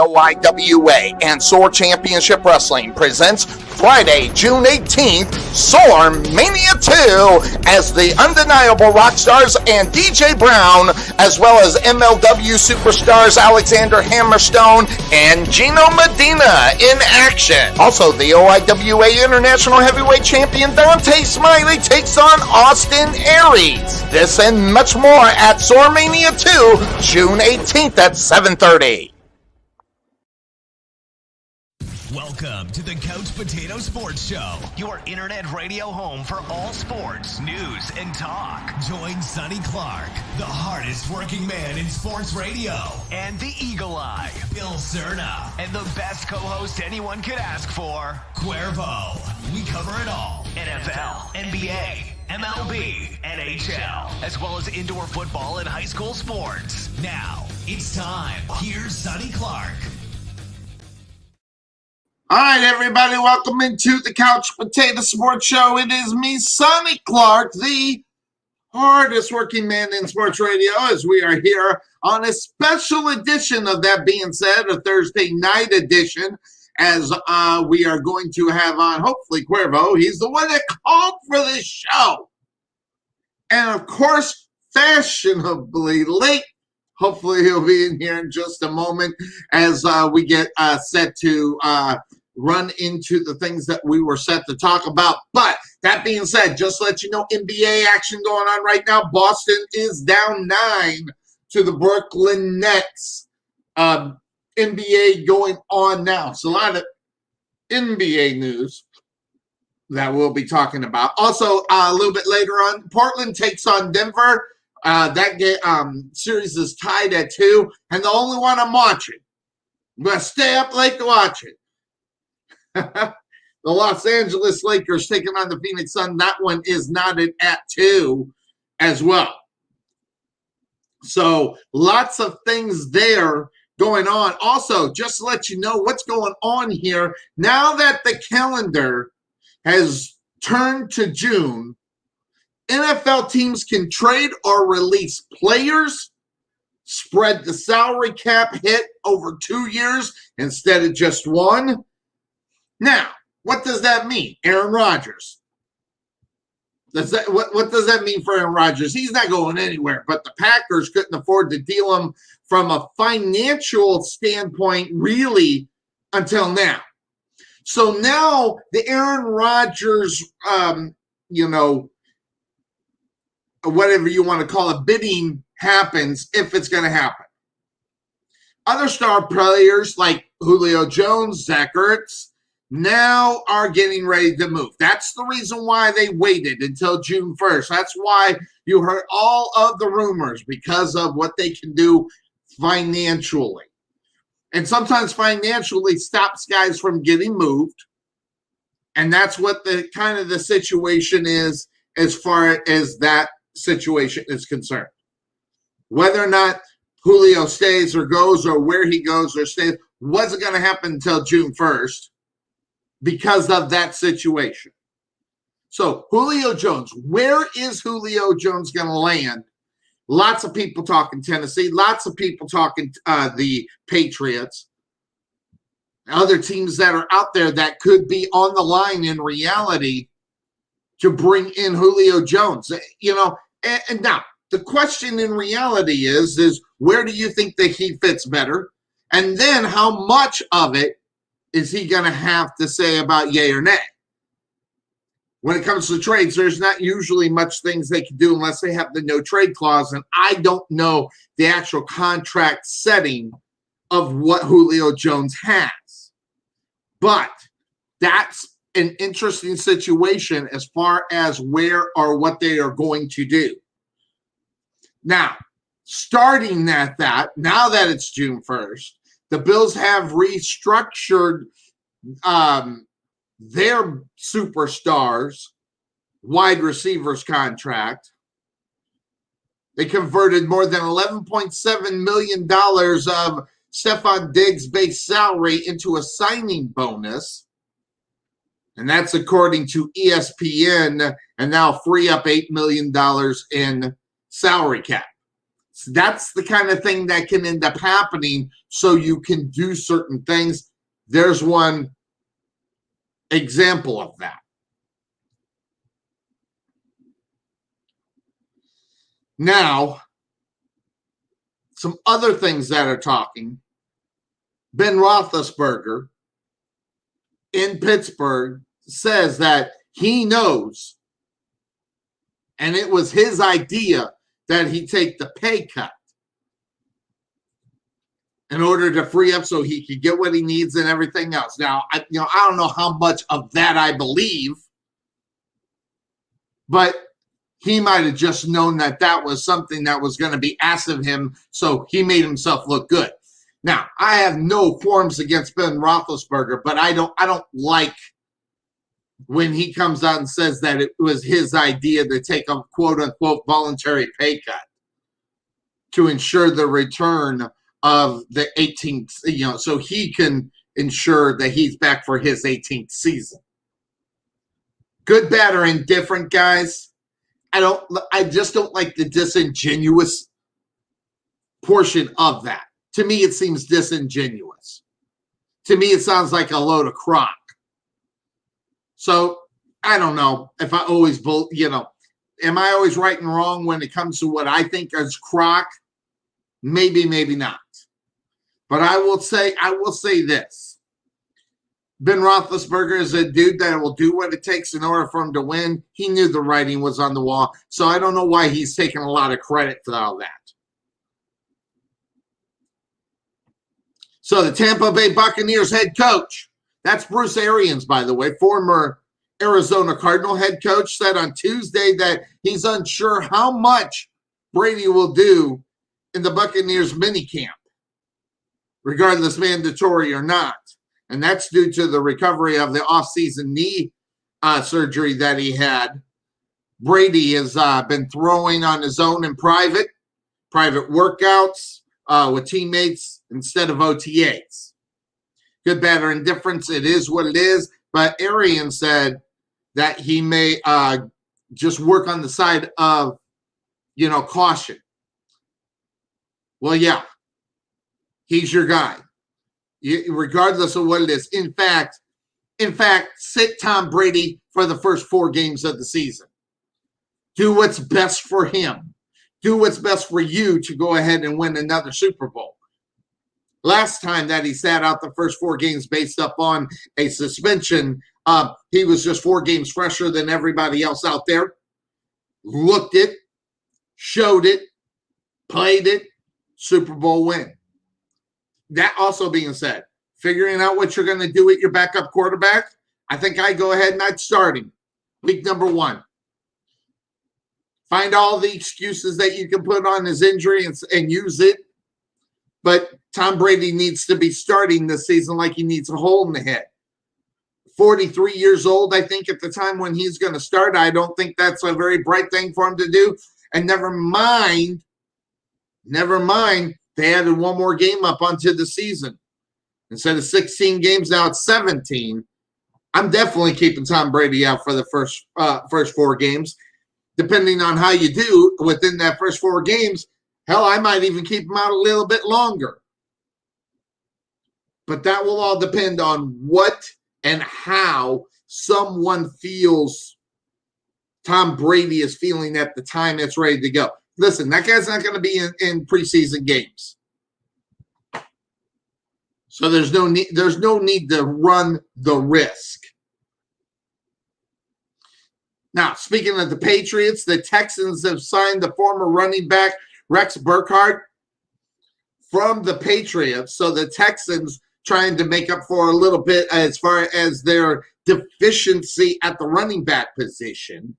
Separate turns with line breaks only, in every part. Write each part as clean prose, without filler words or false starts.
OIWA and SOAR Championship Wrestling presents Friday, June 18th, SOAR Mania 2, as the undeniable rock stars and DJ Brown, as well as MLW superstars Alexander Hammerstone and Gino Medina in action. Also, the OIWA International Heavyweight Champion Dante Smiley takes on Austin Aries. This and much more at SOAR Mania 2, June 18th at 7:30.
Welcome to the Couch Potato Sports Show, your internet radio home for all sports, news, and talk. Join Sonny Clark, the hardest working man in sports radio, and the Eagle Eye, Bill Cerna, and the best co-host anyone could ask for, Cuervo. We cover it all. NFL, NBA, MLB, NHL, as well as indoor football and high school sports. Now, it's time. Here's Sonny Clark.
All right, everybody, welcome into the Couch Potato Sports Show. It is me, Sonny Clark, the hardest working man in sports radio, as we are here on a special edition of That Being Said, a Thursday night edition, as we are going to have on, hopefully, Cuervo. He's the one that called for this show. And, of course, fashionably late. Hopefully, he'll be in here in just a moment as we get set to run into the things that we were set to talk about. But that being said, just to let you know, NBA action going on right now. Boston is down 9 to the Brooklyn Nets. NBA going on now. So a lot of NBA news that we'll be talking about. Also, a little bit later on, Portland takes on Denver. That series is tied at 2, and the only one I'm watching. I'm going to stay up late to watch it. The Los Angeles Lakers taking on the Phoenix Suns. That one is knotted at 2 as well. So lots of things there going on. Also, just to let you know what's going on here, now that the calendar has turned to June, NFL teams can trade or release players, spread the salary cap hit over 2 years instead of just one. Now, what does that mean? Aaron Rodgers. What does that mean for Aaron Rodgers? He's not going anywhere, but the Packers couldn't afford to deal him from a financial standpoint really until now. So now the Aaron Rodgers, whatever you want to call it, bidding happens if it's going to happen. Other star players like Julio Jones, Zach Ertz, now are getting ready to move. That's the reason why they waited until June 1st. That's why you heard all of the rumors, because of what they can do financially. And sometimes financially stops guys from getting moved. And that's what the kind of the situation is as far as that situation is concerned. Whether or not Julio stays or goes, or where he goes or stays, wasn't going to happen until June 1st because of that situation. So Julio Jones, where is Julio Jones going to land? Lots of people talking Tennessee, lots of people talking the Patriots, other teams that are out there that could be on the line in reality to bring in Julio Jones. And now the question in reality is where do you think that he fits better? And then how much of it is he going to have to say about yay or nay? when it comes to trades, there's not usually much things they can do unless they have the no trade clause. And I don't know the actual contract setting of what Julio Jones has. But that's an interesting situation as far as where or what they are going to do. Now, starting at that, now that it's June 1st, the Bills have restructured their superstars wide receivers contract. They converted more than $11.7 million of Stephon Diggs' base salary into a signing bonus. And that's according to ESPN, and now free up $8 million in salary cap. So that's the kind of thing that can end up happening so you can do certain things. There's one example of that. Now, some other things that are talking. Ben Roethlisberger in Pittsburgh says that he knows, and it was his idea that he take the pay cut in order to free up so he could get what he needs and everything else. Now, I don't know how much of that I believe, but he might have just known that that was something that was going to be asked of him, so he made himself look good. Now, I have no qualms against Ben Roethlisberger, but I don't like when he comes out and says that it was his idea to take a quote-unquote voluntary pay cut to ensure the return of the 18th, so he can ensure that he's back for his 18th season. Good, bad, or indifferent, guys. I just don't like the disingenuous portion of that. To me, it seems disingenuous. To me, it sounds like a load of crock. So, I don't know if I always, am I always right and wrong when it comes to what I think is crock? Maybe, maybe not. But I will say this. Ben Roethlisberger is a dude that will do what it takes in order for him to win. He knew the writing was on the wall. So I don't know why he's taking a lot of credit for all that. So the Tampa Bay Buccaneers head coach, that's Bruce Arians, by the way, former Arizona Cardinal head coach, said on Tuesday that he's unsure how much Brady will do in the Buccaneers minicamp, regardless mandatory or not. And that's due to the recovery of the offseason knee surgery that he had. Brady has been throwing on his own in private workouts with teammates instead of OTAs. Good, bad, or indifference, it is what it is. But Arians said that he may just work on the side of, caution. Well, yeah, he's your guy. Regardless of what it is. In fact, sit Tom Brady for the first 4 games of the season. Do what's best for him. Do what's best for you to go ahead and win another Super Bowl. Last time that he sat out the first 4 games based up on a suspension, he was just 4 games fresher than everybody else out there. Looked it, showed it, played it, Super Bowl win. That also being said, figuring out what you're going to do with your backup quarterback, I think I'd go ahead and I'd start him. Week number 1. Find all the excuses that you can put on his injury and use it. But Tom Brady needs to be starting this season like he needs a hole in the head. 43 years old, I think, at the time when he's going to start. I don't think that's a very bright thing for him to do. And never mind, they added 1 more game up onto the season. Instead of 16 games, now it's 17. I'm definitely keeping Tom Brady out for the first 4 games. Depending on how you do within that first 4 games, hell, I might even keep him out a little bit longer. But that will all depend on what and how someone feels Tom Brady is feeling at the time it's ready to go. Listen, that guy's not going to be in preseason games. So there's no need to run the risk. Now, speaking of the Patriots, the Texans have signed the former running back Rex Burkhardt from the Patriots. So the Texans trying to make up for a little bit as far as their deficiency at the running back position.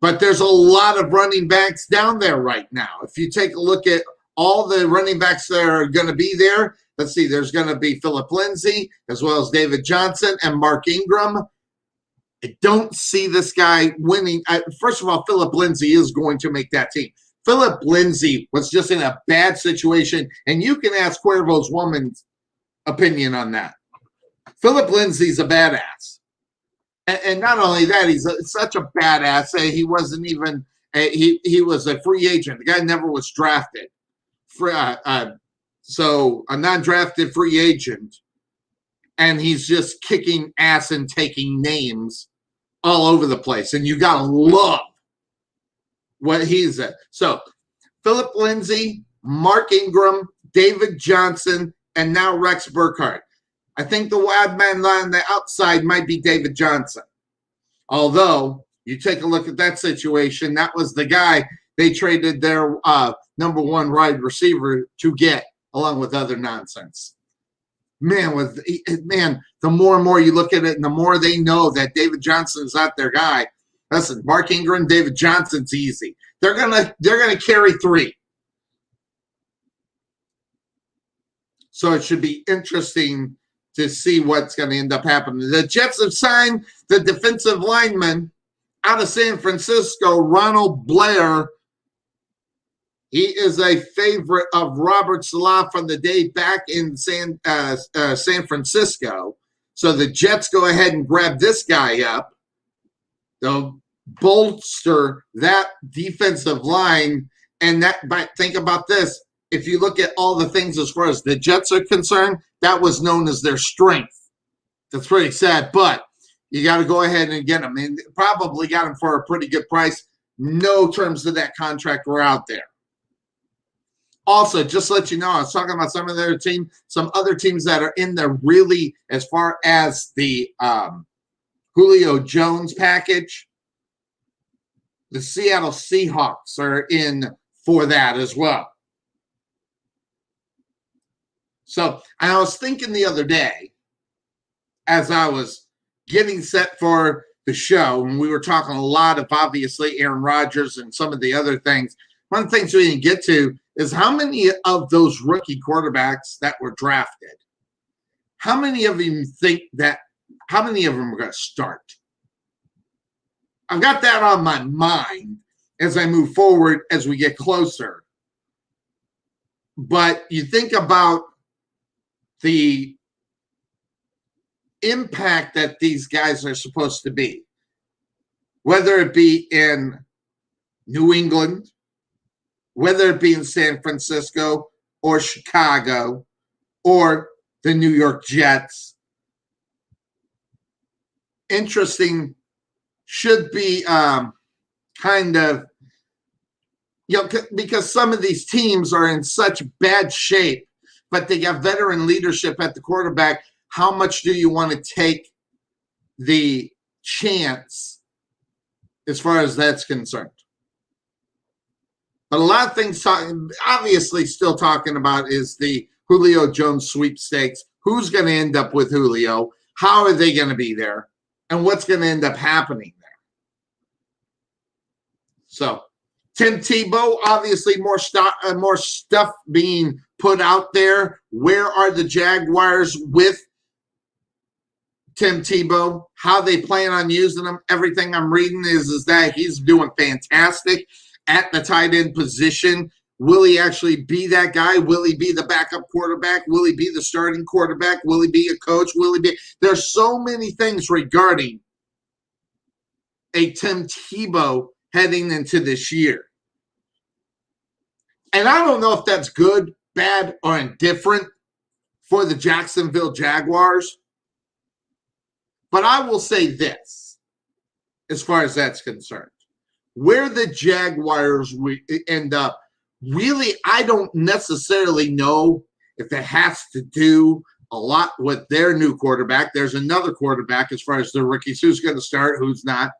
But there's a lot of running backs down there right now. If you take a look at all the running backs that are going to be there, let's see, there's going to be Philip Lindsay, as well as David Johnson and Mark Ingram. I don't see this guy winning. First of all, Philip Lindsay is going to make that team. Philip Lindsay was just in a bad situation, and you can ask Cuervo's woman's opinion on that. Philip Lindsay's a badass. And not only that, he's such a badass. He wasn't even he was a free agent. The guy never was drafted. So a non-drafted free agent, and he's just kicking ass and taking names all over the place. And you got to love what he's at. So Philip Lindsay, Mark Ingram, David Johnson, and now Rex Burkhardt. I think the wild man on the outside might be David Johnson. Although, you take a look at that situation, that was the guy they traded their number one wide receiver to get, along with other nonsense. Man, the more and more you look at it, and the more they know that David Johnson's not their guy. Listen, Mark Ingram, David Johnson's easy. They're gonna carry three. So it should be interesting to see what's going to end up happening. The Jets have signed the defensive lineman out of San Francisco, Ronald Blair. He is a favorite of Robert Saleh from the day back in San Francisco. So the Jets go ahead and grab this guy up. They'll bolster that defensive line. And but think about this. If you look at all the things as far as the Jets are concerned, that was known as their strength. That's pretty sad, but you got to go ahead and get them. And probably got them for a pretty good price. No terms of that contract were out there. Also, just to let you know, I was talking about some other teams that are in there really as far as the Julio Jones package. The Seattle Seahawks are in for that as well. So I was thinking the other day, as I was getting set for the show, and we were talking a lot of, obviously, Aaron Rodgers and some of the other things. One of the things we didn't get to is how many of those rookie quarterbacks that were drafted, how many of them are going to start? I've got that on my mind as I move forward, as we get closer. But you think about the impact that these guys are supposed to be, whether it be in New England, whether it be in San Francisco or Chicago or the New York Jets. Interesting, should be kind of, because some of these teams are in such bad shape, but they got veteran leadership at the quarterback. How much do you want to take the chance as far as that's concerned? But a lot of things, obviously still talking about is the Julio Jones sweepstakes. Who's going to end up with Julio? How are they going to be there? And what's going to end up happening there? So, Tim Tebow, obviously more stuff being put out there. Where are the Jaguars with Tim Tebow? How they plan on using him? Everything I'm reading is that he's doing fantastic at the tight end position. Will he actually be that guy? Will he be the backup quarterback? Will he be the starting quarterback? Will he be a coach? Will he be? There's so many things regarding a Tim Tebow heading into this year. And I don't know if that's good, bad, or indifferent for the Jacksonville Jaguars. But I will say this, as far as that's concerned. Where the Jaguars end up, really, I don't necessarily know if it has to do a lot with their new quarterback. There's another quarterback as far as the rookies. Who's going to start, who's not.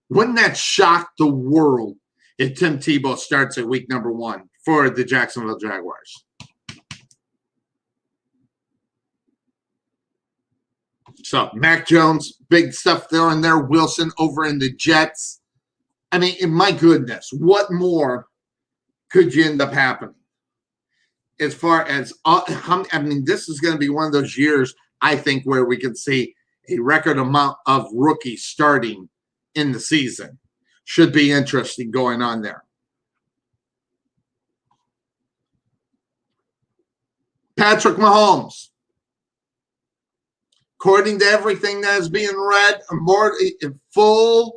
Wouldn't that shock the world if Tim Tebow starts at week number 1 for the Jacksonville Jaguars? So, Mac Jones, big stuff there and there. Wilson over in the Jets. I mean, my goodness, what more could you end up happening? As far as, I mean, this is going to be one of those years, I think, where we can see a record amount of rookies starting in the season. Should be interesting going on there. Patrick Mahomes. According to everything that is being read, more full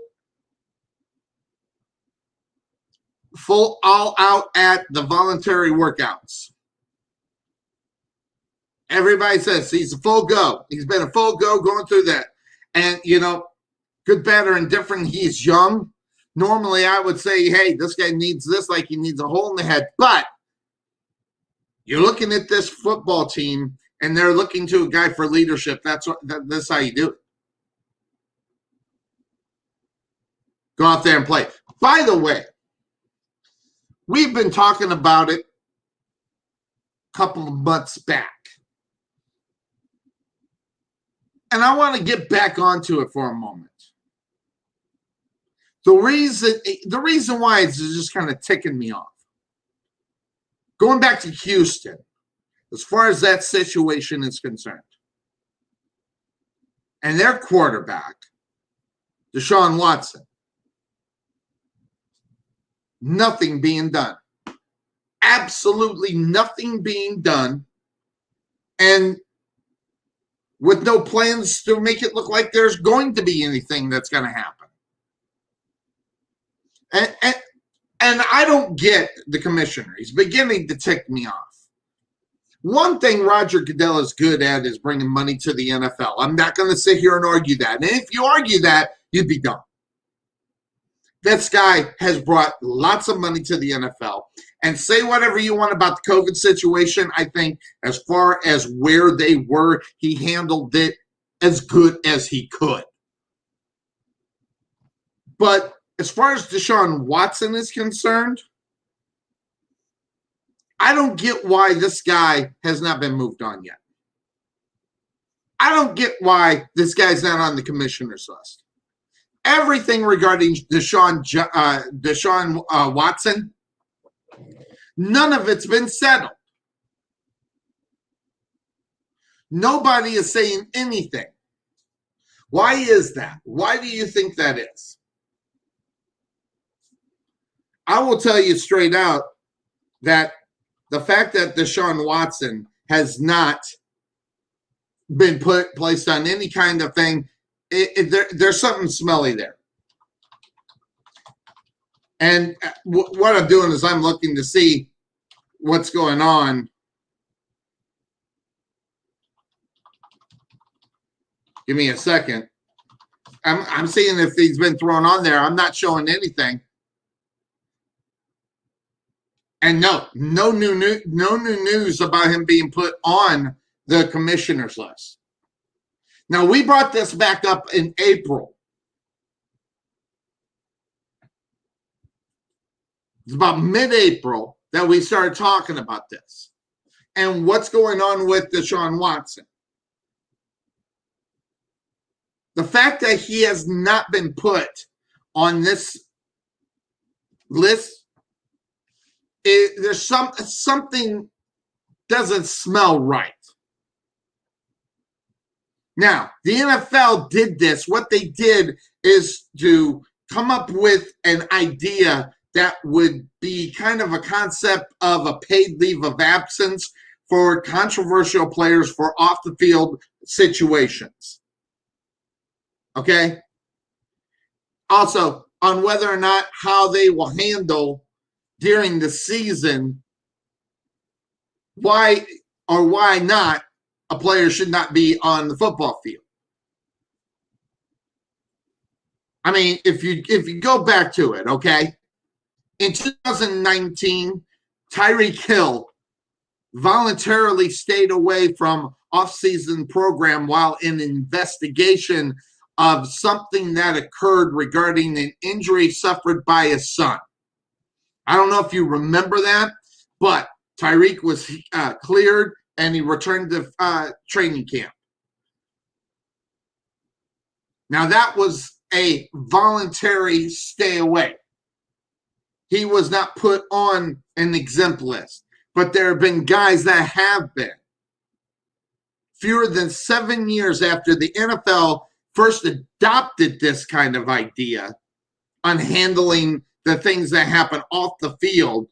all out at the voluntary workouts. Everybody says he's a full go. He's been a full go going through that. And, you know, good, bad, or indifferent, he's young. Normally, I would say, hey, this guy needs this like he needs a hole in the head. But you're looking at this football team, and they're looking to a guy for leadership. That's how you do it. Go out there and play. By the way, we've been talking about it a couple of months back. And I want to get back onto it for a moment. The reason why it's just kind of ticking me off. Going back to Houston, as far as that situation is concerned, and their quarterback, Deshaun Watson, nothing being done. Absolutely nothing being done. And with no plans to make it look like there's going to be anything that's going to happen. And I don't get the commissioner. He's beginning to tick me off. One thing Roger Goodell is good at is bringing money to the NFL. I'm not going to sit here and argue that. And if you argue that, you'd be dumb. This guy has brought lots of money to the NFL. And say whatever you want about the COVID situation, I think as far as where they were, he handled it as good as he could. But as far as Deshaun Watson is concerned, I don't get why this guy has not been moved on yet. I don't get why this guy's not on the commissioner's list. Everything regarding Deshaun Watson, none of it's been settled. Nobody is saying anything. Why is that? Why do you think that is? I will tell you straight out that the fact that Deshaun Watson has not been placed on any kind of thing, there's something smelly there. And what I'm doing is I'm looking to see what's going on. Give me a second. I'm seeing if he's been thrown on there. I'm not showing anything. And no new news about him being put on the commissioner's list. Now, we brought this back up in April. It's about mid-April that we started talking about this and what's going on with Deshaun Watson. The fact that he has not been put on this list, there's something doesn't smell right. Now, the NFL did this. What they did is to come up with an idea that would be kind of a concept of a paid leave of absence for controversial players for off-the-field situations. Okay? Also, on whether or not how they will handle during the season, why or why not a player should not be on the football field. I mean, if you go back to it, okay? In 2019, Tyreek Hill voluntarily stayed away from off-season program while in investigation of something that occurred regarding an injury suffered by his son. I don't know if you remember that, but Tyreek was cleared and he returned to training camp. Now, that was a voluntary stay away. He was not put on an exempt list, but there have been guys that have been. Fewer than 7 years after the NFL first adopted this kind of idea on handling the things that happen off the field,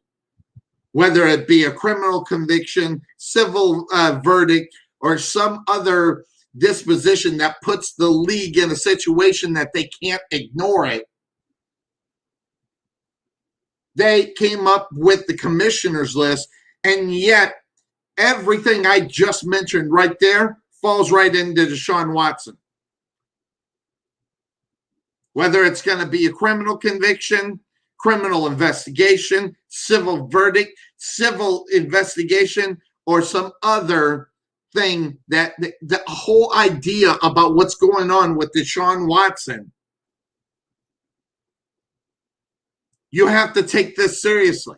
whether it be a criminal conviction, civil verdict, or some other disposition that puts the league in a situation that they can't ignore it. They came up with the commissioner's list, and yet everything I just mentioned right there falls right into Deshaun Watson. Whether it's going to be a criminal conviction, criminal investigation, civil verdict, civil investigation, or some other thing, that the whole idea about what's going on with Deshaun Watson, you have to take this seriously.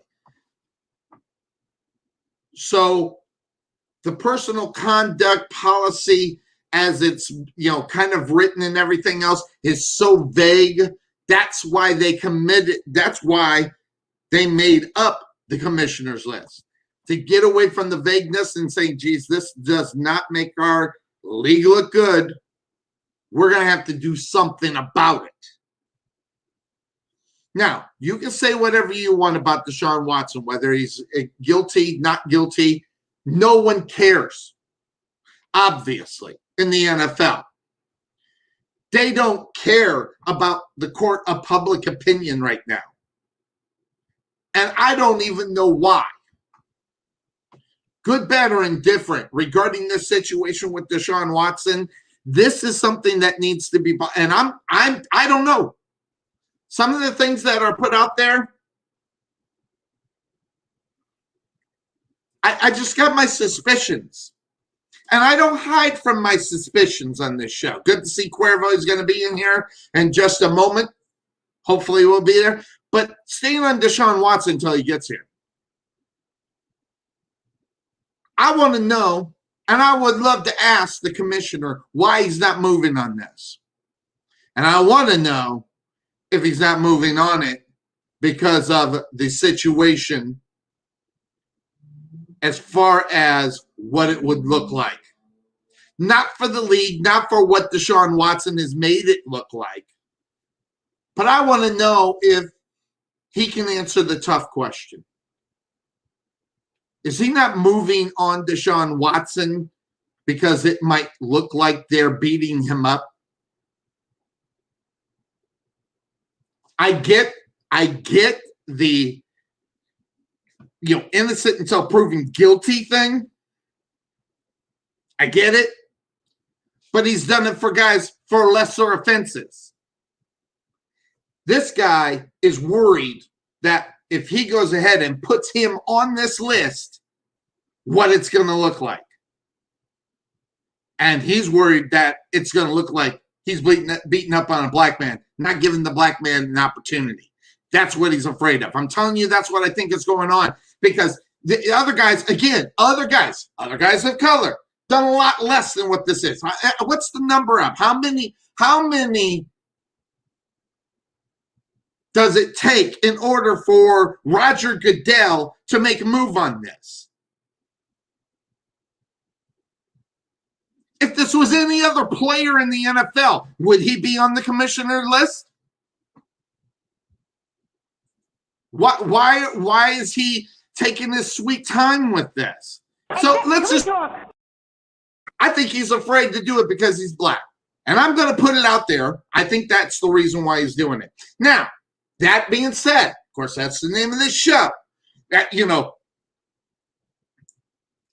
So the personal conduct policy, as it's kind of written and everything else, is so vague. That's why they made up the commissioner's list, to get away from the vagueness and saying, geez, this does not make our league look good. We're going to have to do something about it. Now, you can say whatever you want about Deshaun Watson, whether he's guilty, not guilty. No one cares, obviously, in the NFL. They don't care about the court of public opinion right now. And I don't even know why. Good, bad, or indifferent regarding this situation with Deshaun Watson, this is something that needs to be, and I don't know. Some of the things that are put out there, I just got my suspicions. And I don't hide from my suspicions on this show. Good to see Cuervo is going to be in here in just a moment. Hopefully we'll be there. But staying on Deshaun Watson until he gets here. I want to know, and I would love to ask the commissioner why he's not moving on this. And I want to know if he's not moving on it because of the situation as far as what it would look like. Not for the league, not for what Deshaun Watson has made it look like. But I want to know if he can answer the tough question. Is he not moving on Deshaun Watson because it might look like they're beating him up? I get the innocent until proven guilty thing. I get it. But he's done it for guys for lesser offenses. This guy is worried that if he goes ahead and puts him on this list, what it's going to look like. And he's worried that it's going to look like he's beating up on a black man, not giving the black man an opportunity. That's what he's afraid of. I'm telling you, that's what I think is going on. Because the other guys, again, other guys of color, done a lot less than what this is. What's the number up? How many does it take in order for Roger Goodell to make a move on this? If this was any other player in the NFL, would he be on the commissioner list? Why is he taking his sweet time with this? So I think he's afraid to do it because he's black. And I'm going to put it out there. I think that's the reason why he's doing it. Now, that being said, of course, that's the name of this show. That,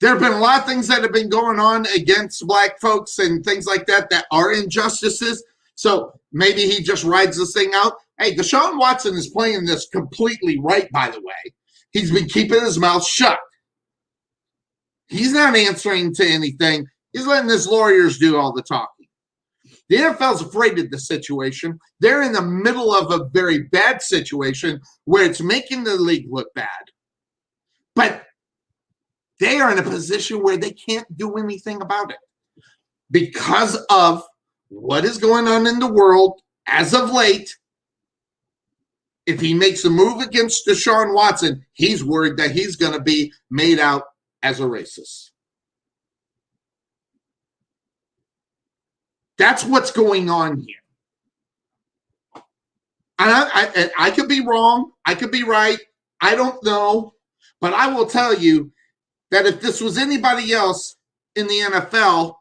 there have been a lot of things that have been going on against black folks and things like that are injustices. So maybe he just rides this thing out. Hey, Deshaun Watson is playing this completely right, by the way. He's been keeping his mouth shut. He's not answering to anything. He's letting his lawyers do all the talking. The NFL's afraid of the situation. They're in the middle of a very bad situation where it's making the league look bad. But they are in a position where they can't do anything about it because of what is going on in the world as of late. If he makes a move against Deshaun Watson, he's worried that he's going to be made out as a racist. That's what's going on here. And I could be wrong. I could be right. I don't know. But I will tell you that if this was anybody else in the NFL,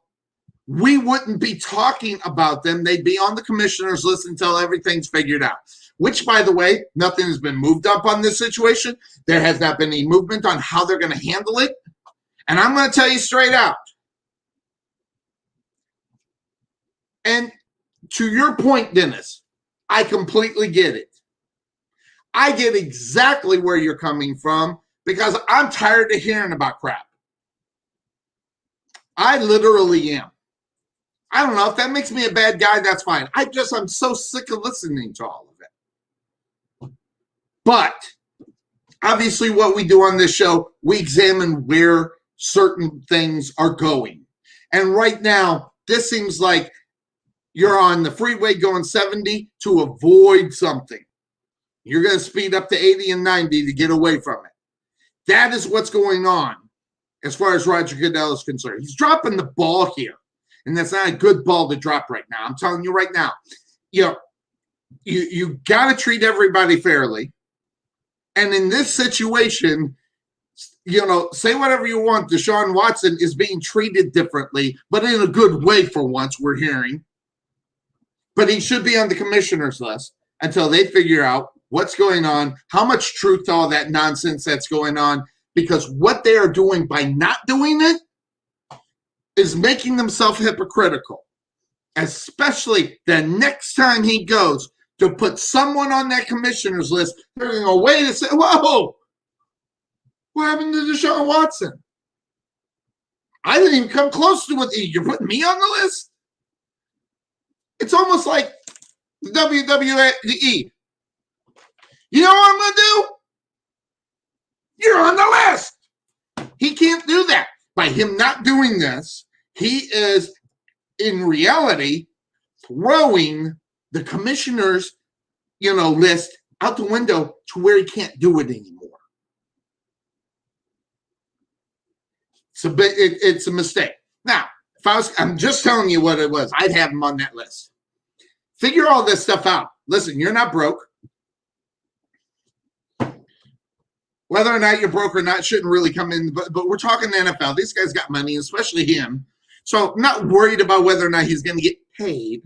we wouldn't be talking about them. They'd be on the commissioner's list until everything's figured out. Which, by the way, nothing has been moved up on this situation. There has not been any movement on how they're going to handle it. And I'm going to tell you straight out. And to your point, Dennis, I completely get it. I get exactly where you're coming from because I'm tired of hearing about crap. I literally am. I don't know if that makes me a bad guy, that's fine. I'm so sick of listening to all of it. But obviously what we do on this show, we examine where certain things are going. And right now, this seems like you're on the freeway going 70 to avoid something. You're going to speed up to 80 and 90 to get away from it. That is what's going on as far as Roger Goodell is concerned. He's dropping the ball here, and that's not a good ball to drop right now. I'm telling you right now. You got to treat everybody fairly. And in this situation, say whatever you want. Deshaun Watson is being treated differently, but in a good way for once, we're hearing. But he should be on the commissioner's list until they figure out what's going on, how much truth to all that nonsense that's going on, because what they are doing by not doing it is making themselves hypocritical, especially the next time he goes to put someone on that commissioner's list. They're going to go, wait a second, whoa, what happened to Deshaun Watson? I didn't even come close to what you're putting me on the list. It's almost like the WWE. You know what I'm going to do? You're on the list. He can't do that. By him not doing this, he is, in reality, throwing the commissioner's, list out the window to where he can't do it anymore. It's a mistake. Now, I'm just telling you what it was. I'd have him on that list. Figure all this stuff out. Listen, you're not broke. Whether or not you're broke or not shouldn't really come in, but we're talking the NFL. These guys got money, especially him. So I'm not worried about whether or not he's going to get paid.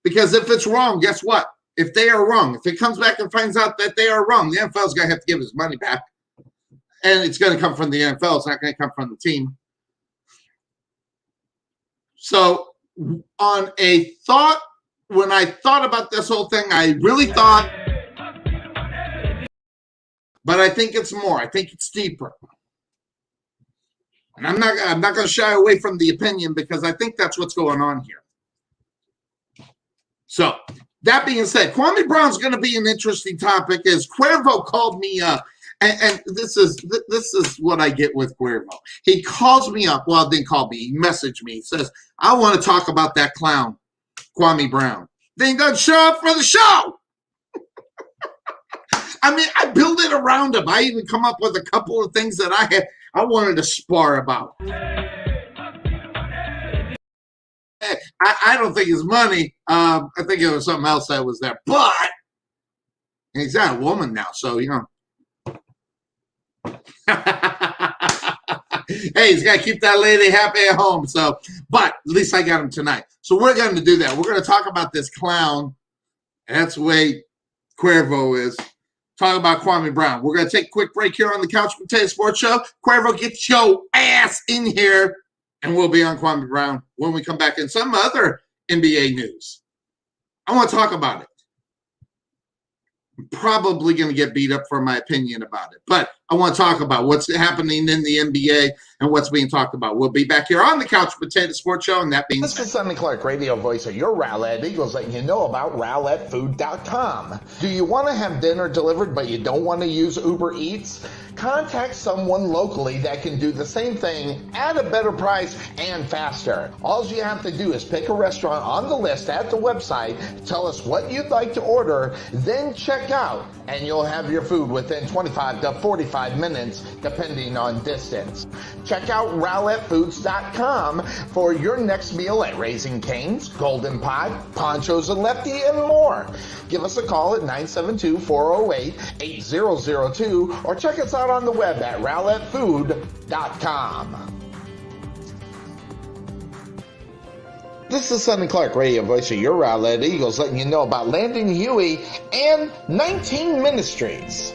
Because if it's wrong, guess what? If they are wrong, if it comes back and finds out that they are wrong, the NFL's going to have to give his money back. And it's going to come from the NFL. It's not going to come from the team. So on a thought, when I thought about this whole thing, I really thought, but I think it's more. I think it's deeper. And I'm not going to shy away from the opinion because I think that's what's going on here. So that being said, Kwame Brown's going to be an interesting topic as Cuervo called me up. And this is what I get with Cuervo. He calls me up. Well, didn't call me. He messaged me. He says, I want to talk about that clown, Kwame Brown. Then he doesn't show up for the show. I mean, I build it around him. I even come up with a couple of things that I wanted to spar about. I don't think it's money. I think it was something else that was there. But he's got a woman now, so, hey, he's got to keep that lady happy at home. So, but at least I got him tonight. So we're going to do that. We're going to talk about this clown. That's the way Cuervo is. Talk about Kwame Brown. We're going to take a quick break here on the Couch Potato Sports Show. Cuervo, get your ass in here. And we'll be on Kwame Brown when we come back in some other NBA news. I want to talk about it. probably going to get beat up for my opinion about it. But I want to talk about what's happening in the NBA and what's being talked about. We'll be back here on the Couch Potato Sports Show, and that being
This is Sonny Clark, radio voice of your Rowlett Eagles, letting you know about RowlettFood.com. Do you want to have dinner delivered but you don't want to use Uber Eats? Contact someone locally that can do the same thing at a better price and faster. All you have to do is pick a restaurant on the list at the website, tell us what you'd like to order, then check out, and you'll have your food within 25 to 45 minutes, depending on distance. Check out RowlettFoods.com for your next meal at Raising Cane's, Golden Pot, Ponchos and Lefty, and more. Give us a call at 972-408-8002 or check us out on the web at RowlettFood.com. This is Sonny Clark, radio voice of your Rowlett Eagles, letting you know about Landon Huey and 19 Ministries.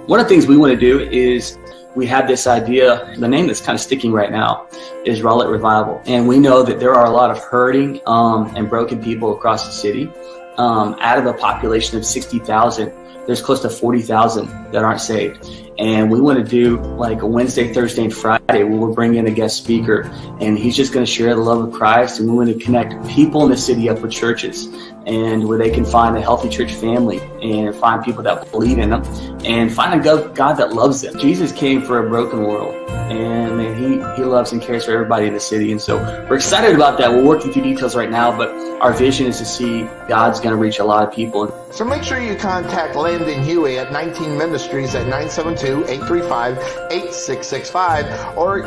One of the things we want to do is we have this idea, the name that's kind of sticking right now is Rowlett Revival. And we know that there are a lot of hurting and broken people across the city. Out of a population of 60,000, there's close to 40,000 that aren't saved. And we want to do like a Wednesday, Thursday, and Friday where we'll bring in a guest speaker, and he's just going to share the love of Christ, and we want to connect people in the city up with churches, and where they can find a healthy church family and find people that believe in them and find a God that loves them. Jesus came for a broken world, and man, he loves and cares for everybody in the city. And so we're excited about that. We're working through details right now, but our vision is to see God's going to reach a lot of people.
So make sure you contact Landon Huey at 19 Ministries at 972-835-8665 or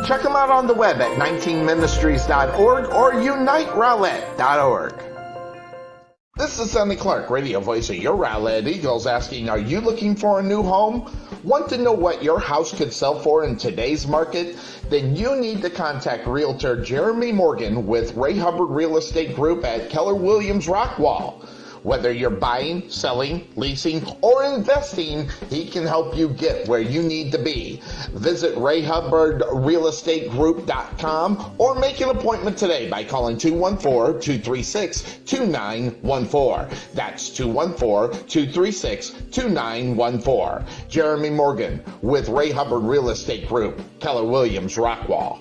check them out on the web at 19ministries.org or uniterowlett.org. This is Sonny Clark, radio voice of your Rowlett Eagles, asking, are you looking for a new home? Want to know what your house could sell for in today's market? Then you need to contact Realtor Jeremy Morgan with Ray Hubbard Real Estate Group at Keller Williams Rockwall. Whether you're buying, selling, leasing, or investing, he can help you get where you need to be. Visit RayHubbardRealEstateGroup.com or make an appointment today by calling 214-236-2914. That's 214-236-2914. Jeremy Morgan with Ray Hubbard Real Estate Group, Keller Williams Rockwall.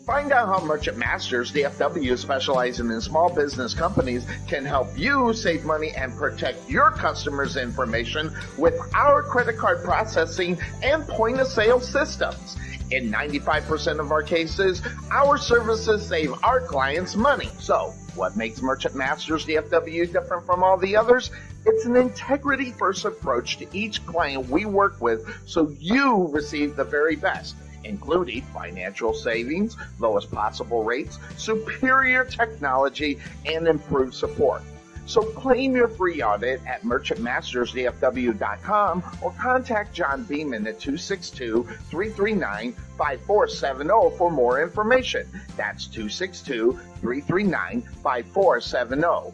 Find out how Merchant Masters, DFW, specializing in small business companies, can help you save money and protect your customers' information with our credit card processing and point-of-sale systems. In 95% of our cases, our services save our clients money. So, what makes Merchant Masters DFW different from all the others? It's an integrity-first approach to each client we work with so you receive the very best, including financial savings, lowest possible rates, superior technology, and improved support. So claim your free audit at merchantmastersdfw.com or contact John Beeman at 262-339-5470 for more information. That's 262-339-5470.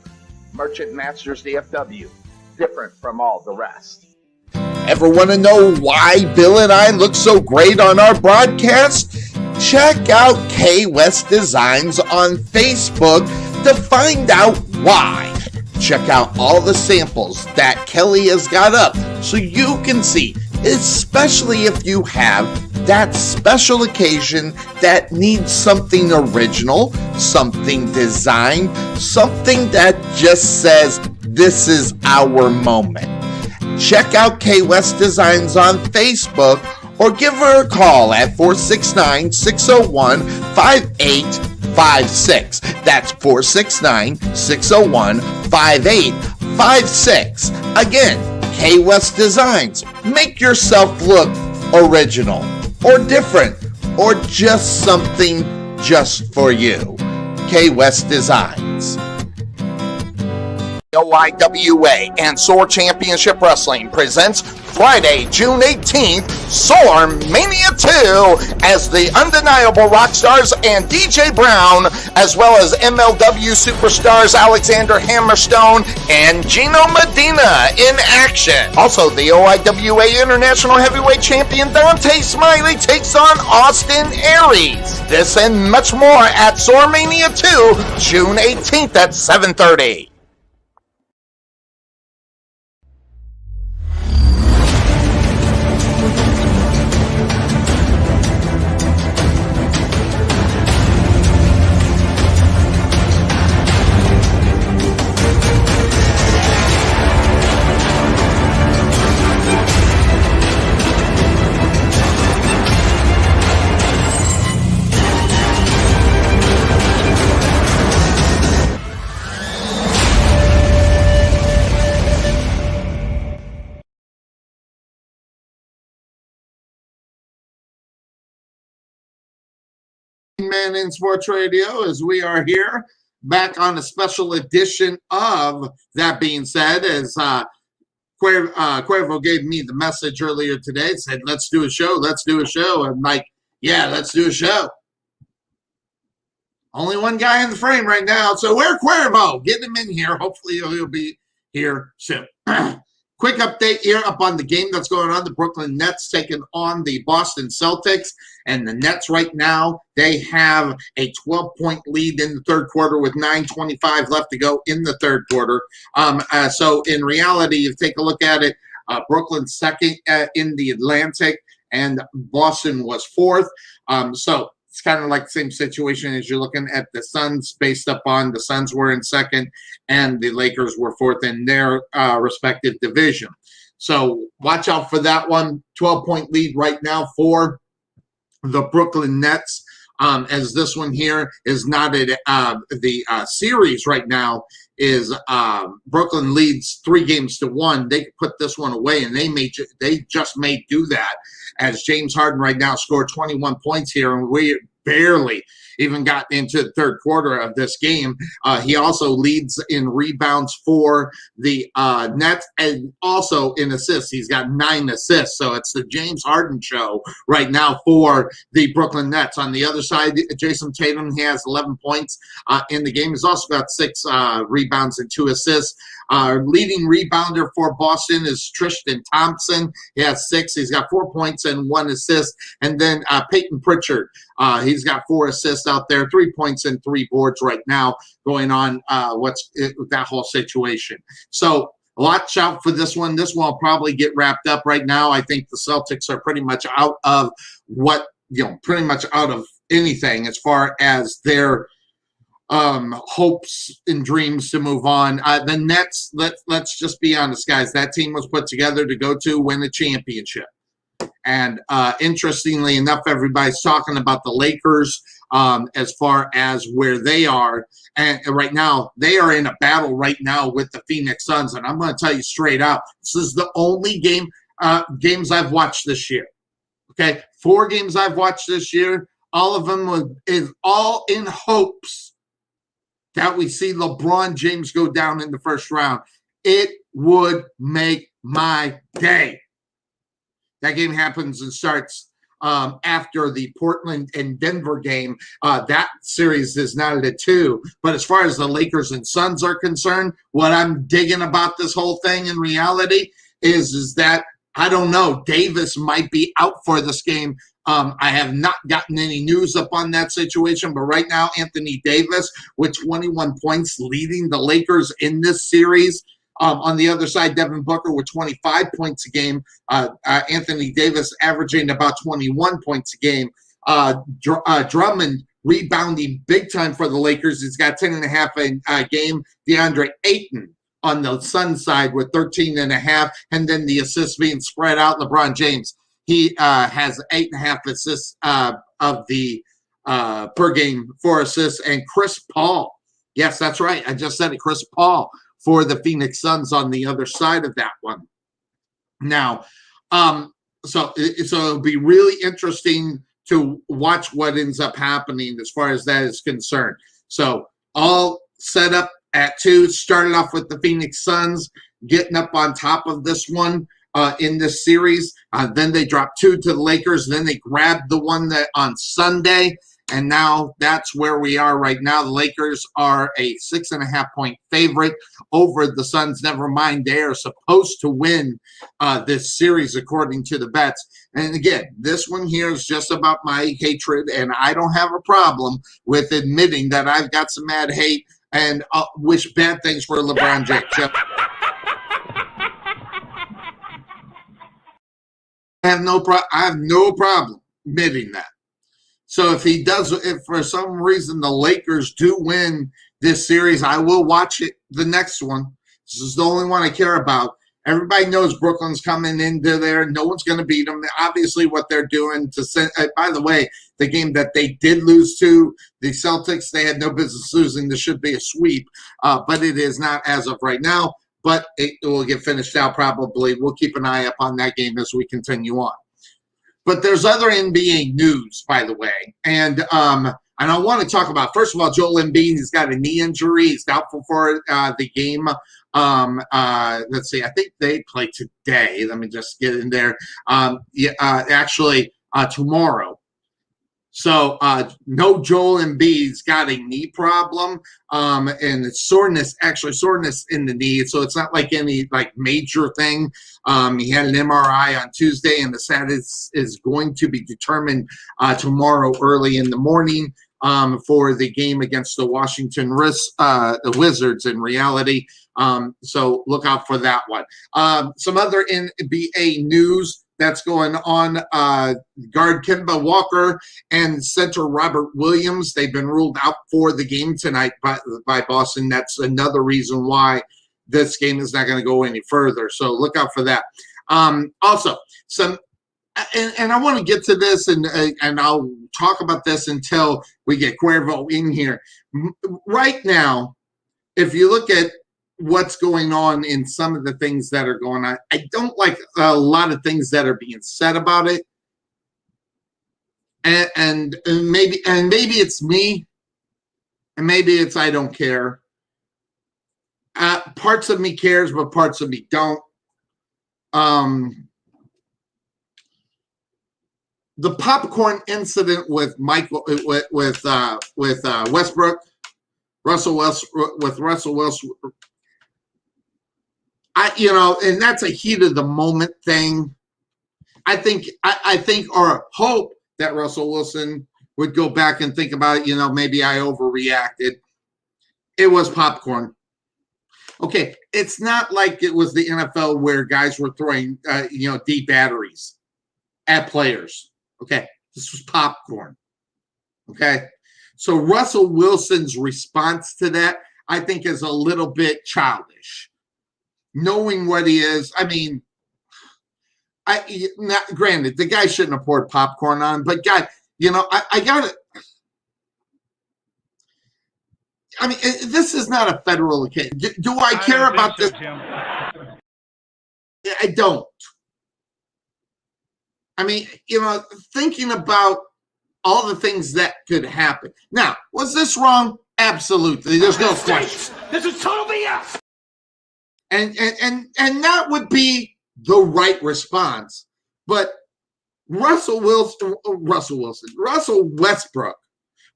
Merchant Masters DFW, different from all the rest.
Ever want to know why Bill and I look so great on our broadcast? Check out K West Designs on Facebook to find out why. Check out all the samples that Kelly has got up so you can see, especially if you have that special occasion that needs something original, something designed, something that just says, this is our moment. Check out K West Designs on Facebook or give her a call at 469-601-5856. That's 469-601-5856. Again, K West Designs. Make yourself look original or different or just something just for you. K West Designs. OIWA and SOAR Championship Wrestling presents Friday, June 18th, SOAR Mania 2 as the undeniable rock stars and DJ Brown, as well as MLW superstars Alexander Hammerstone and Gino Medina in action. Also, the OIWA International Heavyweight Champion Dante Smiley takes on Austin Aries. This and much more at SOAR Mania 2, June 18th at 7:30.
working man in sports radio, as we are here back on a special edition of That Being Said, as Cuervo gave me the message earlier today, said, let's do a show. I'm like, yeah, let's do a show. Only one guy in the frame right now, so where's Cuervo? Get him in here. Hopefully he'll be here soon. Quick update here up on the game that's going on. The Brooklyn Nets taking on the Boston Celtics. And the Nets right now, they have a 12-point lead in the third quarter with 9:25 left to go in the third quarter. So in reality, if you take a look at it, Brooklyn's second in the Atlantic, and Boston was fourth. So it's kind of like the same situation as you're looking at the Suns, based upon the Suns were in second and the Lakers were fourth in their respective division. So watch out for that one. 12-point lead right now for the Brooklyn Nets. As this one here is not the series right now is Brooklyn leads 3-1. They could put this one away, and they just may do that, as James Harden right now scored 21 points here, and we barely even got into the third quarter of this game. He also leads in rebounds for the Nets, and also in assists. He's got 9 assists. So it's the James Harden show right now for the Brooklyn Nets. On the other side, Jason Tatum, he has 11 points in the game. He's also got 6 rebounds and 2 assists. Leading rebounder for Boston is Tristan Thompson. He has 6. He's got 4 points and 1 assist. And then Peyton Pritchard, he's got 4 assists out there, 3 points and 3 boards right now going on with that whole situation. So watch out for this one. This one will probably get wrapped up right now. I think the Celtics are pretty much out of pretty much out of anything as far as their hopes and dreams to move on. The Nets, let's just be honest, guys. That team was put together to go to win a championship. And interestingly enough, everybody's talking about the Lakers as far as where they are. And right now, they are in a battle right now with the Phoenix Suns. And I'm going to tell you straight out, this is the only games I've watched this year. Okay, 4 games I've watched this year. All of them is all in hopes that we see LeBron James go down in the first round. It would make my day. That game happens and starts after the Portland and Denver game. That series is now at 2. But as far as the Lakers and Suns are concerned, what I'm digging about this whole thing in reality is that, I don't know, Davis might be out for this game. I have not gotten any news up on that situation, but right now, Anthony Davis with 21 points leading the Lakers in this series. On the other side, Devin Booker with 25 points a game. Anthony Davis averaging about 21 points a game. Drummond rebounding big time for the Lakers. He's got 10.5 a game. DeAndre Ayton on the Sun side with 13.5, and then the assists being spread out. LeBron James, he has 8.5 assists of the per game, 4 assists, and Chris Paul. Yes, that's right. I just said it. Chris Paul for the Phoenix Suns on the other side of that one. Now, so it'll be really interesting to watch what ends up happening as far as that is concerned. So all set up at 2, started off with the Phoenix Suns getting up on top of this one in this series. Then they dropped 2 to the Lakers. Then they grabbed the one that on Sunday. And now that's where we are right now. The Lakers are a 6.5-point favorite over the Suns. Never mind, they are supposed to win this series according to the bets. And again, this one here is just about my hatred, and I don't have a problem with admitting that I've got some mad hate and wish bad things for LeBron James. I have no problem admitting that. So if for some reason the Lakers do win this series, I will watch it, the next one. This is the only one I care about. Everybody knows Brooklyn's coming into there. No one's going to beat them. Obviously, what they're doing to send. By the way, the game that they did lose to the Celtics, they had no business losing. This should be a sweep, but it is not as of right now. But it will get finished out probably. We'll keep an eye up on that game as we continue on. But there's other NBA news, by the way, and And I want to talk about, first of all, Joel Embiid. He's got a knee injury. He's doubtful for the game. Let's see. I think they play today. Let me just get in there. Actually, tomorrow. So no Joel Embiid's got a knee problem, and it's soreness in the knee. So it's not like any major thing. He had an MRI on Tuesday, and the status is going to be determined tomorrow early in the morning for the game against the Washington the Wizards in reality. So look out for that one. Some other NBA news that's going on. Guard Kemba Walker and center Robert Williams, they've been ruled out for the game tonight by Boston. That's another reason why this game is not going to go any further. So look out for that. Also, and I want to get to this, and I'll talk about this until we get Cuervo in here. Right now, if you look at what's going on in some of the things that are going on, I don't like a lot of things that are being said about it. And maybe it's me, and maybe it's I don't care. Parts of me cares, but parts of me don't. The popcorn incident with Westbrook, Russell Westbrook. And that's a heat of the moment thing. I think or hope that Russell Wilson would go back and think about it. Maybe I overreacted. It was popcorn. Okay, it's not like it was the NFL where guys were throwing, deep batteries at players. Okay, this was popcorn. Okay, so Russell Wilson's response to that, I think, is a little bit childish. Knowing what he is, granted, the guy shouldn't have poured popcorn on, but God, I got it. This is not a federal occasion. Do I care about this? I don't. Thinking about all the things that could happen. Now, was this wrong? Absolutely. There's no question.
This is total BS.
And that would be the right response. But Russell Westbrook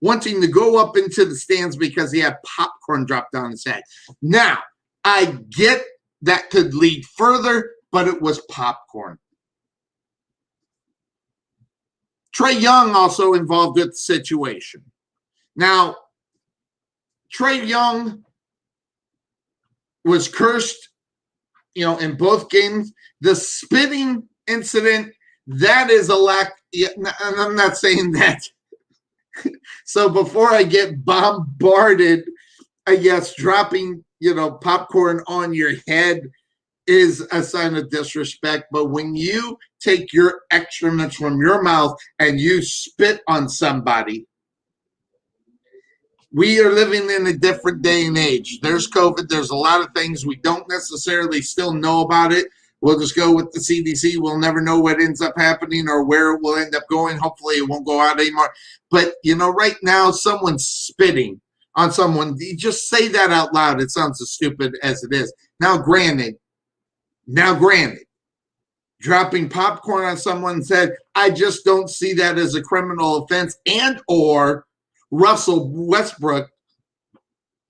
wanting to go up into the stands because he had popcorn dropped down his head. Now, I get that could lead further, but it was popcorn. Trae Young also involved with the situation. Now, Trae Young was cursed, in both games. The spitting incident, that is a lack. And I'm not saying that. So before I get bombarded, I guess dropping, popcorn on your head is a sign of disrespect. But when you take your excrements from your mouth and you spit on somebody, we are living in a different day and age. There's COVID. There's a lot of things we don't necessarily still know about it. We'll just go with the CDC. We'll never know what ends up happening or where it will end up going. Hopefully it won't go out anymore. But, right now, someone's spitting on someone. You just say that out loud. It sounds as stupid as it is. Now, granted, dropping popcorn on someone's head, I just don't see that as a criminal offense and or Russell Westbrook,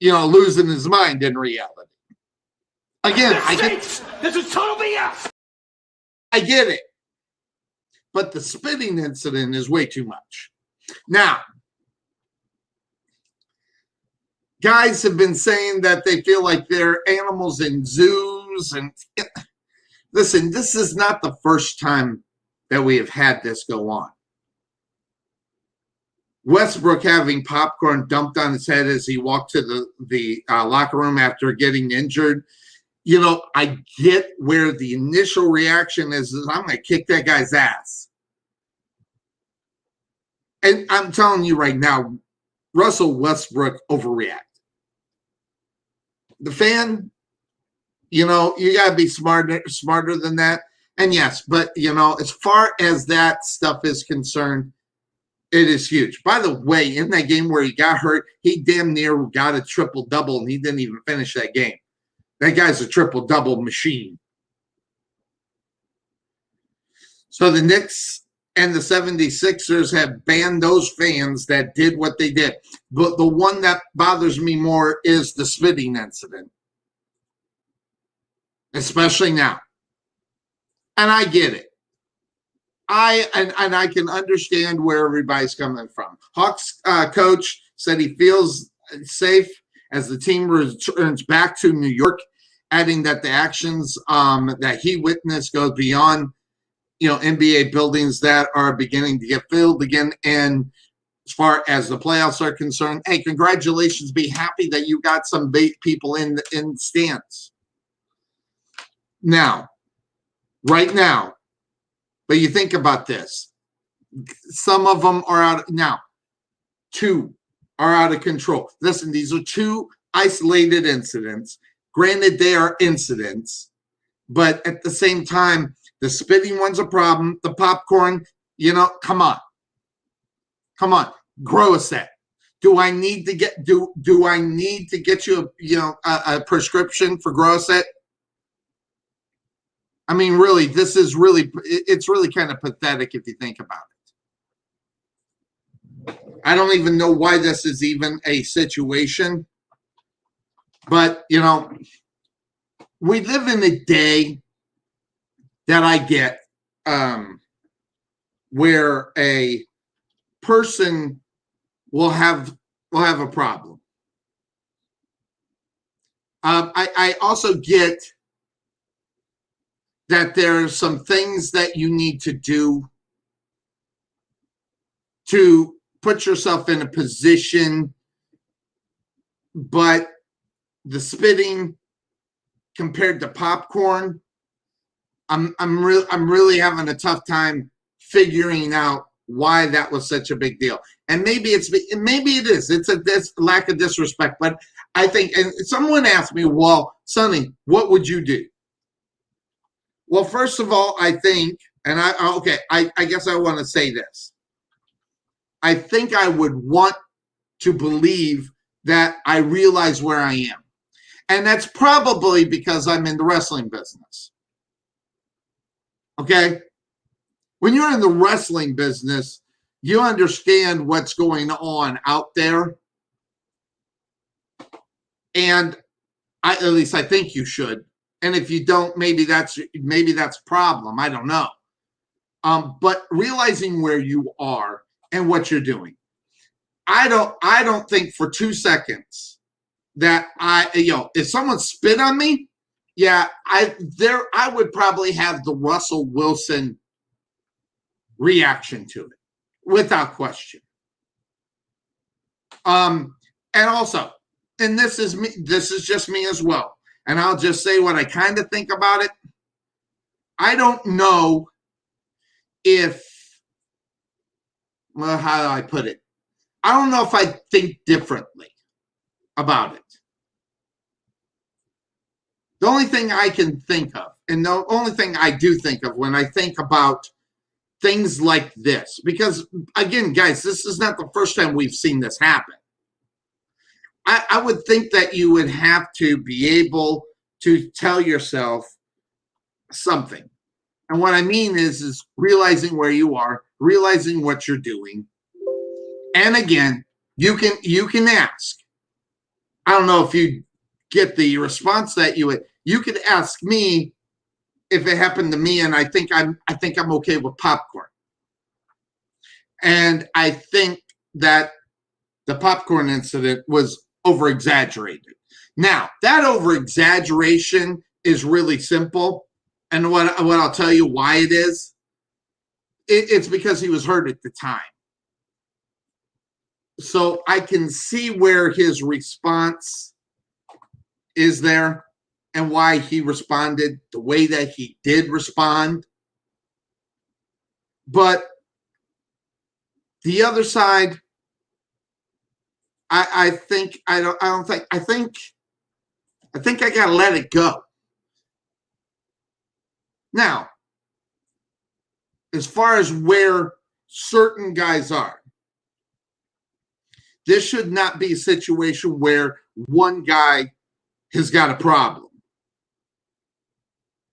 losing his mind in reality. Again,
this is total BS.
I get it. But the spitting incident is way too much. Now, guys have been saying that they feel like they're animals in zoos. And listen, this is not the first time that we have had this go on. Westbrook having popcorn dumped on his head as he walked to the locker room after getting injured. I get where the initial reaction is I'm going to kick that guy's ass. And I'm telling you right now, Russell Westbrook overreacted. The fan, you got to be smarter than that. And yes, but, as far as that stuff is concerned, It is huge. By the way, in that game where he got hurt, he damn near got a triple-double, and he didn't even finish that game. That guy's a triple-double machine. So the Knicks and the 76ers have banned those fans that did what they did. But the one that bothers me more is the spitting incident, especially now. And I get it. I can understand where everybody's coming from. Hawks coach said he feels safe as the team returns back to New York, adding that the actions that he witnessed goes beyond, NBA buildings that are beginning to get filled again. And as far as the playoffs are concerned, hey, congratulations! Be happy that you got some people in stands now, right now. But you think about this. Some of them are out now. 2 are out of control. Listen, these are 2 isolated incidents. Granted, they are incidents. But at the same time, the spitting one's a problem. The popcorn, come on. Come on. Grow a set. Do I need to get you a prescription for Grow a set? I mean, really, it's really kind of pathetic if you think about it. I don't even know why this is even a situation. But, we live in a day that I get where a person will have a problem. I also get that there are some things that you need to do to put yourself in a position, but the spitting compared to popcorn, I'm really having a tough time figuring out why that was such a big deal. And maybe it is. It's a lack of disrespect, but I think, and someone asked me, well, Sonny, what would you do? Well, first of all, I think, and I guess I want to say this. I think I would want to believe that I realize where I am. And that's probably because I'm in the wrestling business. Okay? When you're in the wrestling business, you understand what's going on out there. And at least I think you should. And if you don't, maybe that's a problem. I don't know. But realizing where you are and what you're doing, I don't think for 2 seconds that if someone spit on me, yeah, I would probably have the Russell Wilson reaction to it, without question. And also, and this is just me as well. And I'll just say what I kind of think about it. I don't know if, well, how do I put it? I don't know if I think differently about it. The only thing I can think of, and the only thing I do think of when I think about things like this, because, again, guys, this is not the first time we've seen this happen. I would think that you would have to be able to tell yourself something. And what I mean is realizing where you are, realizing what you're doing. And again, you can ask. I don't know if you get the response that you could ask me if it happened to me, and I think I'm okay with popcorn. And I think that the popcorn incident was over-exaggerated. Now, that over-exaggeration is really simple. And what I'll tell you why it is, it's because he was hurt at the time. So I can see where his response is there and why he responded the way that he did respond. But the other side, I think I gotta let it go. Now, as far as where certain guys are, This should not be a situation where one guy has got a problem.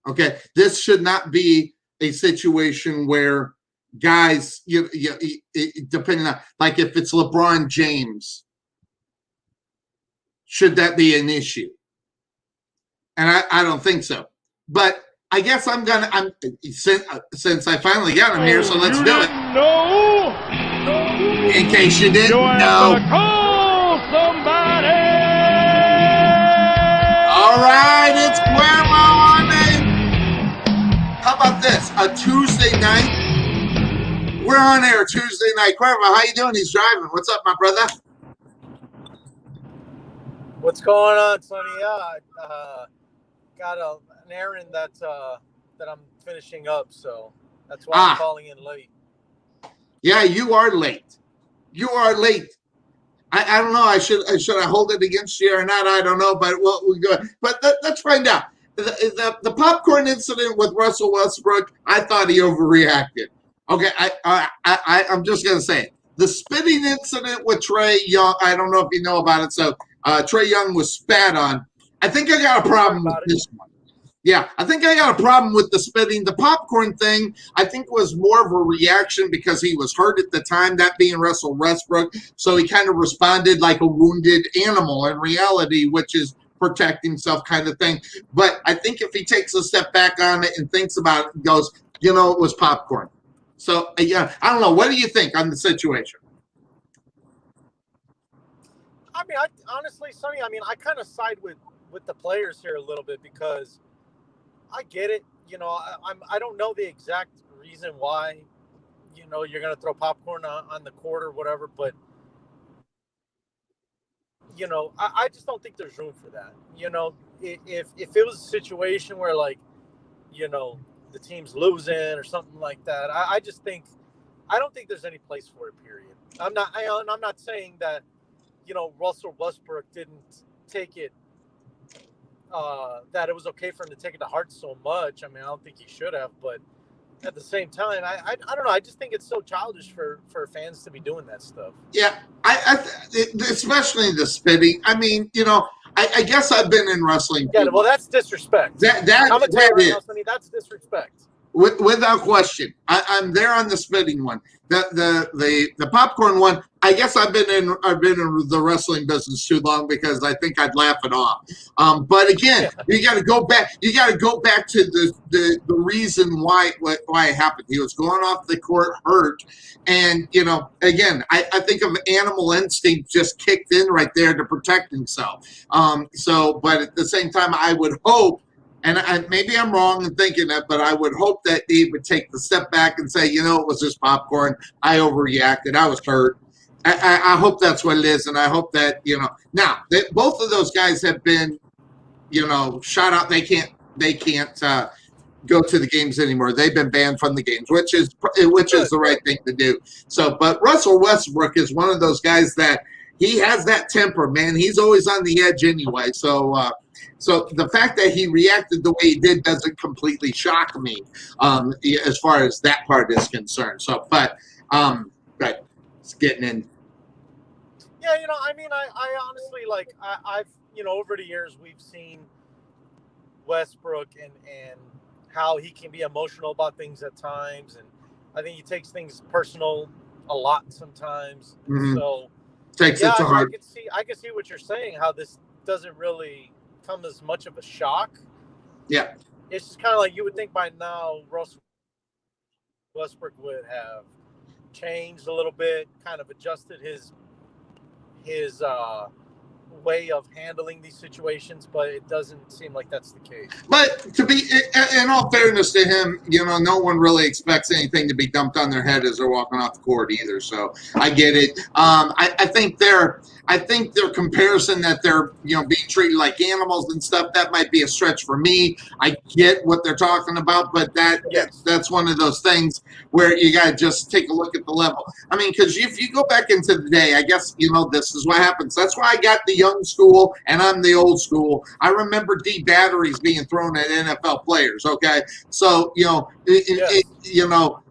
Okay, this should not be a situation where guys, depending on, like if it's LeBron James, should that be an issue? And I don't think so. But I guess I'm since I finally got him here, so let's do it.
No.
In case you didn't
You're
know.
gonna call somebody.
All right, it's Cuervo on it. How about this? A Tuesday night. We're on air Tuesday night. Cuervo, how you doing? He's driving. What's up, my brother?
What's going on, Sonny? Yeah, got an errand that I'm finishing up, so that's why I'm calling in late.
Yeah, you are late. You are late. I don't know. Should I hold it against you or not? I don't know, but we go. But let's find out. The popcorn incident with Russell Westbrook, I thought he overreacted. Okay, I'm just gonna say it. The spitting incident with Trae Young, I don't know if you know about it. So Trae Young was spat on. I think I got a problem with this one. Yeah, I think I got a problem with the spitting. The popcorn thing, I think, was more of a reaction because he was hurt at the time, that being Russell Westbrook. So he kind of responded like a wounded animal in reality, which is protect himself kind of thing. But I think if he takes a step back on it and thinks about it and goes, it was popcorn. So, yeah, I don't know. What do you think on the situation?
I mean, honestly, Sonny, I kind of side with the players here a little bit because I get it. I don't know the exact reason why, you're going to throw popcorn on the court or whatever, but, I just don't think there's room for that. If it was a situation where, like, the team's losing or something like that, I don't think there's any place for it, period. I'm not saying that, Russell Westbrook didn't take it, that it was okay for him to take it to heart so much. I don't think he should have, but at the same time, I don't know. I just think it's so childish for fans to be doing that stuff.
Yeah, especially the spitting. I guess I've been in wrestling.
Yeah, well, that's disrespect.
I'm gonna tell you right now,
Sonny, that's disrespect.
Without question, I'm there on the spitting one. The popcorn one. I guess I've been in the wrestling business too long because I think I'd laugh it off. But again, you got to go back. You got to go back to the reason why it happened. He was going off the court hurt, and again, I think of animal instinct just kicked in right there to protect himself. But at the same time, I would hope. And maybe I'm wrong in thinking that, but I would hope that he would take the step back and say, it was just popcorn. I overreacted. I was hurt. I hope that's what it is, and I hope that now that both of those guys have been shot out. They can't go to the games anymore. They've been banned from the games, which is the right thing to do. So, but Russell Westbrook is one of those guys that he has that temper, man. He's always on the edge anyway. So the fact that he reacted the way he did doesn't completely shock me as far as that part is concerned. So, but it's getting in.
Yeah, I honestly, like, I've, over the years we've seen Westbrook and how he can be emotional about things at times. And I think he takes things personal a lot sometimes.
Mm-hmm.
So
takes it to heart.
I can see what you're saying, how this doesn't really come as much of a shock.
Yeah.
It's just kind of like you would think by now Russell Westbrook would have changed a little bit, kind of adjusted his way of handling these situations, but it doesn't seem like that's the case.
But to be, in all fairness to him, no one really expects anything to be dumped on their head as they're walking off the court either. So I get it. I think their comparison that they're being treated like animals and stuff, that might be a stretch for me. I get what they're talking about, but that's one of those things where you got to just take a look at the level. Because if you go back into the day, I guess this is what happens. That's why I got the young school and I'm the old school. I remember D batteries being thrown at NFL players. Okay, so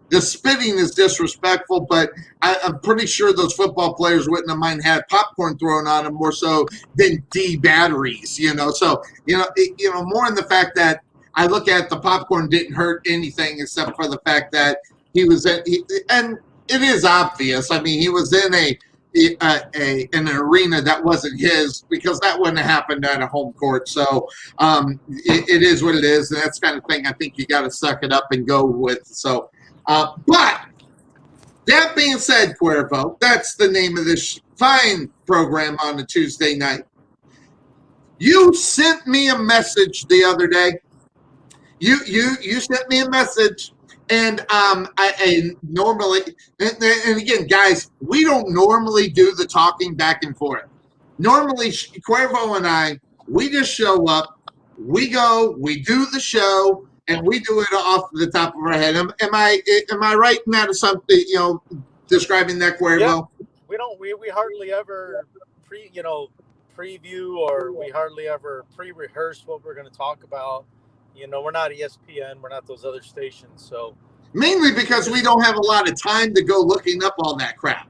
The spitting is disrespectful, but I'm pretty sure those football players wouldn't have mind had popcorn thrown on them more so than D batteries, So, more in the fact that I look at the popcorn didn't hurt anything except for the fact that and it is obvious. I mean, he was in an arena that wasn't his, because that wouldn't have happened at a home court. So it is what it is, and that's the kind of thing I think you got to suck it up and go with. So. But that being said, Cuervo, that's the name of this fine program on a Tuesday night. You sent me a message the other day. You sent me a message, and I normally, and again, guys, we don't normally do the talking back and forth. Normally, Cuervo and I, we just show up, we go, we do the show. And we do it off the top of our head. Am I right in that something, describing that, Cuervo?
Yeah. We hardly ever preview, or we hardly ever pre-rehearse what we're going to talk about. We're not ESPN, we're not those other stations. So
mainly because we don't have a lot of time to go looking up all that crap.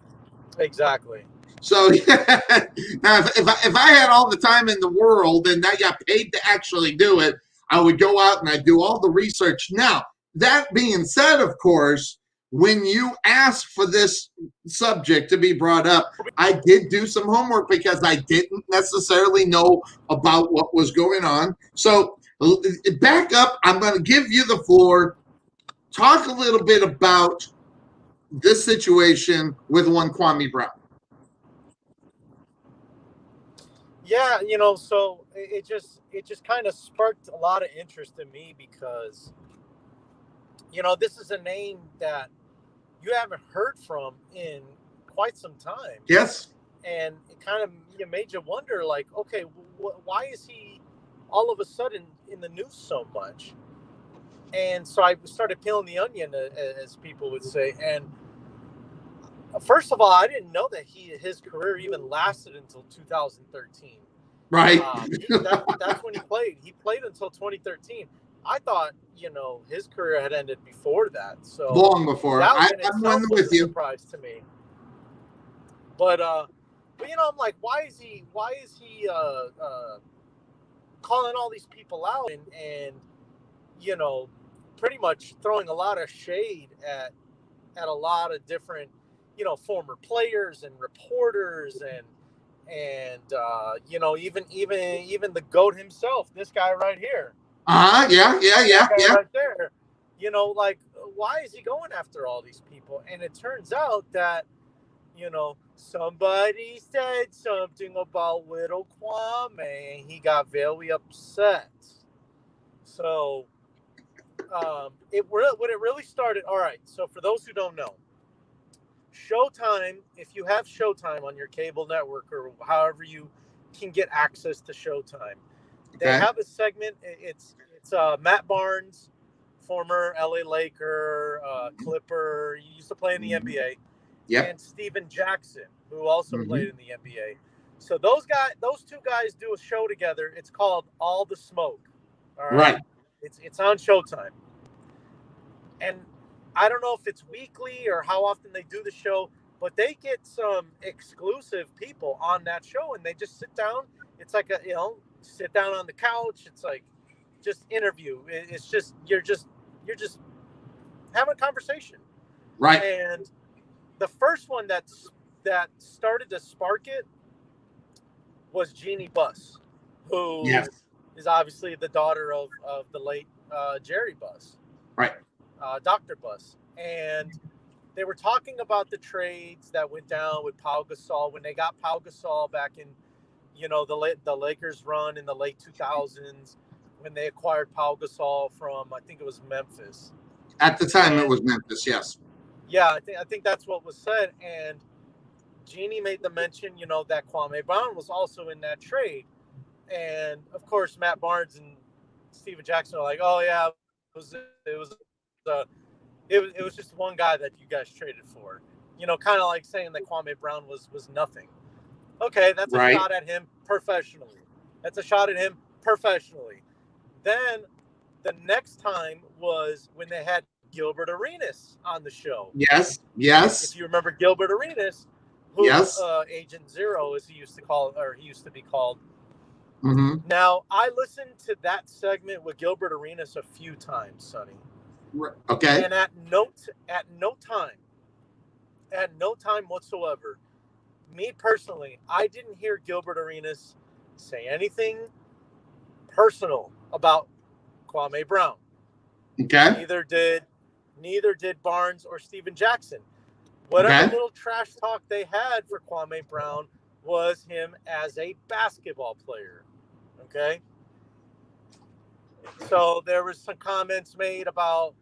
Exactly.
So now if I had all the time in the world and I got paid to actually do it, I would go out and I'd do all the research. Now, that being said, of course, when you asked for this subject to be brought up, I did do some homework because I didn't necessarily know about what was going on. So back up. I'm going to give you the floor. Talk a little bit about this situation with one Kwame Brown.
Yeah, so it just kind of sparked a lot of interest in me because, this is a name that you haven't heard from in quite some time.
Yes.
And it kind of made you wonder, like, okay, why is he all of a sudden in the news so much? And so I started peeling the onion, as people would say. And first of all, I didn't know that his career even lasted until 2013.
Right.
That's when he played. He played until 2013. I thought, his career had ended before that. So
long before. I'm one with you.
Surprise to me. But I'm like, why is he calling all these people out and pretty much throwing a lot of shade at a lot of different former players and reporters and even the GOAT himself, this guy right here.
Yeah.
Right there. Like, why is he going after all these people? And it turns out that, somebody said something about little Kwame, and he got very upset. So what it really started. All right. So for those who don't know, Showtime, if you have Showtime on your cable network or however you can get access to Showtime, they have a segment. It's Matt Barnes, former LA Laker, Clipper, he used to play in the NBA, and Steven Jackson, who also played in the NBA. So those two guys do a show together. It's called All the Smoke. All right. It's on Showtime. And I don't know if it's weekly or how often they do the show, but they get some exclusive people on that show, and they just sit down. It's like sit down on the couch. It's like just interview. It's just you're just having a conversation.
Right.
And the first one that started to spark it was Jeannie Buss, who is obviously the daughter of the late Jerry Buss.
Right.
Dr. Buss. And they were talking about the trades that went down with Pau Gasol when they got Pau Gasol back in, the Lakers run in the late 2000s when they acquired Pau Gasol from, I think it was Memphis.
At the time, it was Memphis, yes.
Yeah, I think that's what was said. And Jeannie made the mention, that Kwame Brown was also in that trade. And, of course, Matt Barnes and Steven Jackson are like, oh, yeah, it was just one guy that you guys traded for, kind of like saying that Kwame Brown was nothing. Okay, that's a shot at him professionally. Then the next time was when they had Gilbert Arenas on the show.
Yes.
If you remember Gilbert Arenas, who
Yes.
Agent Zero, as he used to be called.
Mm-hmm.
Now, I listened to that segment with Gilbert Arenas a few times, Sonny.
Okay.
And at no time whatsoever, me personally, I didn't hear Gilbert Arenas say anything personal about Kwame Brown.
Okay.
Neither did Barnes or Steven Jackson. Whatever
Okay.
little trash talk they had for Kwame Brown was him as a basketball player. Okay. So there was some comments made about,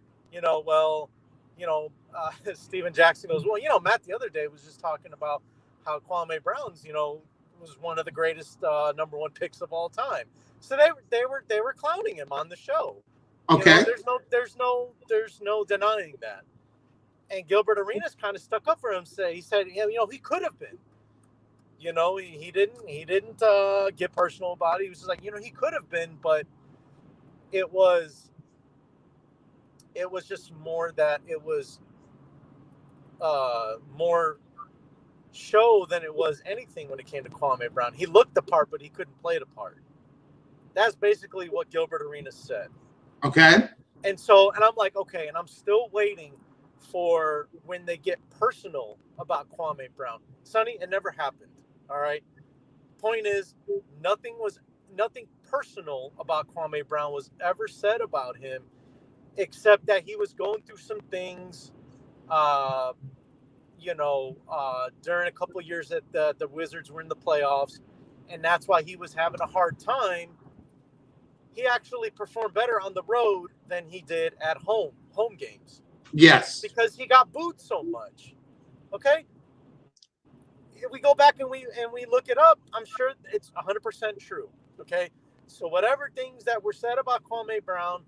Steven Jackson goes, well, Matt the other day was just talking about how Kwame Brown's, was one of the greatest number one picks of all time. So they were clowning him on the show.
Okay.
There's no denying that. And Gilbert Arenas kind of stuck up for him. He said, he could have been. He didn't get personal about it. He was just like, he could have been, but it was just more that it was more show than it was anything when it came to Kwame Brown. He looked the part, but he couldn't play the part. That's basically what Gilbert Arenas said.
Okay.
And I'm like, okay, and I'm still waiting for when they get personal about Kwame Brown. Sonny, it never happened. All right. Point is, nothing personal about Kwame Brown was ever said about him, except that he was going through some things, during a couple of years that the Wizards were in the playoffs, and that's why he was having a hard time. He actually performed better on the road than he did at home games.
Yes.
Because he got booed so much. Okay? If we go back and we look it up, I'm sure it's 100% true. Okay? So whatever things that were said about Kwame Brown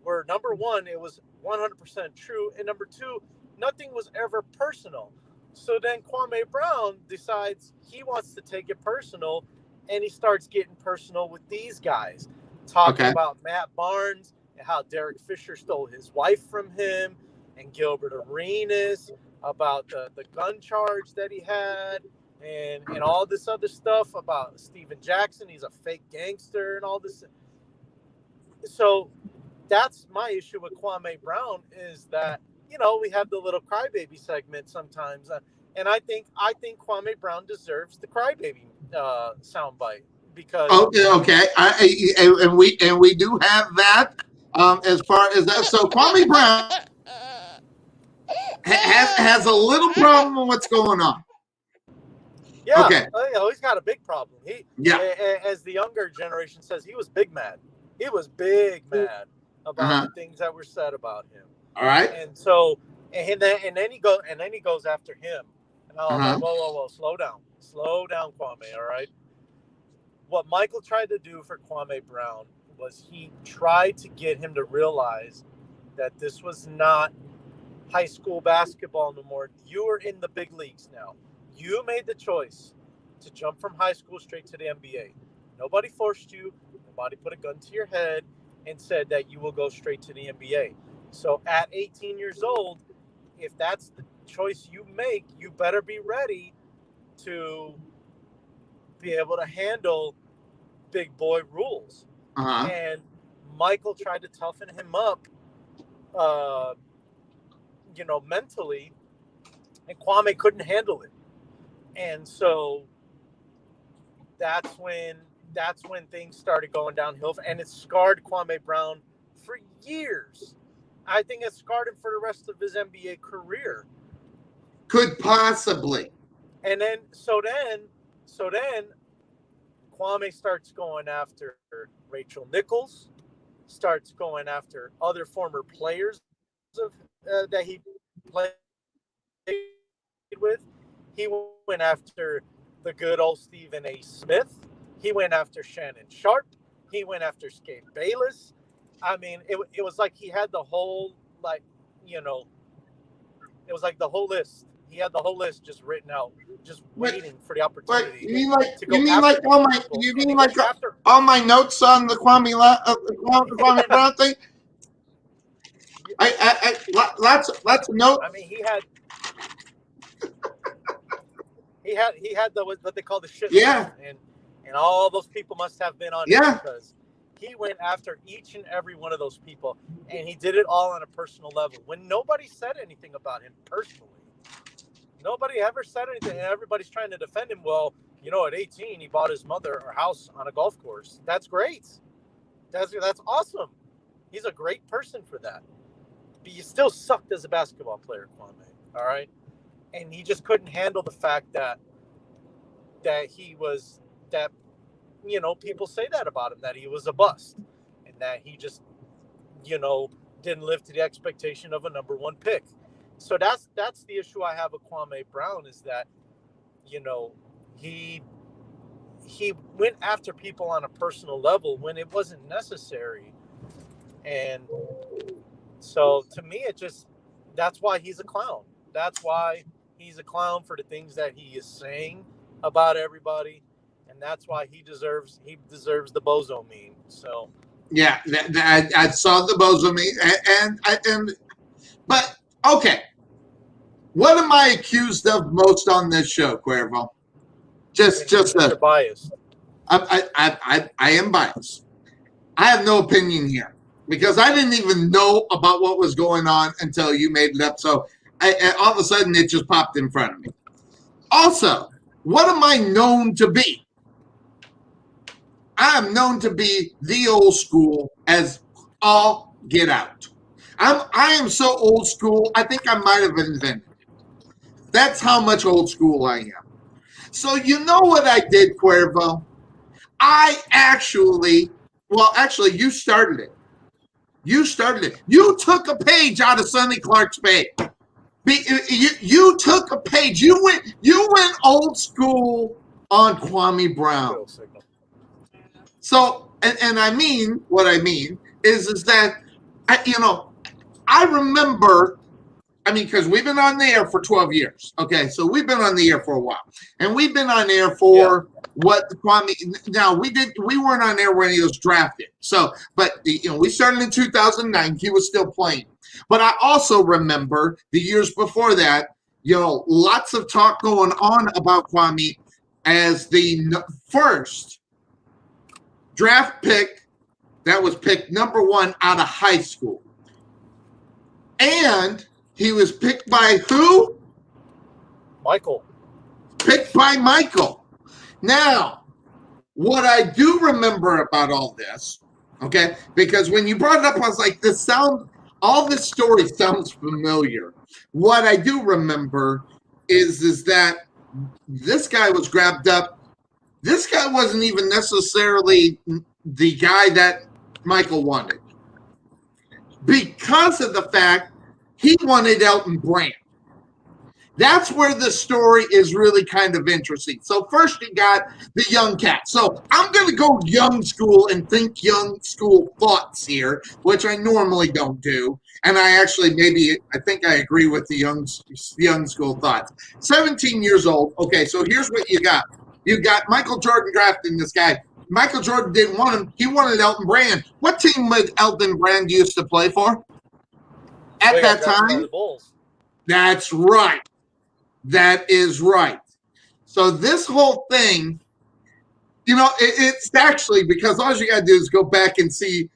were, number one, it was 100% true, and number two, nothing was ever personal. So then Kwame Brown decides he wants to take it personal, and he starts getting personal with these guys, talking about Matt Barnes and how Derek Fisher stole his wife from him, and Gilbert Arenas about the gun charge that he had, and all this other stuff about Steven Jackson. He's a fake gangster and all this. So that's my issue with Kwame Brown, is that, we have the little crybaby segment sometimes. And I think Kwame Brown deserves the crybaby soundbite, because
okay. And we do have that as far as that. So Kwame Brown has a little problem with what's going on.
Yeah.
Okay.
He's got a big problem. As the younger generation says, he was big mad. He was big mad about the things that were said about him.
All right.
And so, and then he goes after him. And I was like, whoa, slow down, Kwame. All right. What Michael tried to do for Kwame Brown was he tried to get him to realize that this was not high school basketball no more. You are in the big leagues now. You made the choice to jump from high school straight to the NBA. Nobody forced you. Nobody put a gun to your head and said that you will go straight to the NBA. So at 18 years old, if that's the choice you make, you better be ready to be able to handle big boy rules. And Michael tried to toughen him up, mentally, and Kwame couldn't handle it. And so that's when things started going downhill, and it scarred Kwame Brown for years. I think it scarred him for the rest of his NBA career.
Could possibly.
And then Kwame starts going after Rachel Nichols, starts going after other former players that he played with. He went after the good old Stephen A. Smith. He went after Shannon Sharp. He went after Skate Bayless. I mean, it was like he had the whole, it was like the whole list. He had the whole list just written out, just waiting for the opportunity.
You mean like all my notes on the Kwame Brown thing? Lots of notes.
I mean, he had the what they call the shit
Yeah.
list, and all those people must have been on
Yeah.
it because he went after each and every one of those people, and he did it all on a personal level when nobody said anything about him personally. Nobody ever said anything, and everybody's trying to defend him. Well, at 18, he bought his mother a house on a golf course. That's great. That's awesome. He's a great person for that. But you still sucked as a basketball player, Kwame. All right, and he just couldn't handle the fact that he was that. People say that about him, that he was a bust, and that he just, didn't live to the expectation of a number one pick. So that's the issue I have with Kwame Brown is that, he went after people on a personal level when it wasn't necessary. And so to me, that's why he's a clown. That's why he's a clown for the things that he is saying about everybody. And that's why he deserves the bozo meme. So
yeah, I saw the bozo meme, but okay. What am I accused of most on this show, Cuervo? Just
biased.
I am biased. I have no opinion here because I didn't even know about what was going on until you made it up. So all of a sudden it just popped in front of me. Also, what am I known to be? I am known to be the old school as all get out. I am so old school, I think I might have invented it. That's how much old school I am. So you know what I did, Cuervo? Actually, you started it. You took a page out of Sonny Clark's page. You took a page. You went old school on Kwame Brown. So, and I mean, what I mean is that, I remember, because we've been on the air for 12 years. Okay, so we've been on the air for a while. And we've been on air for what Kwame, now we weren't on air when he was drafted. So, but, we started in 2009. He was still playing. But I also remember the years before that, lots of talk going on about Kwame as the first draft pick that was picked number 1 out of high school. And he was picked by who?
Michael.
Picked by Michael. Now, what I do remember about all this, okay, because when you brought it up, I was like, all this story sounds familiar. What I do remember is that this guy was grabbed up. This guy wasn't even necessarily the guy that Michael wanted because of the fact he wanted Elton Brand. That's where the story is really kind of interesting. So first you got the young cat. So I'm going to go young school and think young school thoughts here, which I normally don't do. And I think I agree with the young school thoughts. 17 years old. Okay, so here's what you got. You got Michael Jordan drafting this guy. Michael Jordan didn't want him. He wanted Elton Brand. What team would Elton Brand used to play for at that time?
The Bulls.
That's right. That is right. So this whole thing, it's actually because all you got to do is go back and see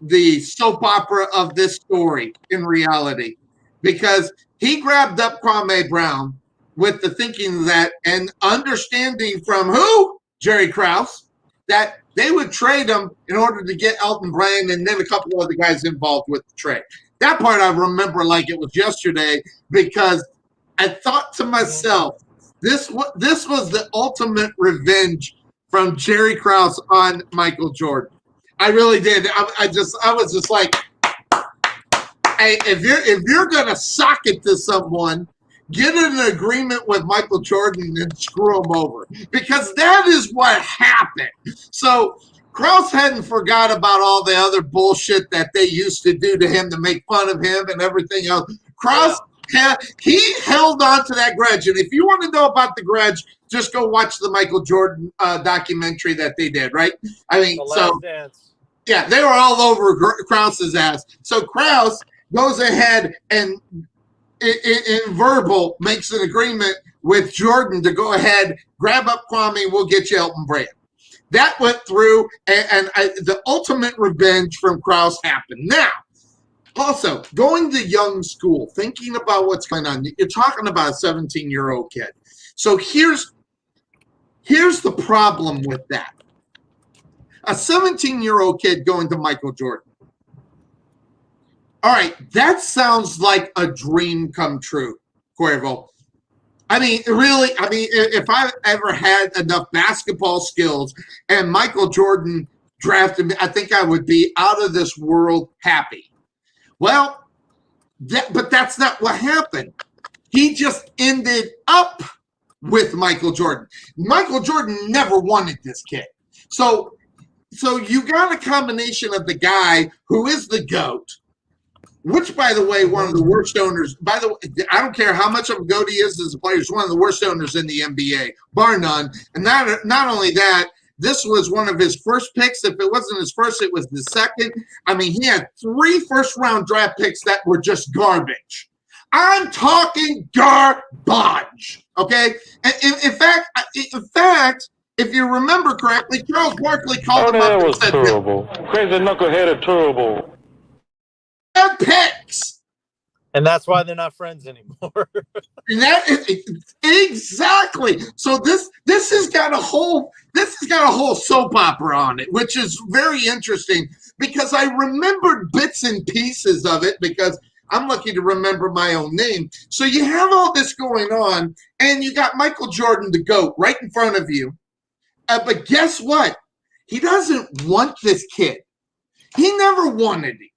the soap opera of this story in reality. Because he grabbed up Kwame Brown with the thinking that and understanding from who? Jerry Krause, that they would trade him in order to get Elton Brand and then a couple other guys involved with the trade. That part I remember like it was yesterday because I thought to myself, this was the ultimate revenge from Jerry Krause on Michael Jordan. I really did. I was just like, hey, if you're gonna sock it to someone, get in an agreement with Michael Jordan and screw him over because that is what happened. So Krause hadn't forgot about all the other bullshit that they used to do to him to make fun of him and everything else. Krause. Yeah, he held on to that grudge. And if you want to know about the grudge, just go watch the Michael Jordan documentary that they did, right? I mean,
The Last Dance.
Yeah, they were all over Krause's ass. So Krause goes ahead and in verbal makes an agreement with Jordan to go ahead, grab up Kwame, we'll get you Elton Brand. That went through, and the ultimate revenge from Krause happened. Now, also, going to young school, thinking about what's going on, you're talking about a 17-year-old kid. So here's the problem with that. A 17-year-old kid going to Michael Jordan. All right, that sounds like a dream come true, Cuervo. I mean, really, if I ever had enough basketball skills and Michael Jordan drafted me, I think I would be out of this world happy. Well, but that's not what happened. He just ended up with Michael Jordan. Michael Jordan never wanted this kid. So you got a combination of the guy who is the GOAT, which, by the way, one of the worst owners. By the way, I don't care how much of a GOAT he is as a player. He's one of the worst owners in the NBA, bar none. And not only that, this was one of his first picks. If it wasn't his first, it was the second. I mean, he had 3 first-round draft picks that were just garbage. I'm talking garbage, okay? And in fact, if you remember correctly, Charles Barkley called him up and said,
terrible. Crazy knuckleheaded terrible.
Picks.
And that's why they're not friends anymore.
Exactly. So this has got a whole soap opera on it, which is very interesting because I remembered bits and pieces of it because I'm lucky to remember my own name. So you have all this going on, and you got Michael Jordan, the GOAT, right in front of you. But guess what? He doesn't want this kid. He never wanted him.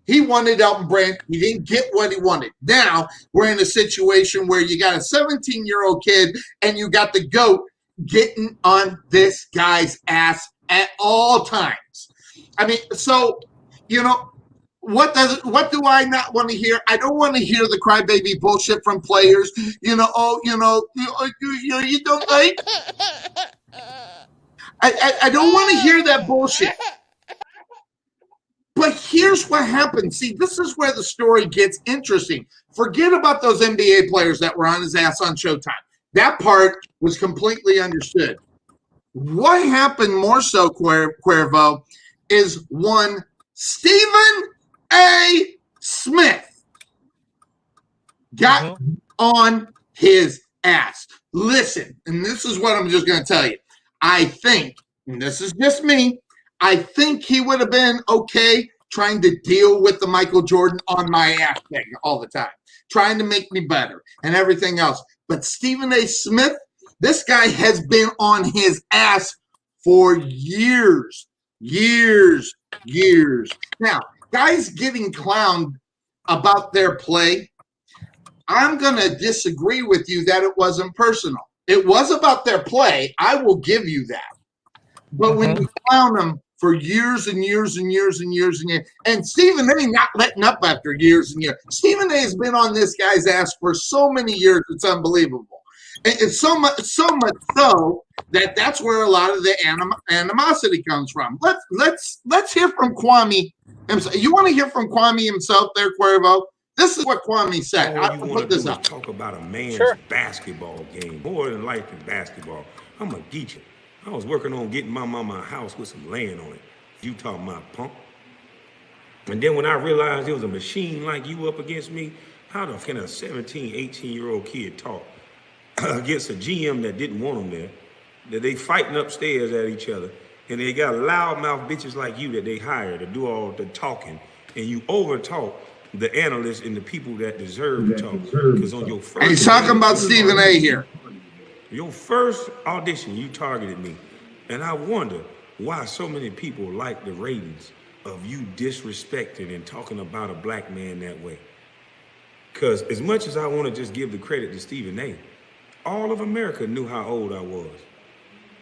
He wanted Elton Brand. He didn't get what he wanted. Now we're in a situation where you got a 17-year-old kid and you got the GOAT getting on this guy's ass at all times. I mean, so, what do I not want to hear? I don't want to hear the crybaby bullshit from players. You don't like. I don't want to hear that bullshit. But here's what happened. See, this is where the story gets interesting. Forget about those NBA players that were on his ass on Showtime. That part was completely understood. What happened more so, Cuervo, is one Stephen A. Smith got on his ass. Listen, and this is what I'm just going to tell you. I think, and this is just me, I think he would have been okay trying to deal with the Michael Jordan on my ass thing all the time, trying to make me better and everything else. But Stephen A. Smith, this guy has been on his ass for years. Now, guys getting clowned about their play, I'm going to disagree with you that it wasn't personal. It was about their play. I will give you that. But when you clown them for years and years, and Stephen A. not letting up after years and years. Stephen A. has been on this guy's ass for so many years, it's unbelievable. It's so much so that that's where a lot of the animosity comes from. Let's hear from Kwame himself. You want to hear from Kwame himself there, Cuervo? This is what Kwame said. I'll put this up.
Talk about a man's basketball game, more than life than basketball. I'm a geecher. I was working on getting my mama a house with some land on it. You talking about punk? And then when I realized there was a machine like you up against me, how the can a 17, 18-year-old kid talk against a GM that didn't want them there, that they fighting upstairs at each other, and they got loudmouth bitches like you that they hire to do all the talking, and you over-talk the analysts and the people that deserve to talk. Because on your first...
He's talking about Stephen A. here.
Your first audition, you targeted me. And I wonder why so many people like the ratings of you disrespecting and talking about a black man that way. Because as much as I want to just give the credit to Stephen A., all of America knew how old I was.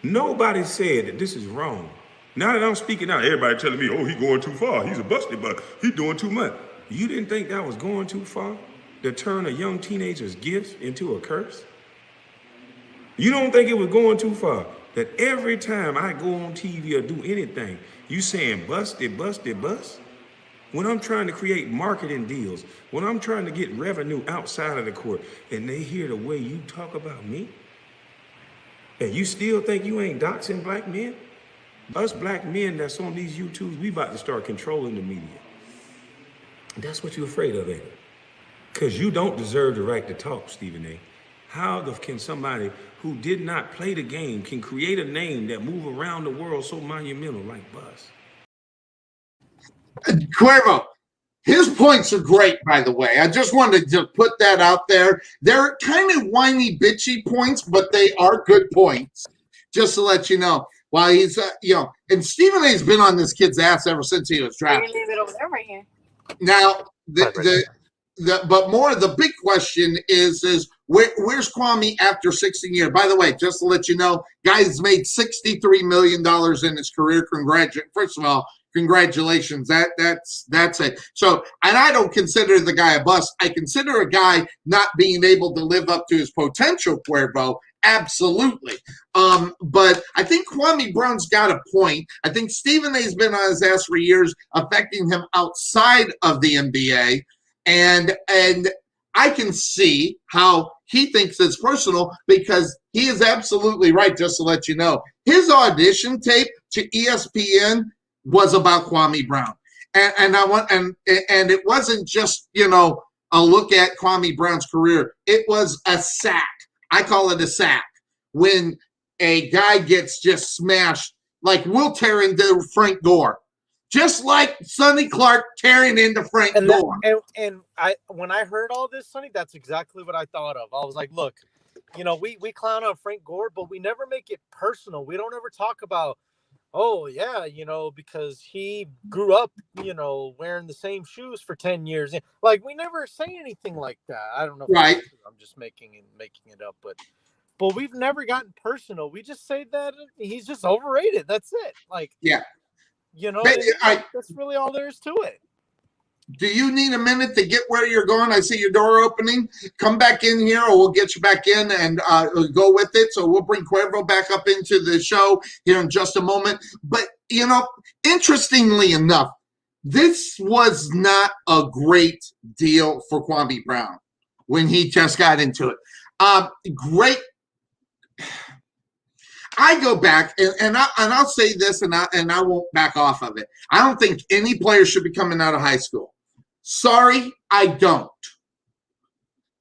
Nobody said that this is wrong. Now that I'm speaking out, everybody telling me, oh, he's going too far. He's a busted buck. He's doing too much. You didn't think that was going too far? To turn a young teenager's gift into a curse? You don't think it was going too far? That every time I go on TV or do anything, you saying busted, busted, bust? When I'm trying to create marketing deals, when I'm trying to get revenue outside of the court, and they hear the way you talk about me, and you still think you ain't doxing black men? Us black men that's on these YouTubes, we about to start controlling the media. That's what you're afraid of, ain't it? Because you don't deserve the right to talk, Stephen A. How can somebody who did not play the game can create a name that move around the world so monumental like Bus?
Cuervo, his points are great, by the way. I just wanted to put that out there. They're kind of whiny, bitchy points, but they are good points, just to let you know. While he's, and Stephen A's been on this kid's ass ever since he was drafted.
Leave it over there right here.
Now, but more of the big question is where's Kwame after 16 years? By the way, just to let you know, guy's made $63 million in his career. First of all, congratulations. That's it. So, and I don't consider the guy a bust. I consider a guy not being able to live up to his potential, Cuervo. Absolutely. But I think Kwame Brown's got a point. I think Stephen A's been on his ass for years, affecting him outside of the NBA. And I can see how he thinks it's personal, because he is absolutely right, just to let you know. His audition tape to ESPN was about Kwame Brown. And it wasn't just, a look at Kwame Brown's career. It was a sack. I call it a sack. When a guy gets just smashed, like we'll tear into Frank Gore. Just like Sonny Clark tearing into Frank Gore.
When I heard all this, Sonny, that's exactly what I thought of. I was like, look, we clown on Frank Gore, but we never make it personal. We don't ever talk about, oh, yeah, because he grew up, wearing the same shoes for 10 years. Like, we never say anything like that. I don't know.
Right.
I'm just making it up. But we've never gotten personal. We just say that he's just overrated. That's it. Like,
yeah.
That's really all there is to it.
Do you need a minute to get where you're going? I see your door opening. Come back in here, or we'll get you back in and go with it. So we'll bring Cuervo back up into the show here in just a moment. But, interestingly enough, this was not a great deal for Kwame Brown when he just got into it. Great. I go back, and I'll say this, and I won't back off of it. I don't think any player should be coming out of high school. Sorry, I don't.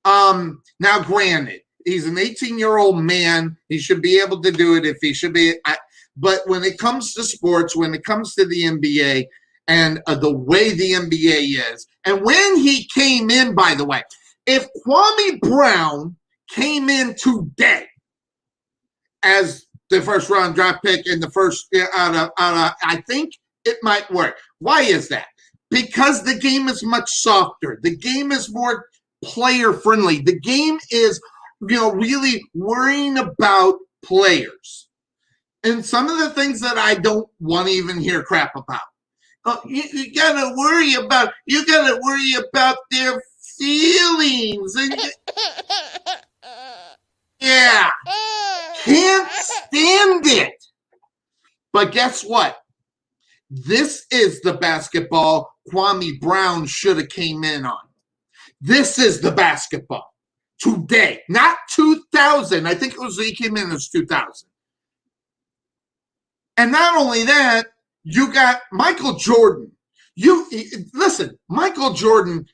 Now, granted, he's an 18-year-old man. He should be able to do it if he should be. But when it comes to sports, when it comes to the NBA and the way the NBA is, and when he came in, by the way, if Kwame Brown came in today as the first round draft pick in the first I think it might work. Why is that? Because the game is much softer. The game is more player friendly. The game is, really worrying about players. And some of the things that I don't want to even hear crap about. You gotta worry about their feelings. And yeah. Can't stand it. But guess what? This is the basketball Kwame Brown should have came in on. This is the basketball today, not 2000. I think he came in as 2000. And not only that, you got Michael Jordan. Listen, Michael Jordan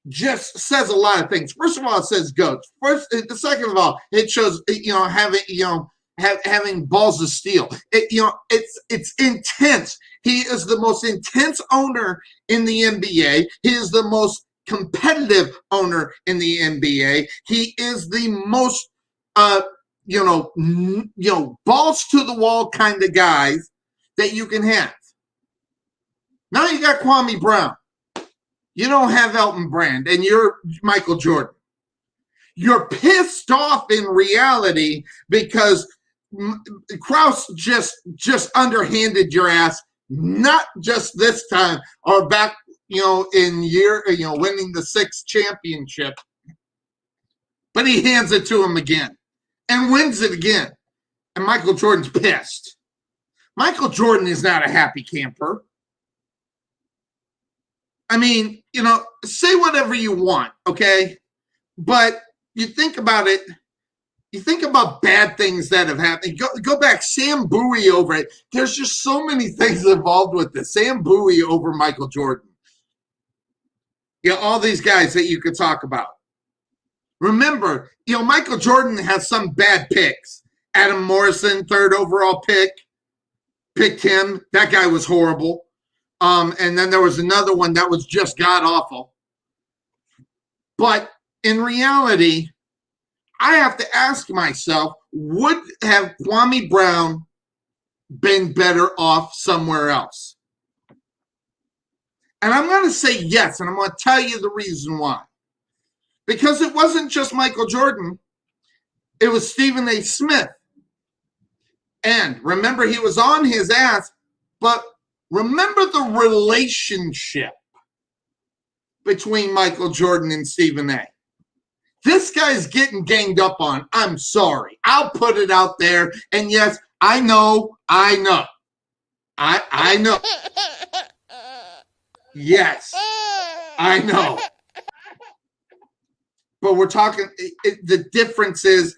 just says a lot of things. First of all, it says goats. Second of all, it shows having balls of steel. It's intense. He is the most intense owner in the NBA. He is the most competitive owner in the NBA. He is the most balls to the wall kind of guys that you can have. Now you got Kwame Brown. You don't have Elton Brand, and you're Michael Jordan. You're pissed off in reality because Krause just underhanded your ass, not just this time or back, winning the 6th championship, but he hands it to him again and wins it again. And Michael Jordan's pissed. Michael Jordan is not a happy camper. I mean, say whatever you want, okay? But you think about it. You think about bad things that have happened. Go back, Sam Bowie over it. There's just so many things involved with this. Sam Bowie over Michael Jordan. All these guys that you could talk about. Remember, Michael Jordan has some bad picks. Adam Morrison, 3rd overall picked him. That guy was horrible. And then there was another one that was just god-awful. But in reality, I have to ask myself, would have Kwame Brown been better off somewhere else? And I'm going to say yes, and I'm going to tell you the reason why. Because it wasn't just Michael Jordan. It was Stephen A. Smith. And remember, he was on his ass, but remember the relationship between Michael Jordan and Stephen A. This guy's getting ganged up on. I'm sorry. I'll put it out there. And yes, I know. I know. Yes, I know. But we're talking, the difference is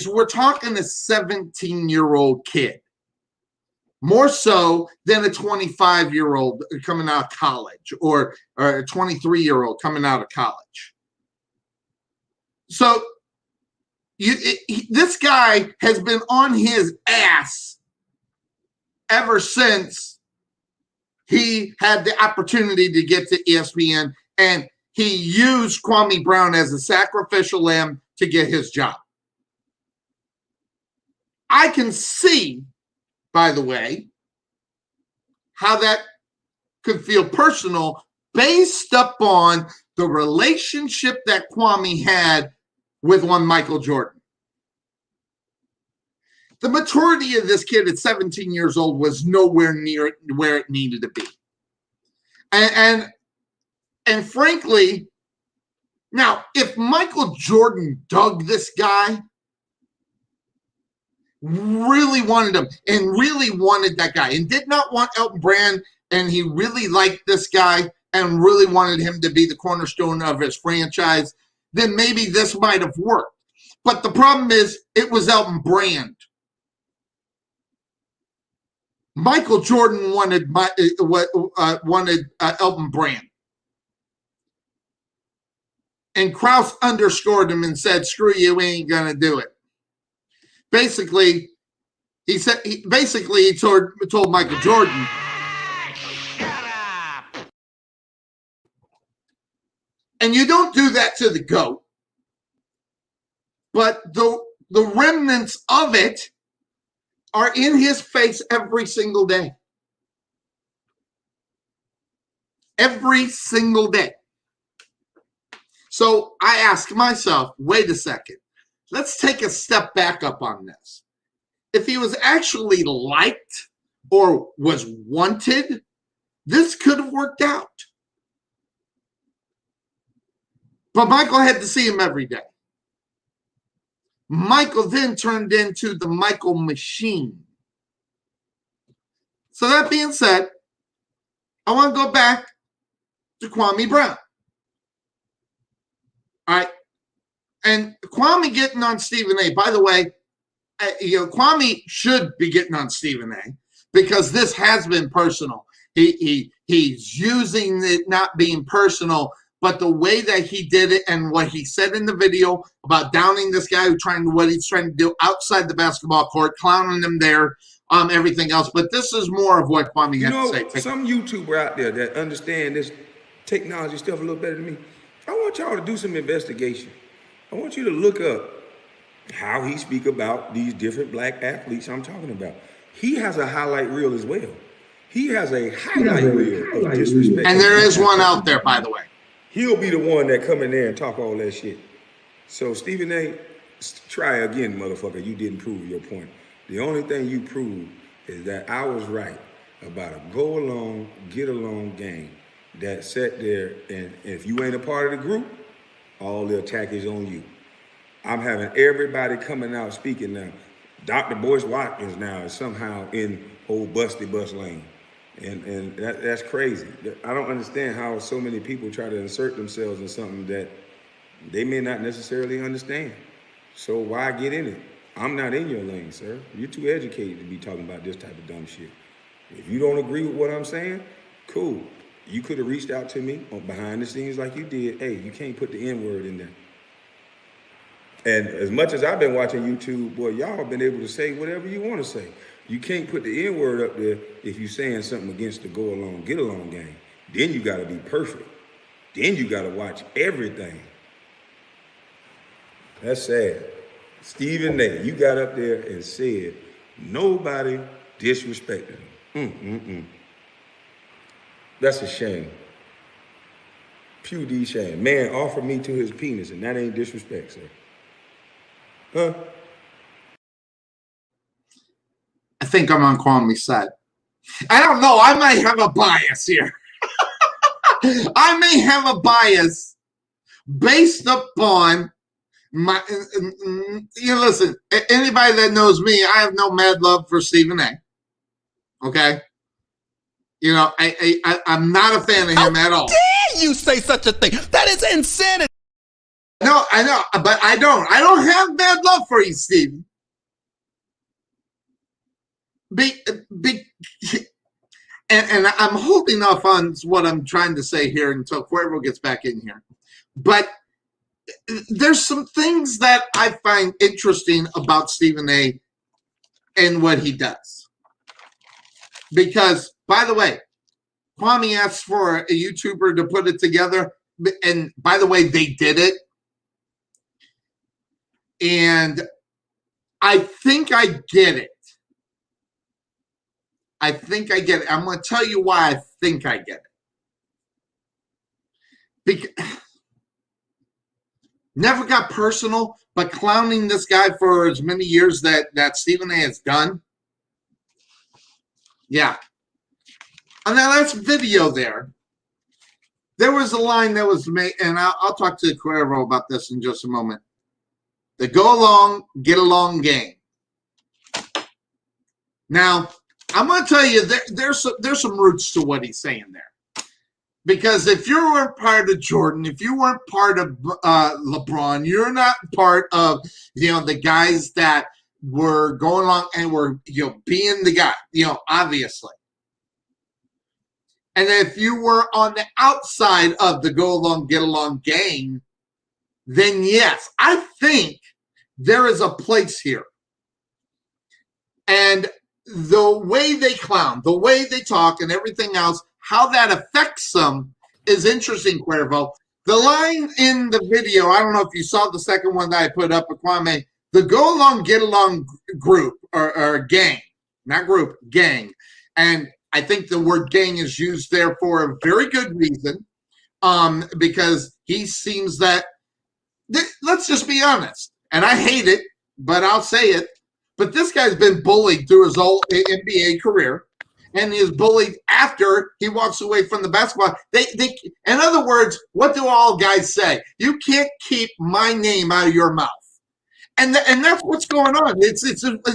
we're talking a 17-year-old kid. More so than a 25-year-old coming out of college or a 23-year-old coming out of college. So this guy has been on his ass ever since he had the opportunity to get to ESPN, and he used Kwame Brown as a sacrificial lamb to get his job. I can see, by the way, how that could feel personal based upon the relationship that Kwame had with one Michael Jordan. The maturity of this kid at 17 years old was nowhere near where it needed to be. And frankly, now, if Michael Jordan dug this guy, really wanted him and really wanted that guy and did not want Elton Brand, and he really liked this guy and really wanted him to be the cornerstone of his franchise, then maybe this might have worked. But the problem is it was Elton Brand. Michael Jordan wanted Elton Brand. And Krause underscored him and said, screw you, we ain't going to do it. Basically, he told Michael Jordan, shut up. And you don't do that to the GOAT. But the remnants of it are in his face every single day. Every single day. So I ask myself, wait a second. Let's take a step back up on this. If he was actually liked or was wanted, this could have worked out. But Michael had to see him every day. Michael then turned into the Michael machine. So that being said, I want to go back to Kwame Brown. All right. And Kwame getting on Stephen A. By the way, Kwame should be getting on Stephen A. because this has been personal. He's using it not being personal, but the way that he did it and what he said in the video about downing this guy what he's trying to do outside the basketball court, clowning him there, everything else. But this is more of what Kwame had to say.
Some YouTuber out there that understand this technology stuff a little better than me, I want y'all to do some investigation. I want you to look up how he speak about these different black athletes I'm talking about. He has a highlight reel as well. He has a highlight reel of disrespect.
And there is one out there, by the way.
He'll be the one that come in there and talk all that shit. So Stephen A., try again, motherfucker. You didn't prove your point. The only thing you proved is that I was right about a go-along, get-along game that sat there, and if you ain't a part of the group, all the attack is on you. I'm having everybody coming out speaking now. Dr. Boyce Watkins now is somehow in old Busty Bus Lane. And that's crazy. I don't understand how so many people try to insert themselves in something that they may not necessarily understand. So why get in it? I'm not in your lane, sir. You're too educated to be talking about this type of dumb shit. If you don't agree with what I'm saying, cool. You could have reached out to me behind the scenes like you did. Hey, you can't put the N-word in there. And as much as I've been watching YouTube, boy, y'all have been able to say whatever you want to say. You can't put the N-word up there if you're saying something against the go-along, get-along game. Then you got to be perfect. Then you got to watch everything. That's sad. Stephen A., you got up there and said nobody disrespected him. That's a shame. Pew D shame. Man offered me to his penis, and that ain't disrespect, sir. Huh?
I think I'm on Kwame's side. I don't know. I might have a bias here. I may have a bias based upon my. Listen, anybody that knows me, I have no mad love for Stephen A. Okay? I'm not a fan of him at all.
Dare you say such a thing? That is insanity.
No, I know, but I don't. I don't have bad love for you, Stephen. And I'm holding off on what I'm trying to say here until Cuervo gets back in here. But there's some things that I find interesting about Stephen A. and what he does. Because, by the way, Kwame asked for a YouTuber to put it together. And, by the way, they did it. And I think I get it. I'm going to tell you why I think I get it. Never got personal, but clowning this guy for as many years that Stephen A. has done. Yeah. And now that's video there. There was a line that was made, and I'll talk to Cuervo about this in just a moment. The go along, get along game. Now, I'm going to tell you, there's some roots to what he's saying there. Because if you weren't part of Jordan, if you weren't part of LeBron, you're not part of, the guys that were going along and were, being the guy, obviously. And if you were on the outside of the go along, get along gang, then yes, I think there is a place here. And the way they clown, the way they talk and everything else, how that affects them is interesting, Cuervo. The line in the video, I don't know if you saw the second one that I put up with Kwame, the go along, get along group or gang, not group, gang. And I think the word gang is used there for a very good reason, because he seems that, let's just be honest, and I hate it, but I'll say it, but this guy's been bullied through his whole NBA career, and he is bullied after he walks away from the basketball. In other words, what do all guys say? You can't keep my name out of your mouth. And that's what's going on.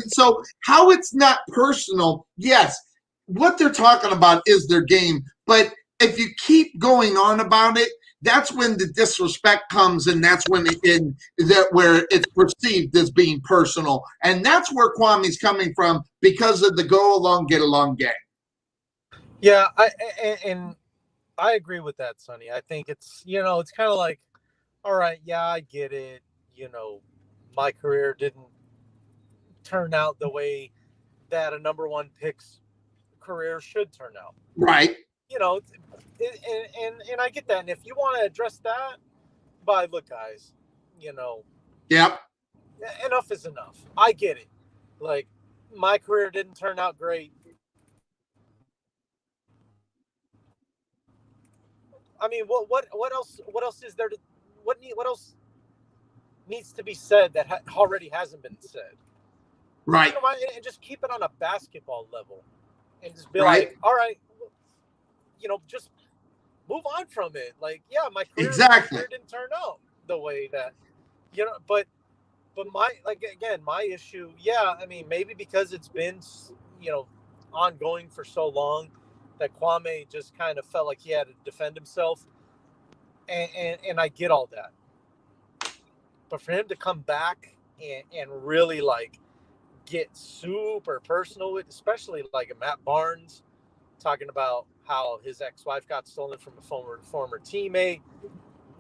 So how it's not personal, yes, what they're talking about is their game, but if you keep going on about it, that's when the disrespect comes, and that's when where it's perceived as being personal, and that's where Kwame's coming from because of the go along, get along gang.
Yeah, I agree with that, Sonny. I think it's it's kind of like, all right, yeah, I get it. My career didn't turn out the way that a number one pick's career should turn out.
Right.
And I get that. And if you want to address that, look, guys,
Yep.
Enough is enough. I get it. Like, my career didn't turn out great. I mean, what else is there to what else needs to be said that already hasn't been said?
Right.
And just keep it on a basketball level, and just be like, all right, just move on from it. Like, yeah, my career didn't turn out the way that, but my issue, yeah, I mean, maybe because it's been, ongoing for so long, that Kwame just kind of felt like he had to defend himself. And I get all that. But for him to come back and really like get super personal with, especially like a Matt Barnes talking about how his ex-wife got stolen from a former teammate.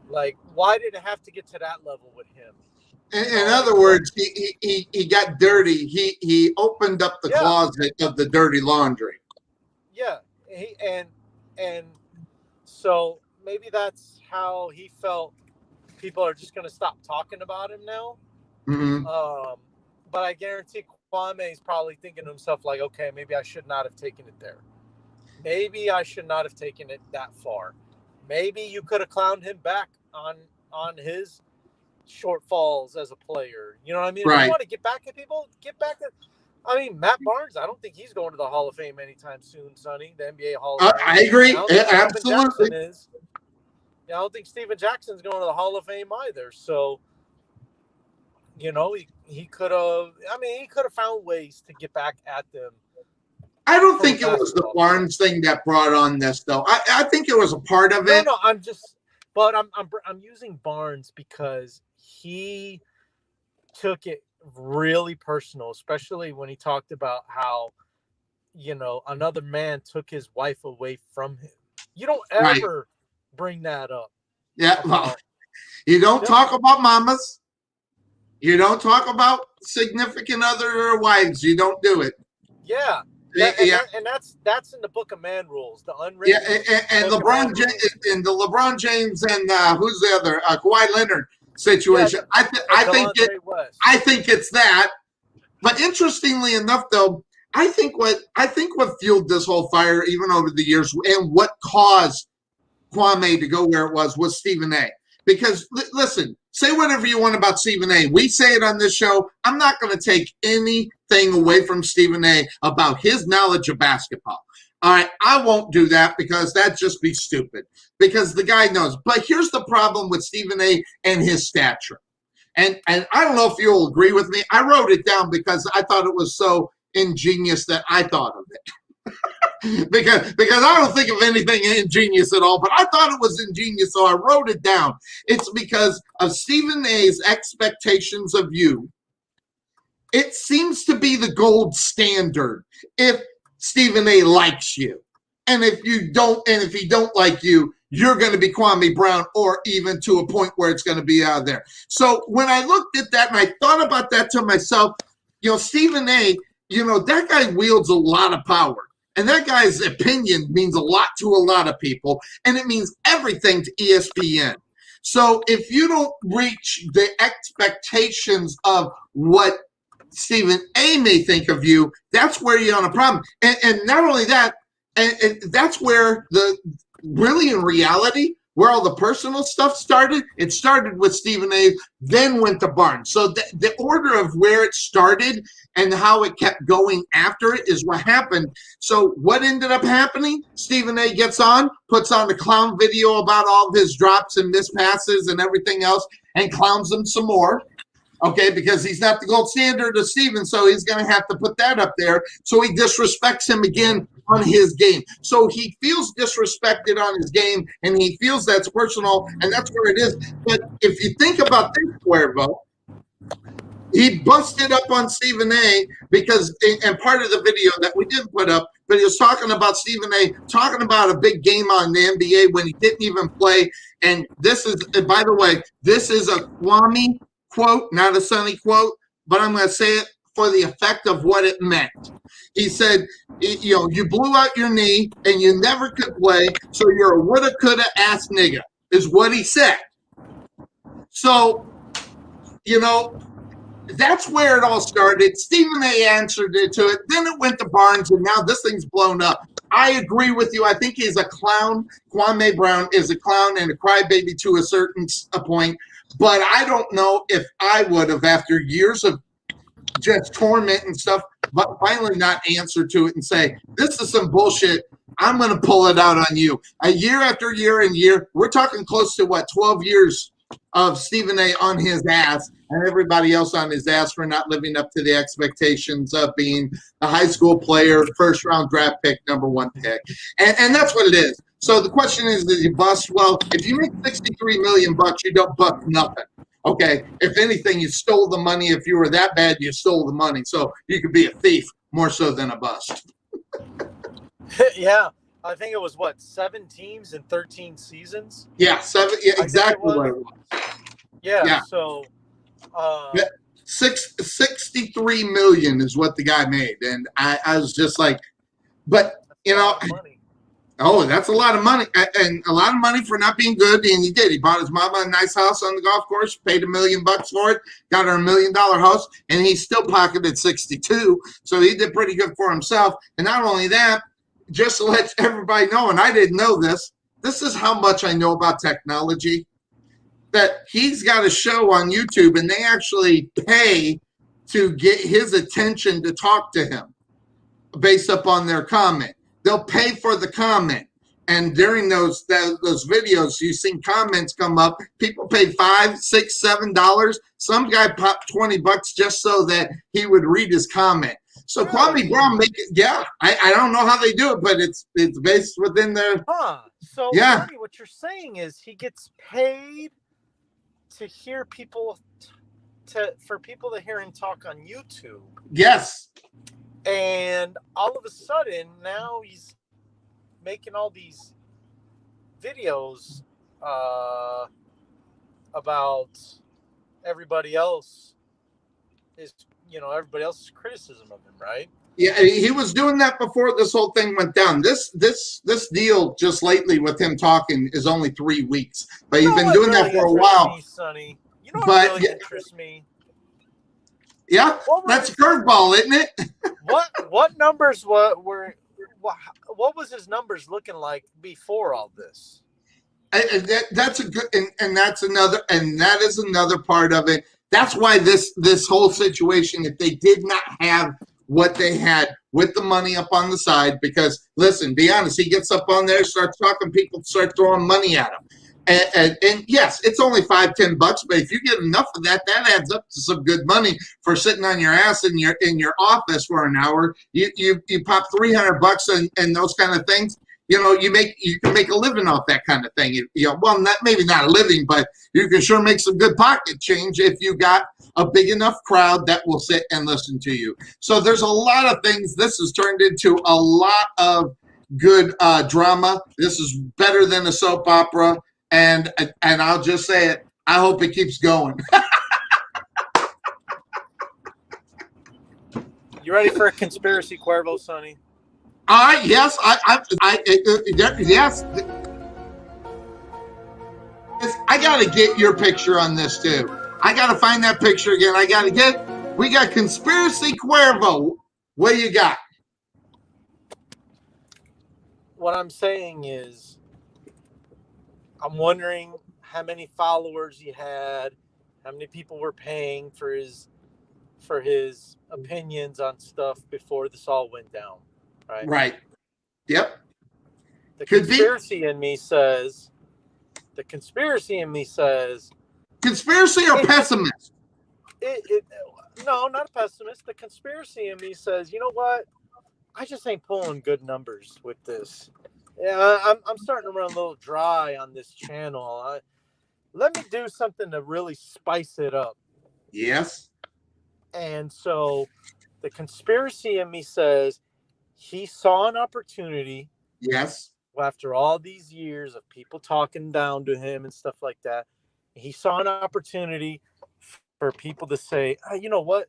Like, why did it have to get to that level with him?
In other words, he got dirty. He opened up the closet of the dirty laundry.
Yeah, and so maybe that's how he felt. People are just going to stop talking about him now.
Mm-hmm.
But I guarantee Kwame is probably thinking to himself, like, okay, maybe I should not have taken it there. Maybe I should not have taken it that far. Maybe you could have clowned him back on his shortfalls as a player. You know what I mean?
Right.
If you want to get back at people, get back at. I mean, Matt Barnes, I don't think he's going to the Hall of Fame anytime soon, Sonny. The NBA Hall of Fame.
I agree.
Absolutely. I don't think Steven Jackson's going to the Hall of Fame either. So, you know, he could have. I mean, he could have found ways to get back at them.
I don't think it was the Barnes thing that brought on this, though. I think it was a part of it.
No, I'm using Barnes because he took it really personal, especially when he talked about how, you know, another man took his wife away from him. You don't ever bring that up.
Yeah, well, you don't talk about mamas. You don't talk about significant other or wives. You don't do it.
Yeah. And that's in the Book of Man rules, the unwritten.
Yeah, and LeBron James and the LeBron James and who's the other Kawhi Leonard situation. Yeah, I think it's that. But interestingly enough, though, I think what fueled this whole fire, even over the years, and what caused Kwame to go where it was Stephen A. Because listen, say whatever you want about Stephen A. We say it on this show. I'm not going to take anything away from Stephen A. about his knowledge of basketball. All right, I won't do that because that'd just be stupid. Because the guy knows. But here's the problem with Stephen A. and his stature. And I don't know if you'll agree with me. I wrote it down because I thought it was so ingenious that I thought of it. because I don't think of anything ingenious at all, but I thought it was ingenious, so I wrote it down. It's because of Stephen A's expectations of you. It seems to be the gold standard if Stephen A likes you. And if you don't, and if he don't like you, you're going to be Kwame Brown, or even to a point where it's going to be out of there. So when I looked at that and I thought about that to myself, you know, Stephen A., you know, that guy wields a lot of power. And that guy's opinion means a lot to a lot of people, and it means everything to ESPN. So if you don't reach the expectations of what Stephen A. may think of you, that's where you're on a problem. And not only that, and that's where really in reality, where all the personal stuff started, it started with Stephen A., then went to Barnes. So the order of where it started and how it kept going after it is what happened. So what ended up happening? Stephen A. gets on, puts on the clown video about all of his drops and missed passes and everything else, and clowns them some more. Okay, because he's not the gold standard of Steven, so he's going to have to put that up there. So he disrespects him again on his game. So he feels disrespected on his game, and he feels that's personal, and that's where it is. But if you think about this, Cuervo, he busted up on Stephen A. because, and part of the video that we didn't put up, but he was talking about Stephen A. talking about a big game on the NBA when he didn't even play. And this is, and by the way, this is a Kwame quote, not a Sonny quote, but I'm going to say it for the effect of what it meant. He said, you know, you blew out your knee and you never could play, so you're a woulda, coulda, ass nigga, is what he said. So, you know, that's where it all started. Stephen A. answered it to it. Then it went to Barnes, and now this thing's blown up. I agree with you. I think he's a clown. Kwame Brown is a clown and a crybaby to a certain point. But I don't know if I would have, after years of just torment and stuff, but finally not answer to it and say, this is some bullshit. I'm going to pull it out on you. A year after year and year, we're talking close to, 12 years of Stephen A. on his ass and everybody else on his ass for not living up to the expectations of being a high school player, first round draft pick, number 1 pick. And that's what it is. So the question is, did you bust? Well, if you make $63 million, you don't bust nothing. Okay. If anything, you stole the money. If you were that bad, you stole the money. So you could be a thief more so than a bust.
Yeah. I think it was 7 teams in 13 seasons?
Yeah, 7. Yeah, exactly what it was.
Yeah. So,
63 million is what the guy made, and I was just like, but that's a lot of money, and a lot of money for not being good. And he did. He bought his mama a nice house on the golf course, paid $1 million for it, got her $1 million house, and he still pocketed 62. So he did pretty good for himself. And not only that, just to let everybody know, and I didn't know this. This is how much I know about technology. That he's got a show on YouTube, and they actually pay to get his attention to talk to him based upon their comment. They'll pay for the comment. And during those videos, you've seen comments come up. People paid $5, $6, $7. Some guy popped $20 just so that he would read his comment. So Kwame Brown I don't know how they do it, but it's based within their.
So Sonny, what you're saying is he gets paid to hear people for people to hear him talk on YouTube.
Yes.
And all of a sudden now he's making all these videos about everybody else's criticism of him, right?
Yeah, he was doing that before this whole thing went down. This deal just lately with him talking is only 3 weeks, but he's been doing that for a while.
Me, Sonny. You know what really interests me?
Yeah, that's a curveball, isn't it?
What numbers what was his numbers looking like before all this?
That's a good, and that's another, and that is another part of it. That's why this whole situation, if they did not have what they had with the money up on the side, because listen, be honest, he gets up on there, starts talking, people start throwing money at him. And yes, it's only $5-10, but if you get enough of that, that adds up to some good money for sitting on your ass in your office for an hour. You pop $300 and those kind of things. You can make a living off that kind of thing. Maybe not a living, but you can sure make some good pocket change if you got a big enough crowd that will sit and listen to you. So there's a lot of things. This has turned into a lot of good drama. This is better than a soap opera, and I'll just say it. I hope it keeps going.
You ready for a conspiracy, Cuervo, Sonny?
Yes, yes. I got to get your picture on this too. I got to find that picture again. We got Conspiracy Cuervo. What do you got?
What I'm saying is, I'm wondering how many followers he had, how many people were paying for his opinions on stuff before this all went down. Right.
Yep.
The conspiracy in me says. Conspiracy or pessimist? No, not a pessimist. The conspiracy in me says, you know what? I just ain't pulling good numbers with this. Yeah, I'm starting to run a little dry on this channel. Let me do something to really spice it up.
Yes.
And so the conspiracy in me says he saw an opportunity.
Yes.
After all these years of people talking down to him and stuff like that, he saw an opportunity for people to say, you know what?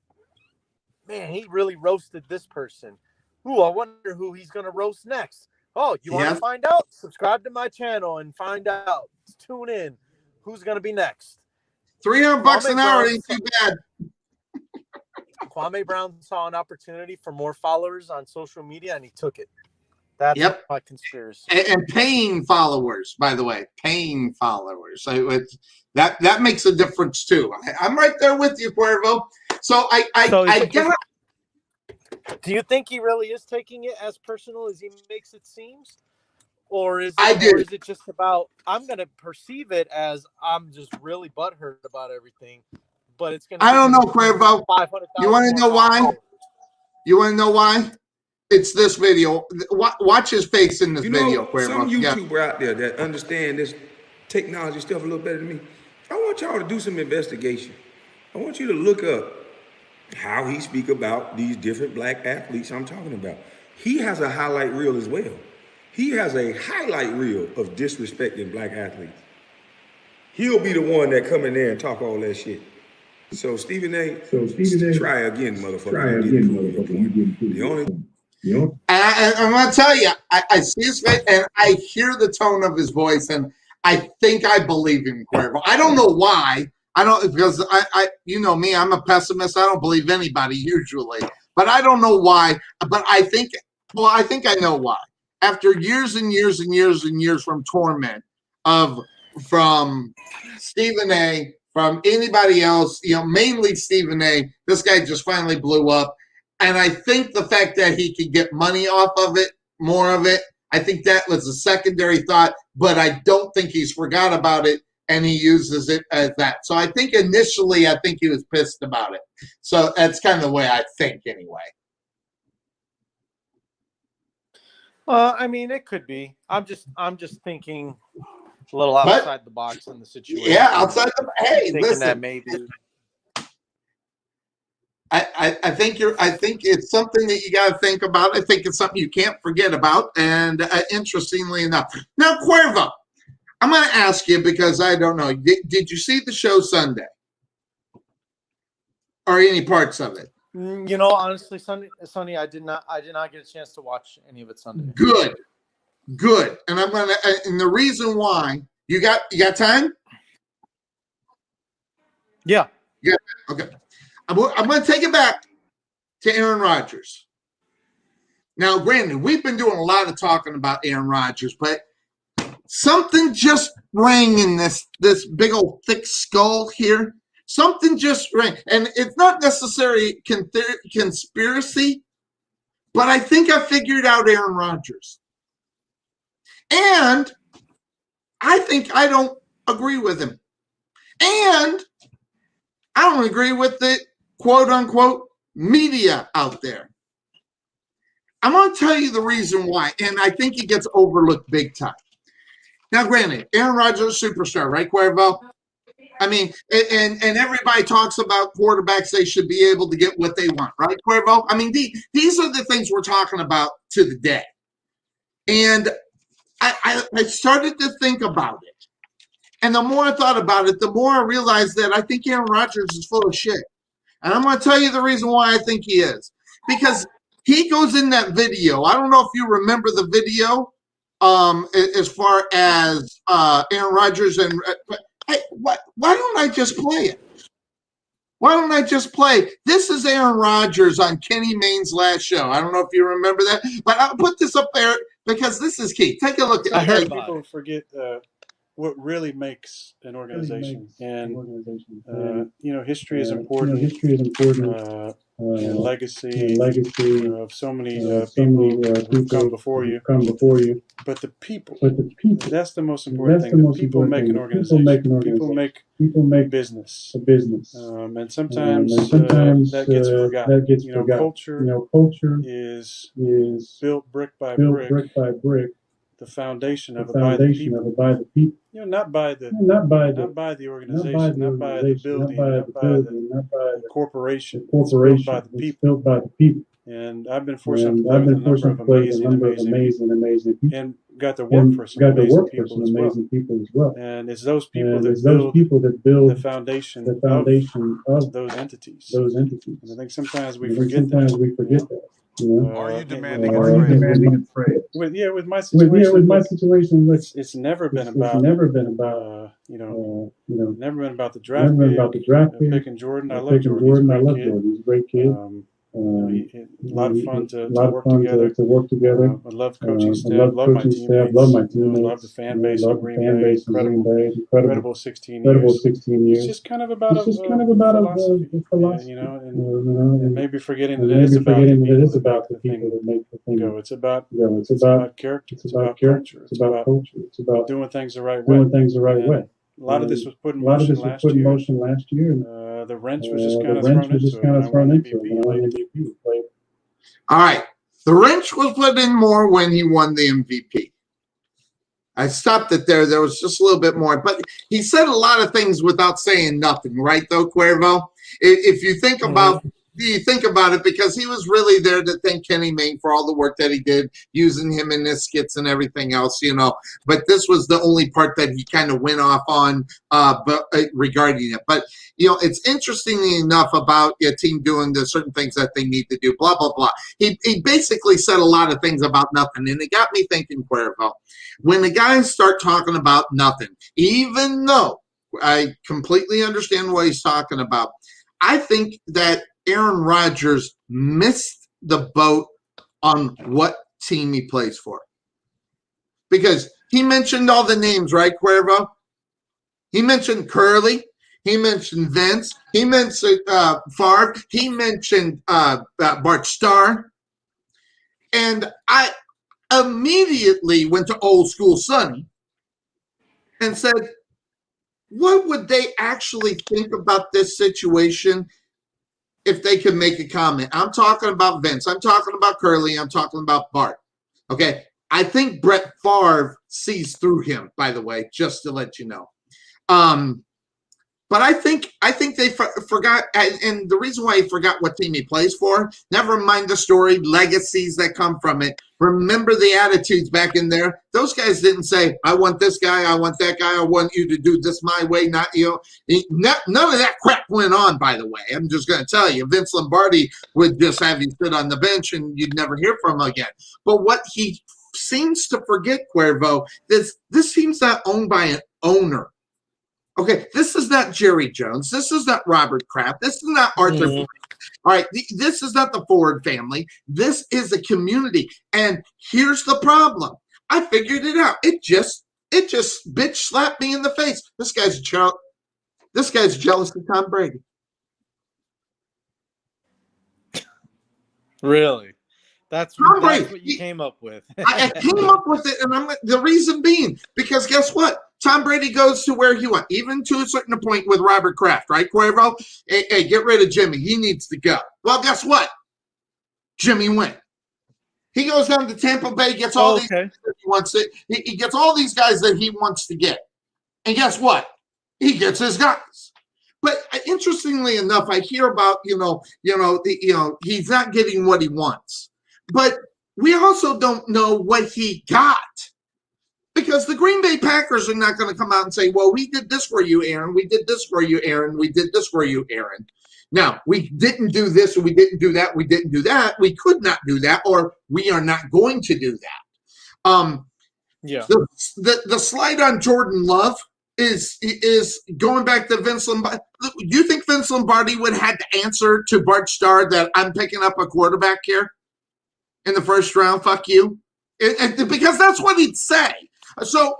Man, he really roasted this person. Ooh, I wonder who he's going to roast next. Oh, you want to find out? Subscribe to my channel and find out. Tune in. Who's going to be next?
$300 an hour ain't too bad.
Kwame Brown saw an opportunity for more followers on social media, and he took it. That's my conspiracy.
And paying followers, by the way, paying followers. So that makes a difference too. I'm right there with you, Cuervo. So
do you think he really is taking it as personal as he makes it seems? Or is
I
it,
do.
or is it just about, I'm going to perceive it as I'm just really butthurt about everything, but it's going to
I
get
don't
me
know, Cuervo.
500,000
You want to
more
know why?
followers.
You want to know why? It's this video. Watch his face in this
You
video,
know,
Cuervo.
some
Yeah.
YouTuber out there that understand this technology stuff a little better than me. I want y'all to do some investigation. I want you to look up how he speak about these different black athletes I'm talking about. He has a highlight reel as well. He has a highlight reel of disrespecting black athletes. He'll be the one that come in there and talk all that shit. So Stephen A, try again, motherfucker. The only
I'm going to tell you, I see his face and I hear the tone of his voice, and I think I believe him, Cuervo. I don't know why. I don't, because I you know me, I'm a pessimist. I don't believe anybody usually, but I don't know why. But I think I know why. After years and years and years and years from torment from Stephen A, from anybody else, mainly Stephen A, this guy just finally blew up. And I think the fact that he could get money off of it, more of it, I think that was a secondary thought, but I don't think he's forgot about it and he uses it as that. So I think initially, I think he was pissed about it. So that's kind of the way I think anyway.
I mean, it could be. I'm just thinking a little outside the box in the situation.
Yeah, outside the, hey,
thinking
listen.
that maybe.
I think it's something that you got to think about. I think it's something you can't forget about. And interestingly enough, now Cuervo, I'm going to ask you because I don't know. Did you see the show Sunday or any parts of it?
Honestly, Sonny, I did not get a chance to watch any of it Sunday.
Good. And I'm going to, and the reason why you got time?
Yeah.
Yeah. Okay. I'm going to take it back to Aaron Rodgers. Now, granted, we've been doing a lot of talking about Aaron Rodgers, but something just rang in this big old thick skull here. Something just rang. And it's not necessarily conspiracy, but I think I figured out Aaron Rodgers. And I think I don't agree with him. And I don't agree with the quote-unquote media out there. I'm going to tell you the reason why, and I think he gets overlooked big time. Now, granted, Aaron Rodgers is a superstar, right, Cuervo? I mean, and everybody talks about quarterbacks, they should be able to get what they want, right, Cuervo? I mean, these are the things we're talking about to the day. And I started to think about it. And the more I thought about it, the more I realized that I think Aaron Rodgers is full of shit. And I'm going to tell you the reason why I think he is. Because he goes in that video. I don't know if you remember the video as far as Aaron Rodgers. And hey, why don't I just play it? Why don't I just play? This is Aaron Rodgers on Kenny Mayne's last show. I don't know if you remember that. But I'll put this up there because this is key. Take a look at it.
I heard people forget what really makes an organization. History is important. And legacy of so many people who've come before you. But the people, that's the most important thing. The people make an organization. People make business. And sometimes that gets forgotten. Culture is built brick by brick. The foundation of it by the people. Not by the organization, not by the building, not by the corporation. It's built by the people. And I've been fortunate to live with a number of amazing people, and got to work for some amazing people as well. And it's those people that build the foundation of those entities. And I think sometimes we forget that.
Are you demanding and afraid?
With my situation, it's never been about never been about the draft pick. Picking Jordan. I love Jordan. He's a great kid. A lot of fun to work together. I love coaching staff. Love my teammates. Love the fan base in Green Bay. Incredible 16 years. It's just kind of about a philosophy, and maybe forgetting that it is about the people that make the thing go. It's about character. It's about culture. It's about doing things the right way. And a lot of this was put in motion last year. The wrench was just kind of thrown into it when I won MVP.
All right. The wrench was put in more when he won the MVP. I stopped it there. There was just a little bit more. But he said a lot of things without saying nothing, right, though, Cuervo? If you think about it, because he was really there to thank Kenny Mayne for all the work that he did, using him in his skits and everything else, But this was the only part that he kind of went off on regarding it. But, it's interestingly enough about a team doing the certain things that they need to do, blah, blah, blah. He basically said a lot of things about nothing, and it got me thinking, Cuervo, when the guys start talking about nothing, even though I completely understand what he's talking about, I think that Aaron Rodgers missed the boat on what team he plays for. Because he mentioned all the names, right, Cuervo? He mentioned Curly. He mentioned Vince. He mentioned Favre. He mentioned Bart Starr. And I immediately went to old school Sonny and said, what would they actually think about this situation if they could make a comment? I'm talking about Vince. I'm talking about Curly. I'm talking about Bart. Okay. I think Brett Favre sees through him, by the way, just to let you know. But I think they forgot, and the reason why he forgot what team he plays for, never mind the story, legacies that come from it. Remember the attitudes back in there. Those guys didn't say, I want this guy, I want that guy, I want you to do this my way, not you. None of that crap went on, by the way. I'm just going to tell you. Vince Lombardi would just have you sit on the bench and you'd never hear from him again. But what he seems to forget, Cuervo, this team's not owned by an owner. Okay, this is not Jerry Jones. This is not Robert Kraft. This is not Arthur. All right, this is not the Ford family. This is a community. And here's the problem. I figured it out. It just bitch slapped me in the face. This guy's jealous of Tom Brady.
Really? That's what you came up with.
I came up with it, and the reason being, because guess what? Tom Brady goes to where he went, even to a certain point with Robert Kraft, right, Cuervo? Hey, get rid of Jimmy. He needs to go. Well, guess what? Jimmy went. He goes down to Tampa Bay, gets all these guys that he wants to. He gets all these guys that he wants to get. And guess what? He gets his guys. But interestingly enough, I hear about, he's not getting what he wants. But we also don't know what he got. Because the Green Bay Packers are not going to come out and say, well, we did this for you, Aaron. We did this for you, Aaron. We did this for you, Aaron. Now, we didn't do this, or we didn't do that. We didn't do that. We could not do that, or we are not going to do that. The slide on Jordan Love is going back to Vince Lombardi. Do you think Vince Lombardi would have had to answer to Bart Starr that I'm picking up a quarterback here in the first round? Fuck you. Because that's what he'd say. So,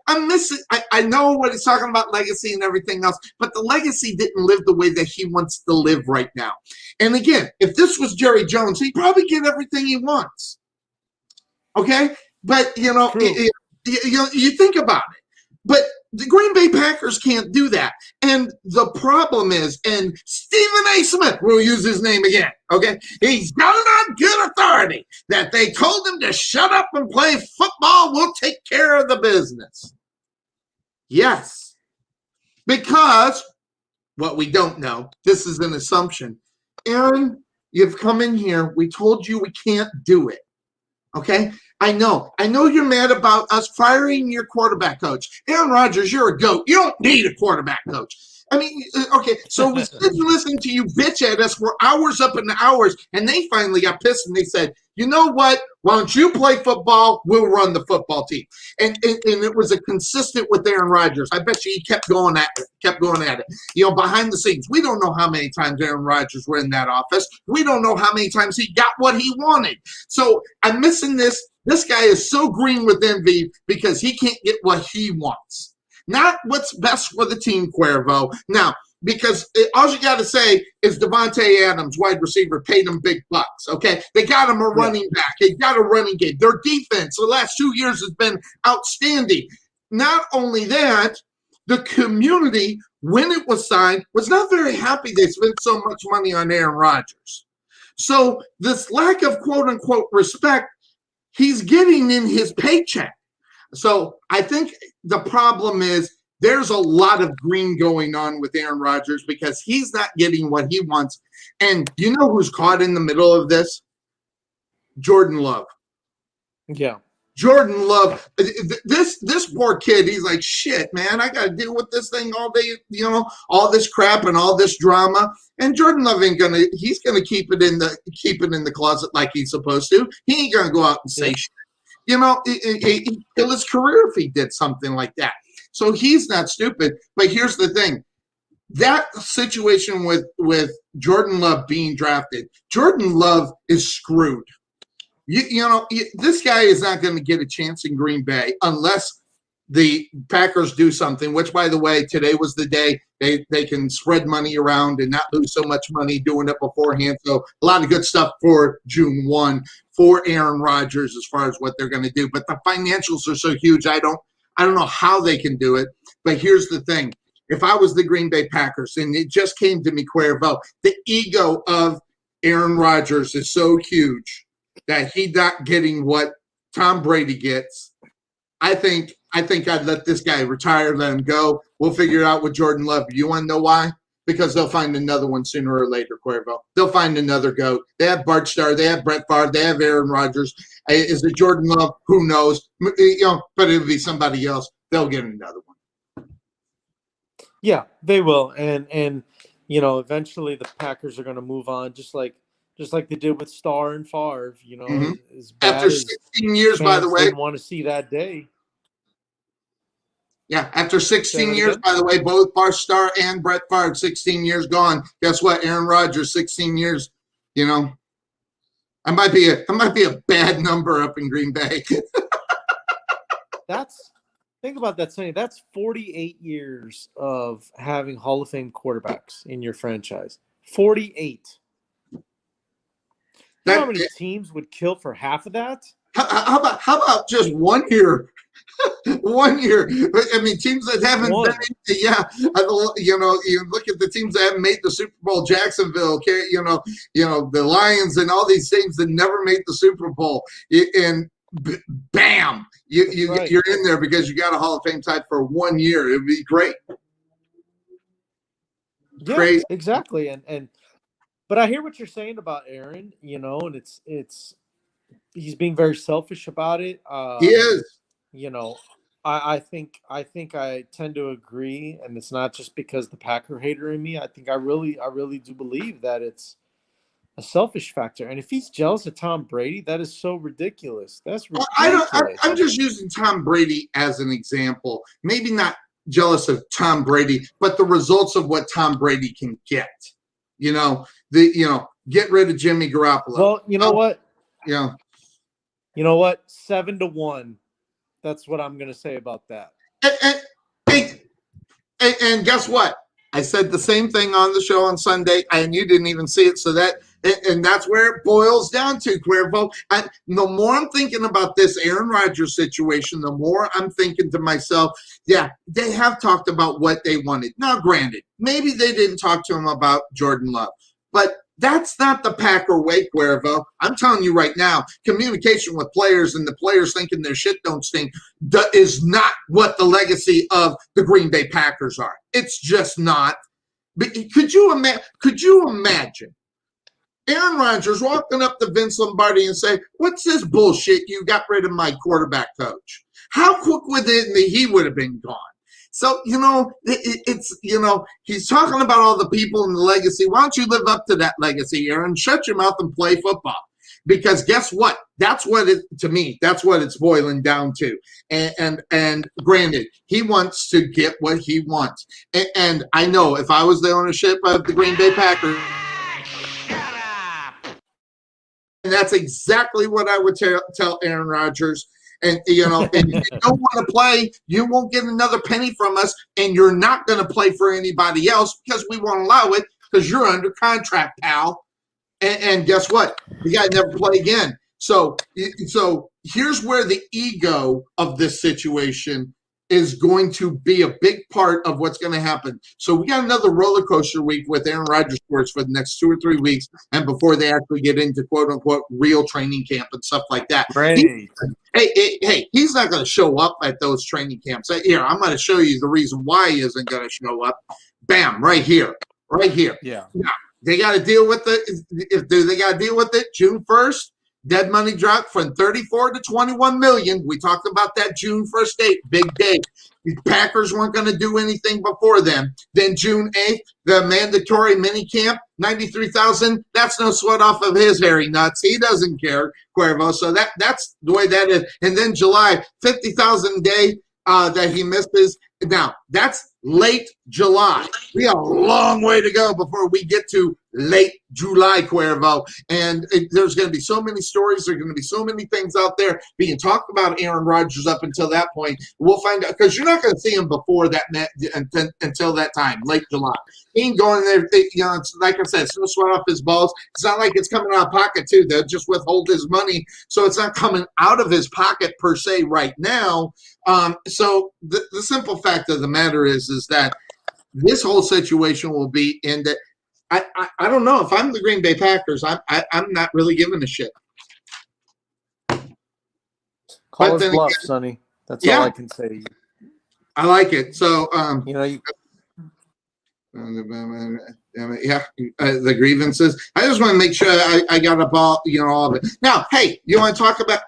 I'm missing. I know what he's talking about, legacy and everything else, but the legacy didn't live the way that he wants to live right now. And again, if this was Jerry Jones, he'd probably get everything he wants. Okay? But, you think about it. But the Green Bay Packers can't do that. And the problem is, and Stephen A. Smith, we'll use his name again, okay? He's got it on good authority that they told him to shut up and play football. We'll take care of the business. Yes. Because what we don't know, this is an assumption. Aaron, you've come in here. We told you we can't do it. Okay? I know you're mad about us firing your quarterback coach. Aaron Rodgers, you're a goat. You don't need a quarterback coach. I mean, okay, so we sit and listen to you bitch at us for hours up and hours, and they finally got pissed and they said, you know what? Why don't you play football? We'll run the football team. And it was a consistent with Aaron Rodgers. I bet you he kept going at it. You know, behind the scenes, we don't know how many times Aaron Rodgers were in that office. We don't know how many times he got what he wanted. So I'm missing this. This guy is so green with envy because he can't get what he wants. Not what's best for the team, Cuervo. Now, because all you got to say is Devontae Adams, wide receiver, paid him big bucks, okay? They got him a running back. They got a running game. Their defense the last 2 years has been outstanding. Not only that, the community, when it was signed, was not very happy they spent so much money on Aaron Rodgers. So this lack of quote-unquote respect, he's getting in his paycheck. So I think the problem is there's a lot of green going on with Aaron Rodgers because he's not getting what he wants. And you know who's caught in the middle of this? Jordan Love.
Yeah.
Jordan Love, this poor kid, he's like, shit, man, I got to deal with this thing all day, you know, all this crap and all this drama. And Jordan Love he's going to keep it in the closet like he's supposed to. He ain't going to go out and say shit. You know, he'd kill his career if he did something like that. So he's not stupid. But here's the thing. That situation with Jordan Love being drafted, Jordan Love is screwed. This guy is not going to get a chance in Green Bay unless the Packers do something, which, by the way, today was the day they can spread money around and not lose so much money doing it beforehand. So a lot of good stuff for June 1 for Aaron Rodgers as far as what they're going to do. But the financials are so huge, I don't know how they can do it. But here's the thing. If I was the Green Bay Packers, and it just came to me, Cuervo, the ego of Aaron Rodgers is so huge that he's not getting what Tom Brady gets. I think I'd let this guy retire, let him go. We'll figure it out with Jordan Love. You want to know why? Because they'll find another one sooner or later, Cuervo. They'll find another GOAT. They have Bart Starr. They have Brett Favre. They have Aaron Rodgers. Is it Jordan Love? Who knows? You know, but it'll be somebody else. They'll get another one.
Yeah, they will. And you know, eventually the Packers are going to move on, just like they did with Starr and Favre. You know, as bad
after 16 years, by the way,
didn't want to see that day.
Yeah, after 16 years, by the way, both Bart Starr and Brett Favre, 16 years gone. Guess what? Aaron Rodgers, 16 years. You know, I might be a bad number up in Green Bay.
Think about that, Sonny. That's 48 years of having Hall of Fame quarterbacks in your franchise. 48. You know how many teams would kill for half of that?
How about just 1 year? 1 year. I mean, teams that haven't been, you know, you look at the teams that haven't made the Super Bowl, Jacksonville, you know, the Lions and all these teams that never made the Super Bowl. And bam, you're in there because you got a Hall of Fame type for 1 year. It'd be great.
Yeah, crazy. Exactly. But I hear what you're saying about Aaron, you know, and it's he's being very selfish about it.
He is.
You know, I think I tend to agree, and it's not just because the Packer hater in me. I think I really do believe that it's a selfish factor. And if he's jealous of Tom Brady, that is so ridiculous. That's ridiculous.
I'm just using Tom Brady as an example. Maybe not jealous of Tom Brady, but the results of what Tom Brady can get. You know, get rid of Jimmy Garoppolo.
Well, you know what?
Yeah.
You know what? 7-1. That's what I'm going to say about that.
And guess what? I said the same thing on the show on Sunday, and you didn't even see it. So that's where it boils down to, Cuervo. The more I'm thinking about this Aaron Rodgers situation, the more I'm thinking to myself, yeah, they have talked about what they wanted. Now, granted, maybe they didn't talk to him about Jordan Love, but that's not the Packer way, Cuervo. I'm telling you right now, communication with players and the players thinking their shit don't stink is not what the legacy of the Green Bay Packers are. It's just not. But could you imagine Aaron Rodgers walking up to Vince Lombardi and say, "What's this bullshit? You got rid of my quarterback coach." How quick he would have been gone. So, it's, he's talking about all the people in the legacy. Why don't you live up to that legacy, Aaron? Shut your mouth and play football. Because guess what? That's what that's what it's boiling down to. And granted, he wants to get what he wants. And I know if I was the ownership of the Green Bay Packers, and that's exactly what I would tell Aaron Rodgers. And, if you don't want to play, you won't get another penny from us, and you're not going to play for anybody else because we won't allow it because you're under contract, pal. And guess what? You got to never play again. So here's where the ego of this situation is going to be a big part of what's going to happen. So we got another roller coaster week with Aaron Rodgers for the next 2 or 3 weeks, and before they actually get into quote unquote real training camp and stuff like that.
Right.
Hey, he's not going to show up at those training camps. Here, I'm going to show you the reason why he isn't going to show up. Bam, right here.
Yeah.
Now, they got to deal with they got to deal with it June 1st. Dead money dropped from 34 to 21 million. We talked about that June 1st date, big date. The Packers weren't going to do anything before then. Then June 8th, the mandatory mini camp, 93,000. That's no sweat off of his hairy nuts. He doesn't care, Cuervo. So that's the way that is. And then July, 50,000 a day that he misses. Now, that's late July. We have a long way to go before we get to late July, Cuervo. And there's going to be so many stories. There's going to be so many things out there being talked about Aaron Rodgers up until that point. We'll find out because you're not going to see him before that until that time, late July. He ain't going there. It's, like I said, it's no sweat off his balls. It's not like it's coming out of pocket, too. They'll just withhold his money. So it's not coming out of his pocket per se right now. So the simple fact of the matter is that this whole situation will be in that I don't know. If I'm the Green Bay Packers, I'm not really giving a shit.
Call his bluff, Sonny. That's all I can say.
I like it. So the grievances. I just want to make sure I got up all of it. Now, hey, you want to talk about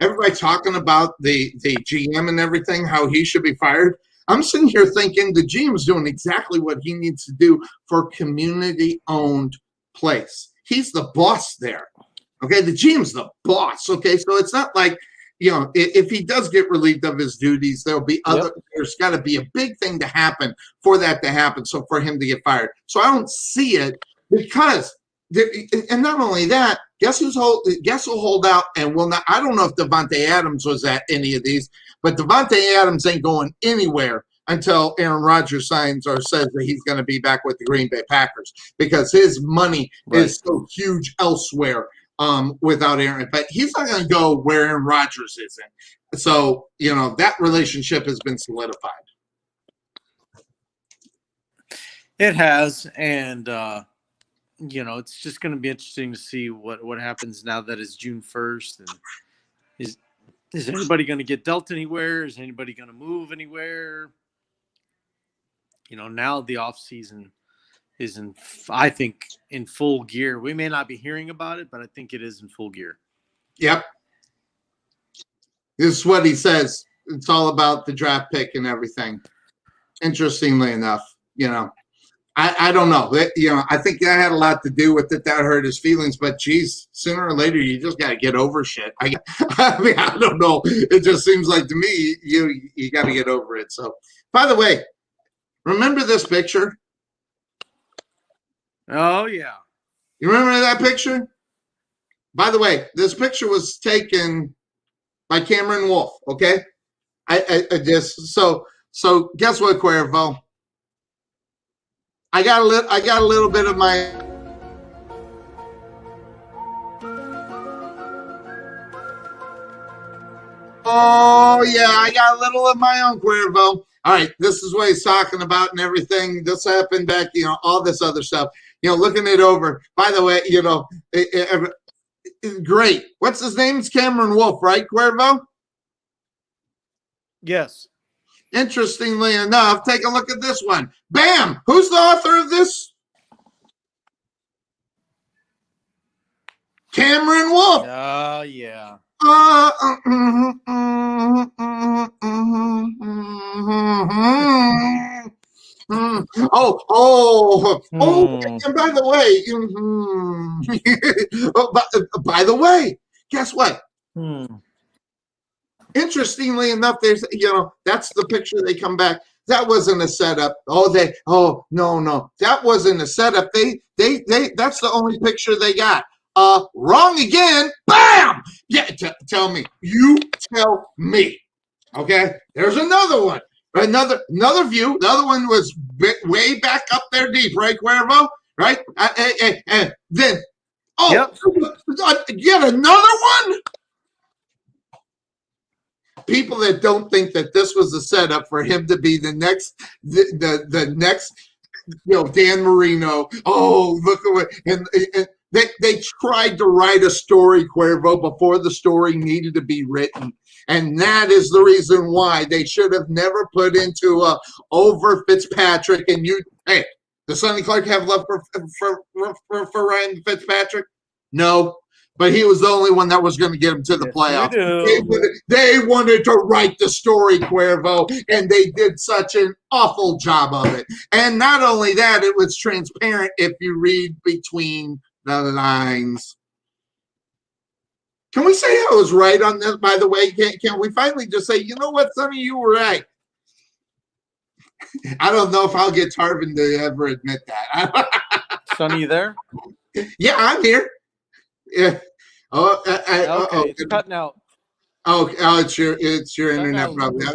everybody talking about the GM and everything, how he should be fired. I'm sitting here thinking the GM's doing exactly what he needs to do for a community-owned place. He's the boss there. Okay, the GM's the boss. Okay, so it's not like, if he does get relieved of his duties, there'll be there's got to be a big thing to happen for that to happen. So for him to get fired. So I don't see it because, and not only that, guess who'll hold out and will not. I don't know if Davante Adams was at any of these, but Davante Adams ain't going anywhere until Aaron Rodgers signs or says that he's going to be back with the Green Bay Packers because his money is so huge elsewhere without Aaron. But he's not going to go where Aaron Rodgers isn't. So, that relationship has been solidified.
It has, and it's just going to be interesting to see what happens now that it's June 1st. And is anybody going to get dealt anywhere? Is anybody going to move anywhere? Now the off season is I think in full gear. We may not be hearing about it, but I think it is in full gear. Yep.
This is what he says. It's all about the draft pick and everything. Interestingly enough, I don't know. I think that had a lot to do with it. That hurt his feelings. But, geez, sooner or later, you just got to get over shit. I don't know. It just seems like to me you got to get over it. So, by the way, remember this picture?
Oh, yeah.
You remember that picture? By the way, this picture was taken by Cameron Wolf, okay? I just so guess what, Cuervo? I got a little bit of my I got a little of my own, Cuervo. All right, this is what he's talking about and everything. This happened back, all this other stuff. Looking it over. By the way, great. What's his name? It's Cameron Wolf, right, Cuervo?
Yes.
Interestingly enough, take a look at this one. Bam! Who's the author of this? Cameron Wolf.
Oh, yeah.
And by the way, by the way, guess what? Interestingly enough, there's that's the picture they come back. That wasn't a setup. No, that wasn't a setup. They that's the only picture they got. Wrong again. Bam! Yeah, tell me. You tell me. Okay, there's another one. Another view. The other one was way back up there deep, right, Cuervo? Right? And then, yet another one? People that don't think that this was a setup for him to be the next, the next, Dan Marino. Oh, look at what, and they tried to write a story, Cuervo, before the story needed to be written. And that is the reason why they should have never put into over Fitzpatrick. And hey, does Sonny Clark have love for Ryan Fitzpatrick? No, but he was the only one that was going to get him to the playoffs. They wanted to write the story, Cuervo, and they did such an awful job of it. And not only that, it was transparent if you read between the lines. Can we say I was right on this, by the way? Can we finally just say, you know what, Sonny, you were right? I don't know if I'll get Tarvin to ever admit that.
Sonny, you there?
Yeah, I'm here. Yeah.
Okay, it's cutting out.
It's your internet problem.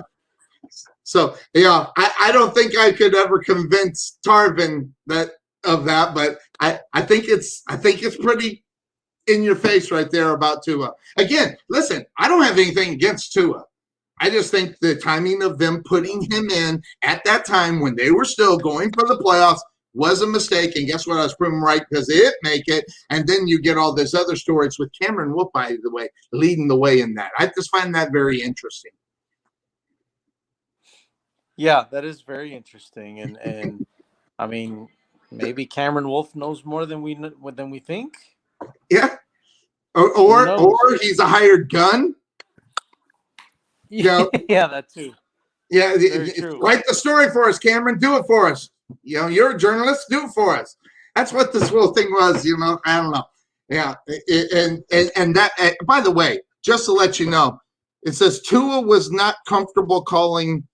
So yeah, I don't think I could ever convince Tarvin of that, but I think it's pretty in your face right there about Tua. Again, listen, I don't have anything against Tua. I just think the timing of them putting him in at that time when they were still going for the playoffs was a mistake. And guess what? I was proven right because they didn't make it. And then you get all this other stories with Cameron Wolf, by the way, leading the way in that. I just find that very interesting.
Yeah, that is very interesting. And I mean, maybe Cameron Wolf knows more than we think.
Yeah. Or he's a hired gun.
Yeah, that too.
Yeah, write the story for us, Cameron. Do it for us. You're a journalist. Do it for us. That's what this whole thing was. I don't know. Yeah, and that. By the way, just to let you know, it says Tua was not comfortable calling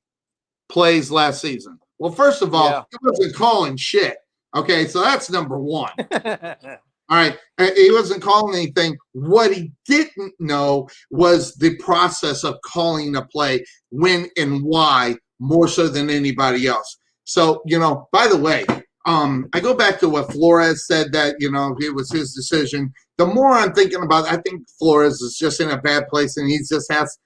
plays last season. Well, first of all, he wasn't calling shit. Okay, so that's number one. All right, he wasn't calling anything. What he didn't know was the process of calling a play, when and why, more so than anybody else. So, by the way, I go back to what Flores said, that, it was his decision. The more I'm thinking about it, I think Flores is just in a bad place, and he just has,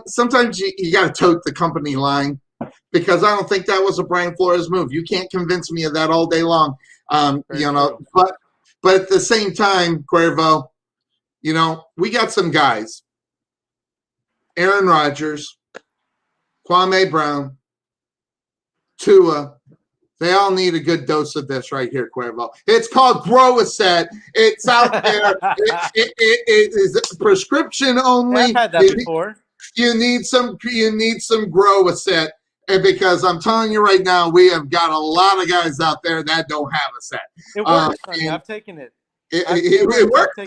sometimes you got to tote the company line, because I don't think that was a Brian Flores move. You can't convince me of that all day long. But at the same time, Cuervo, we got some guys. Aaron Rodgers, Kwame Brown, Tua. They all need a good dose of this right here, Cuervo. It's called Grow a Set. It's out there. It is prescription only.
I've had that before.
You need some Grow a Set. And because I'm telling you right now, we have got a lot of guys out there that don't have a set.
It works, honey. I've taken it.
It worked.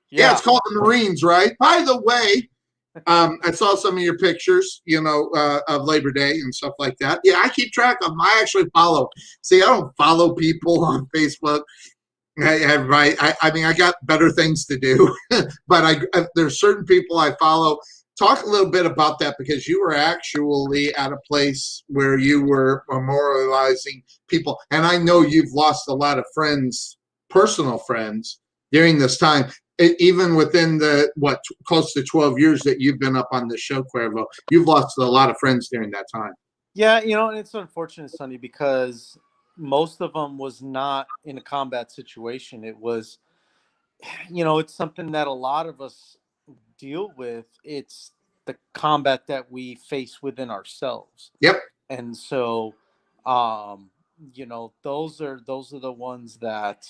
Yeah, it's called the Marines, right? By the way, I saw some of your pictures, of Labor Day and stuff like that. Yeah, I keep track of them. I actually follow. See, I don't follow people on Facebook. I mean, I got better things to do. But there's certain people I follow. Talk a little bit about that, because you were actually at a place where you were memorializing people. And I know you've lost a lot of friends, personal friends, during this time. Even within the, close to 12 years that you've been up on this show, Cuervo, you've lost a lot of friends during that time.
Yeah, and it's unfortunate, Sonny, because most of them was not in a combat situation. It was, it's something that a lot of us deal with. It's the combat that we face within ourselves.
Yep.
And so those are the ones that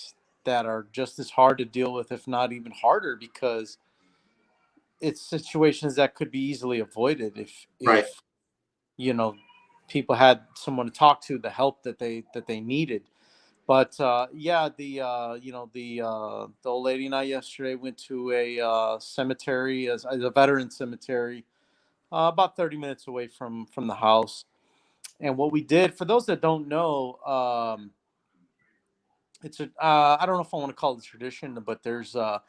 are just as hard to deal with, if not even harder, because it's situations that could be easily avoided
Right.
if people had someone to talk to, the help that they needed. But the old lady and I yesterday went to a cemetery, as a veteran cemetery, about 30 minutes away from the house. And what we did, for those that don't know, it's a I don't know if I want to call it a tradition, but there's a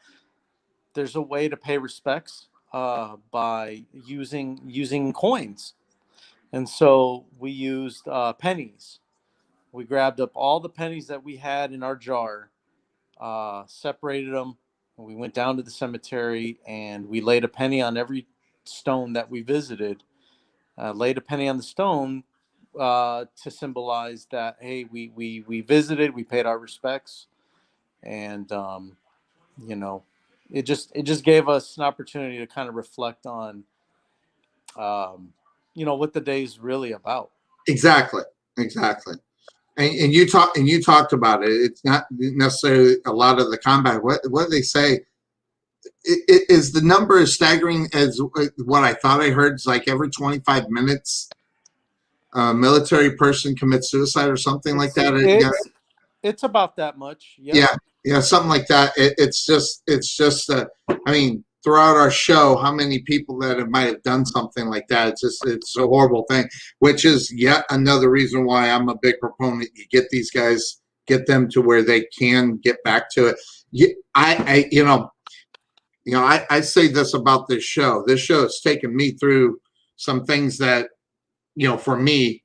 way to pay respects by using coins. And so we used pennies. We grabbed up all the pennies that we had in our jar, separated them, and we went down to the cemetery and we laid a penny on every stone that we visited. Laid a penny on the stone to symbolize that, hey, we visited, we paid our respects, and you know, it just gave us an opportunity to kind of reflect on what the day's really about.
Exactly. And you talked about it. It's not necessarily a lot of the combat. What do they say? Is the number as staggering as what I thought I heard? It's like every 25 minutes, a military person commits suicide or something like that.
It's about that much.
Yeah, something like that. It's just. I mean, throughout our show, how many people that might have done something like that? It's a horrible thing. Which is yet another reason why I'm a big proponent. You get these guys, get them to where they can get back to it. I say this about this show. This show has taken me through some things that, for me,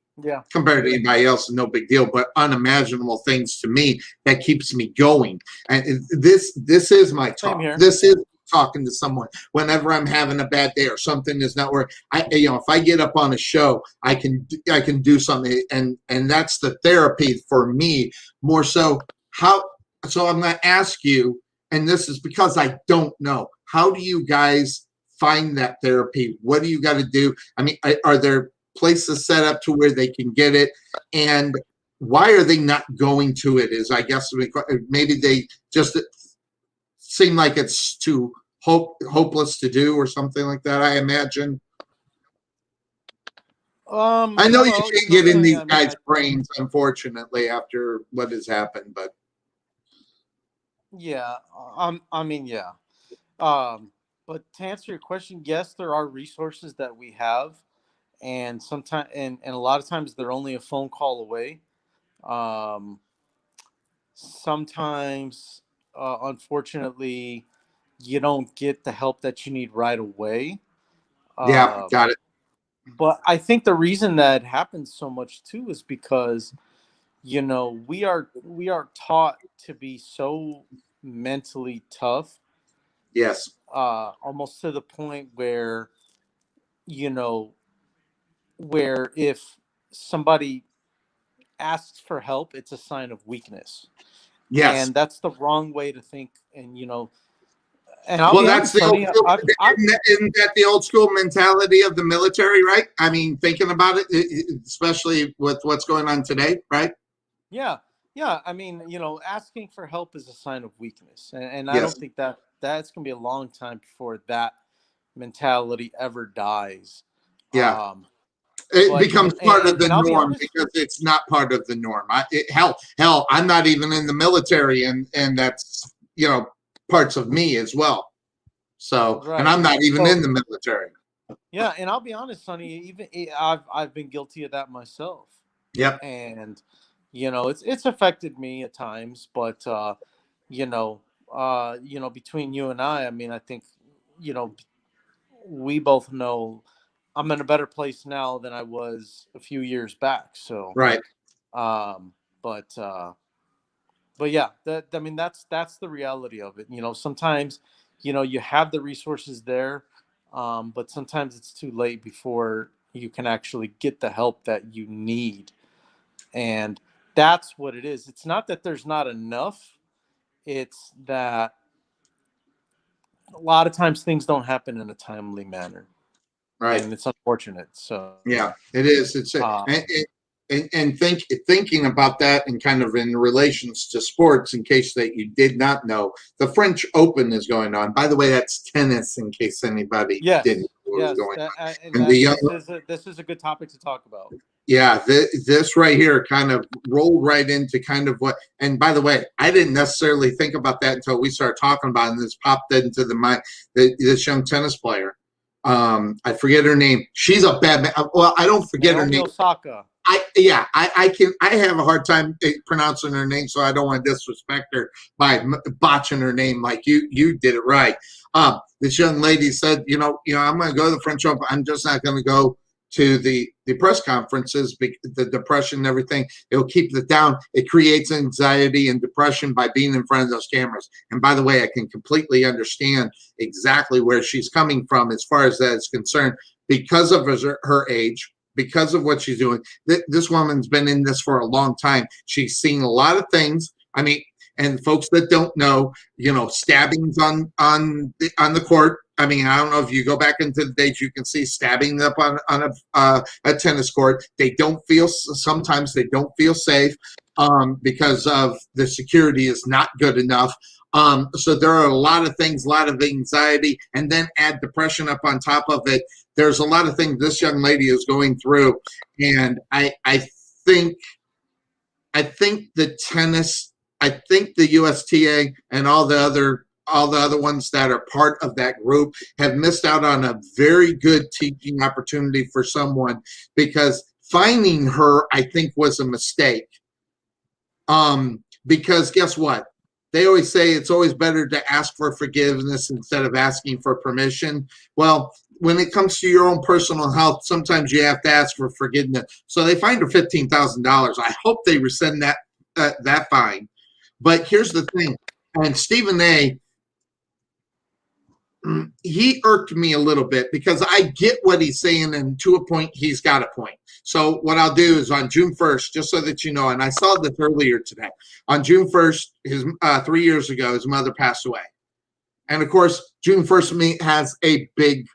compared to anybody else, is no big deal, but unimaginable things to me that keeps me going. And this is my talk. This is talking to someone whenever I'm having a bad day or something is not working. If I get up on a show, I can do something, and that's the therapy for me more so. So I'm going to ask you, and this is because I don't know, how do you guys find that therapy? What do you got to do? I mean, are there places set up to where they can get it, and why are they not going to it? Is, I guess, maybe they just seem like it's too hopeless to do or something like that, I imagine. I know you can't get in these guys' brains, unfortunately, after what has happened, but
but to answer your question, yes, there are resources that we have, and sometimes and a lot of times they're only a phone call away. Sometimes unfortunately, you don't get the help that you need right away.
Got it.
But I think the reason that happens so much too is because we are taught to be so mentally tough.
Yes.
Almost to the point where where if somebody asks for help, it's a sign of weakness.
Yes.
And that's the wrong way to think. And
that's the old school, isn't that the old school mentality of the military, right? I mean, thinking about it, especially with what's going on today, right?
Yeah. I mean, asking for help is a sign of weakness, and I don't think that's going to be a long time before that mentality ever dies.
Yeah. It becomes part of the norm because it's not part of the norm. Hell, I'm not even in the military, and that's parts of me as well. So, right. And I'm not even in the military.
Yeah, and I'll be honest, Sonny. Even I've been guilty of that myself.
Yep.
And it's affected me at times, but between you and I mean, I think we both know I'm in a better place now than I was a few years back. So
right.
But yeah, that's the reality of it. Sometimes you have the resources there, but sometimes it's too late before you can actually get the help that you need. And that's what it is. It's not that there's not enough. It's that a lot of times things don't happen in a timely manner.
Right.
And it's unfortunate. So
yeah, it is. It's and thinking about that and kind of in relations to sports, in case that you did not know, the French Open is going on. By the way, that's tennis, in case anybody didn't know what was going on. And the young,
this is a good topic to talk about.
yeah, this right here kind of rolled right into kind of what. And by the way, I didn't necessarily think about that until we started talking about it, and this popped into the mind. This young tennis player, I forget her name. She's a bad man. Well, I don't forget her name.
Osaka.
I have a hard time pronouncing her name, so I don't want to disrespect her by botching her name like you did it right. This young lady said, I'm going to go to the French Open. I'm just not going to go to the press conferences, the depression and everything. It'll keep it down. It creates anxiety and depression by being in front of those cameras. And by the way, I can completely understand exactly where she's coming from as far as that is concerned, because of her age, because of what she's doing. This woman's been in this for a long time. She's seen a lot of things. I mean, and folks that don't know, stabbings on the court. I mean, I don't know if you go back into the days, you can see stabbing up on a tennis court. Sometimes they don't feel safe because of the security is not good enough. So there are a lot of things, a lot of anxiety, and then add depression up on top of it. There's a lot of things this young lady is going through, and I think the tennis, I think the USTA and all the other ones that are part of that group have missed out on a very good teaching opportunity for someone, because finding her, I think, was a mistake. Because guess what? They always say it's always better to ask for forgiveness instead of asking for permission. Well, when it comes to your own personal health, sometimes you have to ask for forgiveness. So they fined her $15,000. I hope they rescind that fine. But here's the thing, and Stephen A., he irked me a little bit, because I get what he's saying, and to a point, he's got a point. So what I'll do is on June 1st, just so that you know, and I saw this earlier today, on June 1st, 3 years ago, his mother passed away. And of course, June 1st has a big,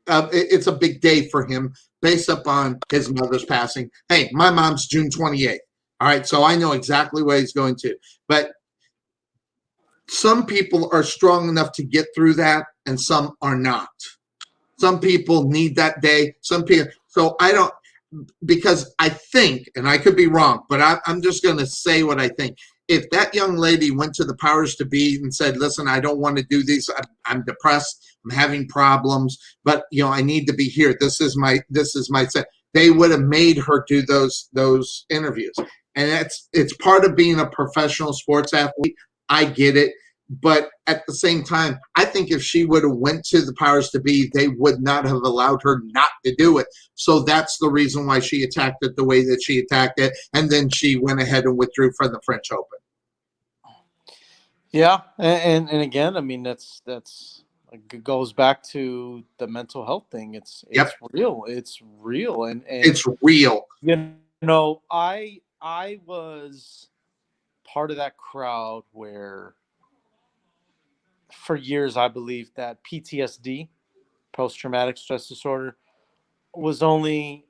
it's a big day for him based upon his mother's passing. Hey, my mom's June 28th. All right, so I know exactly what he's going to. But some people are strong enough to get through that, and some are not. Some people need that day. Some people. So I don't, because I think, and I could be wrong, but I'm just going to say what I think. If that young lady went to the powers to be and said, listen, I don't want to do these. I'm depressed. I'm having problems, but I need to be here. This is my set. They would have made her do those interviews. And it's part of being a professional sports athlete. I get it. But at the same time, I think if she would have went to the powers to be, they would not have allowed her not to do it. So that's the reason why she attacked it the way that she attacked it. And then she went ahead and withdrew from the French Open.
Yeah. And again, I mean, that's it goes back to the mental health thing. It's real. It's real. And
it's real.
I was part of that crowd where for years I believed that PTSD, post-traumatic stress disorder, was only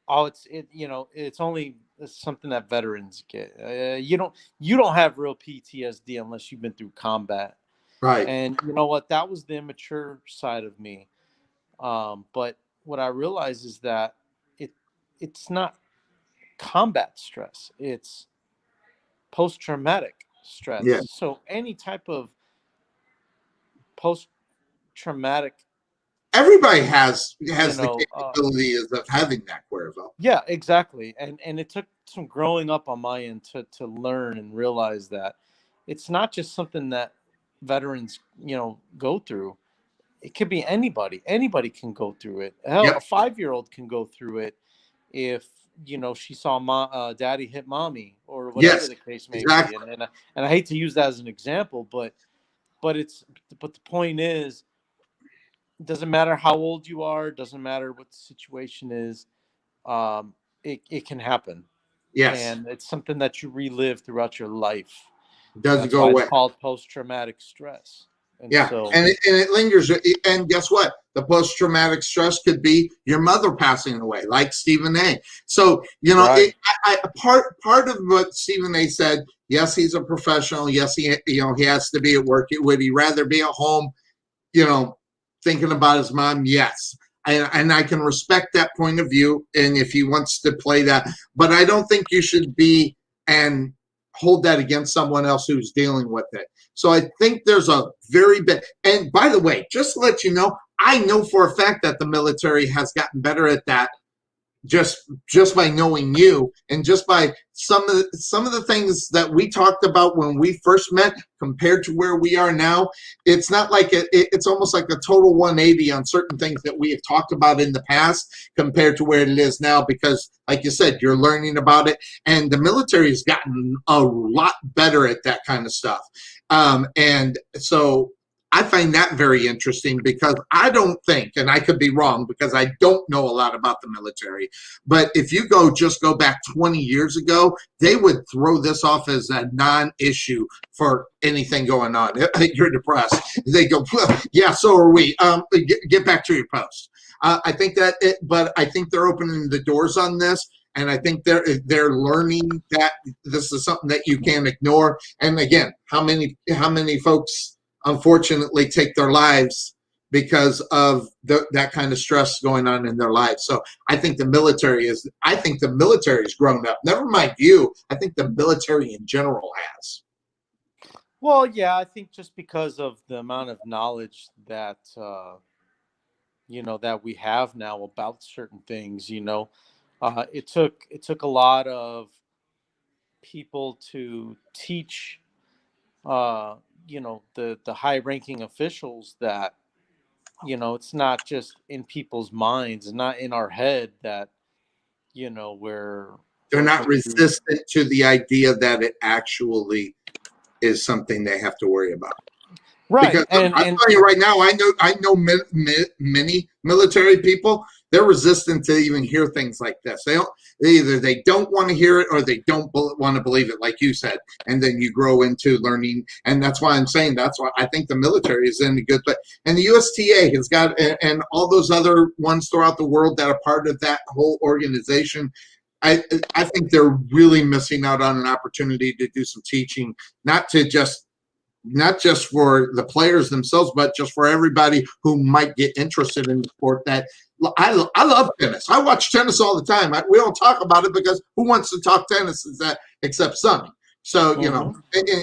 it's only something that veterans get. You don't have real PTSD unless you've been through combat.
Right.
And you know what? That was the immature side of me. But what I realized is that it's not combat stress. It's post-traumatic stress.
Yeah.
So any type of post-traumatic,
everybody has the capability of having that, Cuervo.
Yeah, exactly. And it took some growing up on my end to learn and realize that it's not just something that veterans go through. It could be anybody. Anybody can go through it. Hell, a 5-year-old can go through it if she saw daddy hit mommy or whatever the case may be. And I hate to use that as an example, but the point is, it doesn't matter how old you are, it doesn't matter what the situation is, it can happen.
Yes.
And it's something that you relive throughout your life.
It doesn't go away.
It's called post-traumatic stress. And
Yeah,
so,
and it lingers. And guess what? The post-traumatic stress could be your mother passing away, like Stephen A. So,
right.
part of what Stephen A. said, yes, he's a professional. Yes, he has to be at work. Would he rather be at home, thinking about his mom? Yes. And I can respect that point of view, and if he wants to play that. But I don't think you should be and hold that against someone else who's dealing with it. So I think there's a very big, and by the way, just to let you know, I know for a fact that the military has gotten better at that just by knowing you, and just by some of the things that we talked about when we first met compared to where we are now. It's not like it's almost like a total 180 on certain things that we have talked about in the past compared to where it is now, because like you said, you're learning about it, and the military has gotten a lot better at that kind of stuff. And so I find that very interesting, because I don't think, and I could be wrong because I don't know a lot about the military, but if you go back 20 years ago, they would throw this off as a non-issue for anything going on. You're depressed. They go, well, yeah, so are we. Get back to your post. I think but I think they're opening the doors on this. And I think they're learning that this is something that you can't ignore. And again, how many folks unfortunately take their lives because of that kind of stress going on in their lives? So I think the military is grown up. Never mind you. I think the military in general has.
Well, yeah, I think just because of the amount of knowledge that that we have now about certain things, it took a lot of people to teach the high-ranking officials that it's not just in people's minds, not in our head, that
they're not resistant to the idea that it actually is something they have to worry about.
Right.
Because
and
I'm telling you right now, I know many military people. They're resistant to even hear things like this. They don't want to hear it, or they don't want to believe it, like you said. And then you grow into learning, and that's why I'm saying that's why I think the military is in a good place. And the USTA has got, and all those other ones throughout the world that are part of that whole organization. I think they're really missing out on an opportunity to do some teaching, not just for the players themselves, but just for everybody who might get interested in the sport. That I love tennis. I watch tennis all the time. We don't talk about it because who wants to talk tennis except Sonny? So,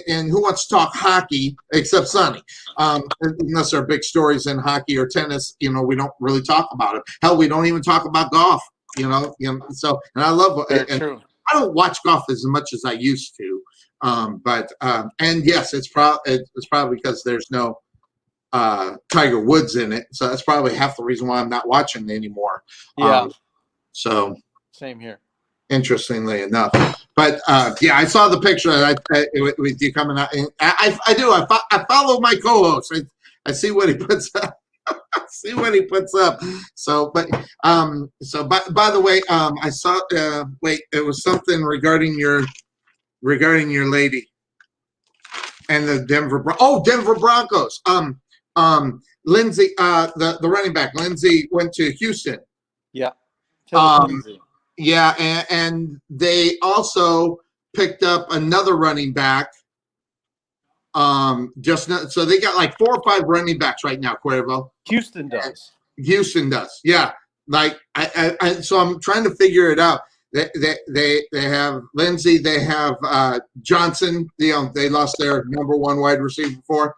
and who wants to talk hockey except Sonny? Unless there are big stories in hockey or tennis, we don't really talk about it. Hell, we don't even talk about golf, so, and I love it.
True.
I don't watch golf as much as I used to. And yes, it's probably because there's no Tiger Woods in it, so that's probably half the reason why I'm not watching anymore.
Yeah.
So
same here.
Interestingly enough, but yeah, I saw the picture with you coming out. And I do. I follow my co-host. I see what he puts up. So, but by the way, I saw. It was something regarding your lady and the Denver Broncos. Lindsay, the running back, Lindsay went to Houston.
Yeah.
Yeah, and they also picked up another running back. So they got like 4 or 5 running backs right now, Cuervo.
Houston does.
Yeah. Like so I'm trying to figure it out. They have Lindsay, they have Johnson. They lost their number 1 wide receiver before.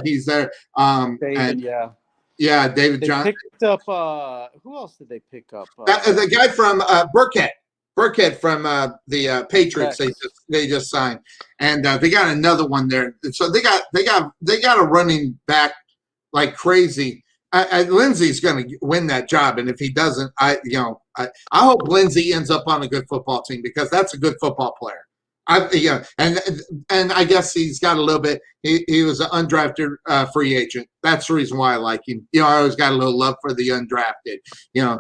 He's there.
David,
David Johnson.
Picked up. Who else did they pick up?
The guy from Burkhead from the Patriots. They just signed, and they got another one there. So they got a running back like crazy. Lindsay's going to win that job, and if he doesn't, I hope Lindsay ends up on a good football team, because that's a good football player. And I guess he's got a little bit. He was an undrafted free agent. That's the reason why I like him. I always got a little love for the undrafted.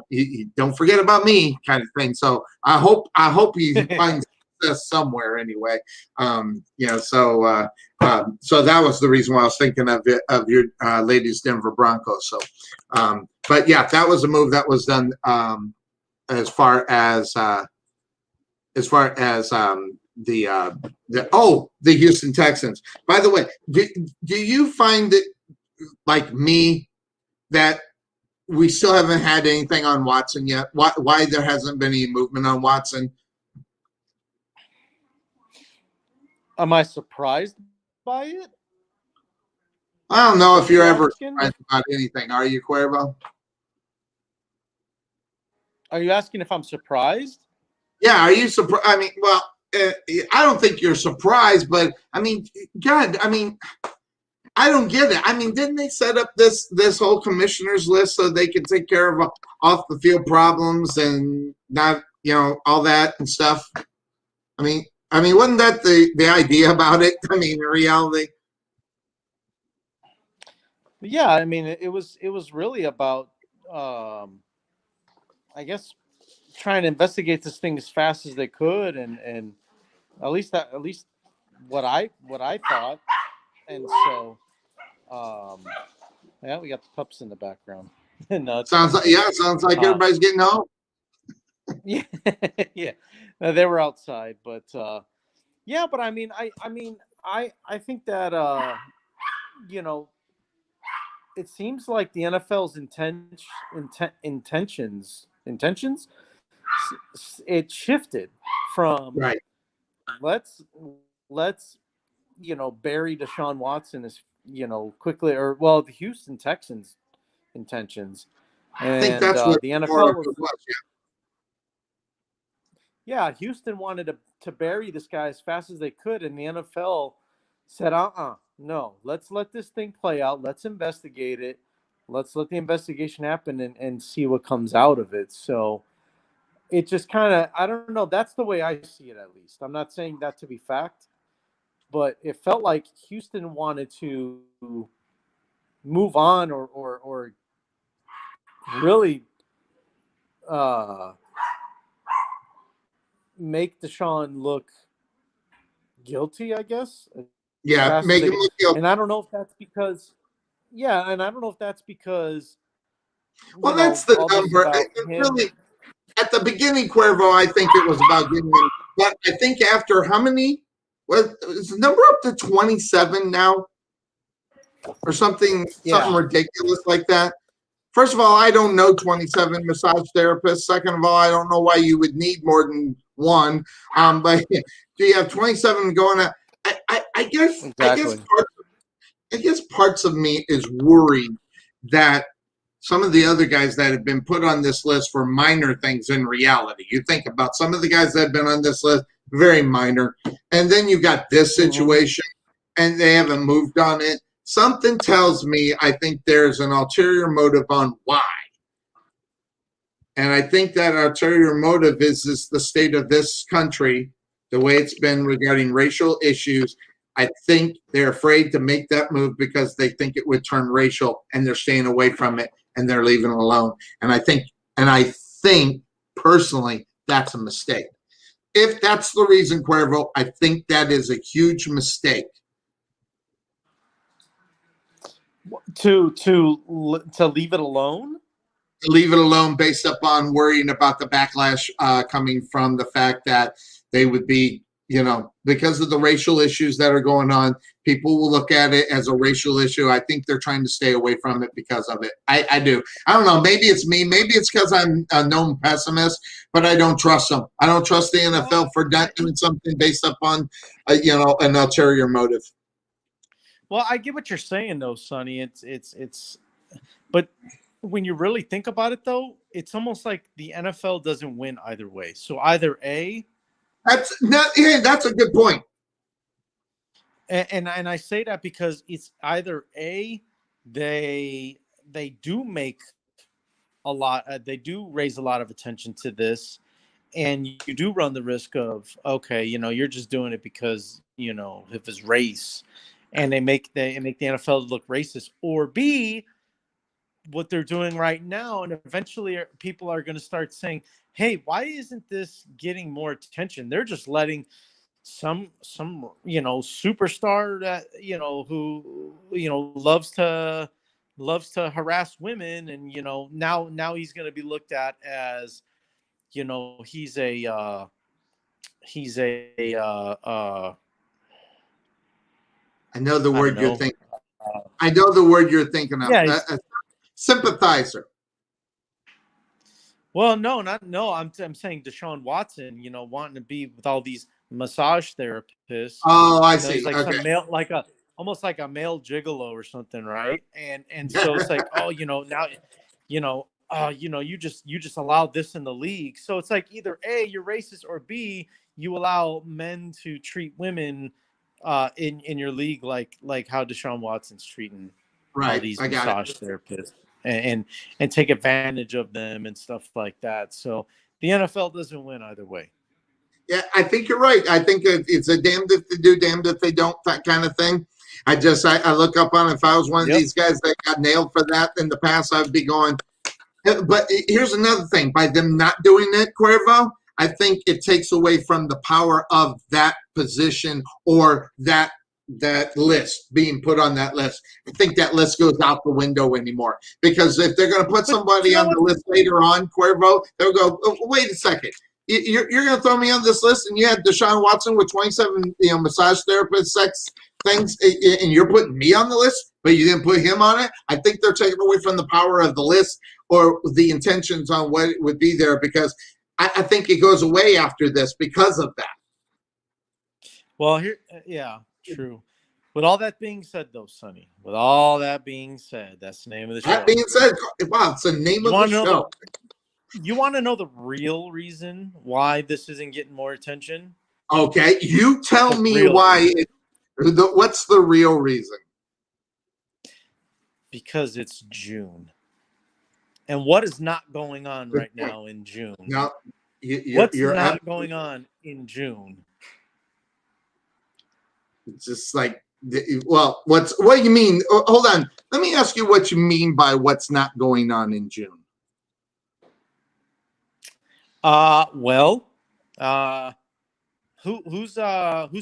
He don't forget about me kind of thing. So I hope he finds exists somewhere anyway. So that was the reason why I was thinking of your ladies Denver Broncos. So, but yeah, that was a move that was done as far as the Houston Texans. By the way, do you find it like me that we still haven't had anything on Watson yet? Why there hasn't been any movement on Watson?
Am I surprised by it?
I don't know if you're ever
asking?
surprised about anything. Are you, Cuervo?
Are you asking if I'm surprised?
Yeah, are you surprised? I mean, well, I don't think you're surprised, but I mean, God, I mean, I don't get it. I mean, didn't they set up this whole commissioners list so they could take care of off the field problems and not, all that and stuff? I mean, wasn't that the idea about it? I mean, in reality.
Yeah, I mean, it was really about, I guess, trying to investigate this thing as fast as they could, and at least what I thought, and so, yeah, we got the pups in the background. No,
sounds like everybody's getting home.
Yeah, yeah, no, they were outside, but yeah, but I mean, I think that it seems like the NFL's intentions it shifted from
right.
Let's bury Deshaun Watson as quickly, or well, the Houston Texans intentions, and
I think that's what
the NFL was.
Yeah.
Yeah, Houston wanted to bury this guy as fast as they could, and the NFL said, no, let's let this thing play out. Let's investigate it. Let's let the investigation happen and see what comes out of it. So it just kind of, I don't know. That's the way I see it, at least. I'm not saying that to be fact, but it felt like Houston wanted to move on or really make Deshaun look guilty, I guess.
Yeah, make him look guilty.
And I don't know if that's because,
well, that's the number. Really, at the beginning, Cuervo, I think it was about getting him. But I think after how many? Well, is the number up to 27 now, or something ridiculous like that? First of all, I don't know 27 massage therapists. Second of all, I don't know why you would need more than one. But do you have 27 going on? I guess
exactly.
I guess parts of me is worried that some of the other guys that have been put on this list for minor things in reality. You think about some of the guys that have been on this list, very minor. And then you got this situation, and they haven't moved on it. Something tells me I think there's an ulterior motive on why. And I think that ulterior motive is the state of this country, the way it's been regarding racial issues. I think they're afraid to make that move because they think it would turn racial, and they're staying away from it and they're leaving it alone. And I think personally that's a mistake. If that's the reason, Cuervo, I think that is a huge mistake.
To leave it alone?
Leave it alone based upon worrying about the backlash coming from the fact that they would be, because of the racial issues that are going on, people will look at it as a racial issue. I think they're trying to stay away from it because of it. I do. I don't know. Maybe it's me. Maybe it's because I'm a known pessimist, but I don't trust them. I don't trust the NFL for not doing something based upon, an ulterior motive.
Well, I get what you're saying, though, Sonny. It's, but when you really think about it, though, it's almost like the NFL doesn't win either way. So either A.
That's a good point.
And I say that because it's either A, they do make a lot, they do raise a lot of attention to this, and you do run the risk of, okay, you're just doing it because, of his race, and they make the NFL look racist, or B, what they're doing right now, and eventually people are going to start saying, hey, why isn't this getting more attention? They're just letting some superstar that who loves to harass women, and now he's going to be looked at as he's a
I know the word you're
know.
thinking. I know the word you're thinking of.
Yeah,
Sympathizer.
well, no. I'm saying Deshaun Watson, wanting to be with all these massage therapists.
Oh, I
He's
see.
like
Okay.
some male, almost like a male gigolo or something, right? And so it's like, oh, now, you just allowed this in the league. So it's like either A, you're racist, or B, you allow men to treat women in your league like how Deshaun Watson's treating all these massage therapists and take advantage of them and stuff like that. So the NFL doesn't win either way.
Yeah, I think you're right. I think it's a damned if they do, damned if they don't, that kind of thing. I look up on, if I was one of these guys that got nailed for that in the past, I'd be going. But here's another thing. By them not doing it, Cuervo, I think it takes away from the power of that position or that list being put on that list. I think that list goes out the window anymore, because if they're going to put somebody on the list later on, Cuervo, they'll go, oh, wait a second. You're going to throw me on this list, and you had Deshaun Watson with 27 massage therapist sex things, and you're putting me on the list, but you didn't put him on it. I think they're taking away from the power of the list or the intentions on what would be there, because I think it goes away after this because of that.
Well, true. With all that being said, though, Sonny, with all that being said, that's the name of the show.
That being said, wow, it's the name of the show.
You want to know the real reason why this isn't getting more attention?
Okay, you tell me why. What's the real reason?
Because it's June. And what is not going on right now in June?
No,
what's not going on in June?
It's just like, well, what do you mean? Hold on. Let me ask you what you mean by what's not going on in June.
Who's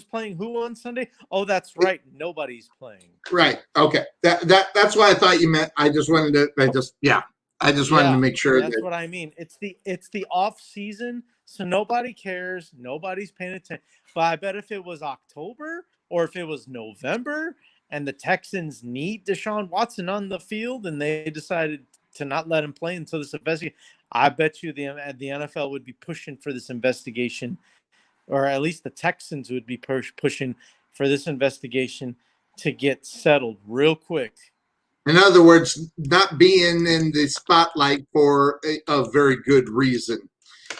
playing who on Sunday? Oh, that's right. Nobody's playing.
Right. Okay. That's what I thought you meant. I just wanted to make sure.
That's what I mean. It's the off season, so nobody cares. Nobody's paying attention. But I bet if it was October or if it was November and the Texans need Deshaun Watson on the field and they decided to not let him play until this investigation, I bet you the NFL would be pushing for this investigation, or at least the Texans would be pushing for this investigation to get settled real quick.
In other words, not being in the spotlight for a very good reason.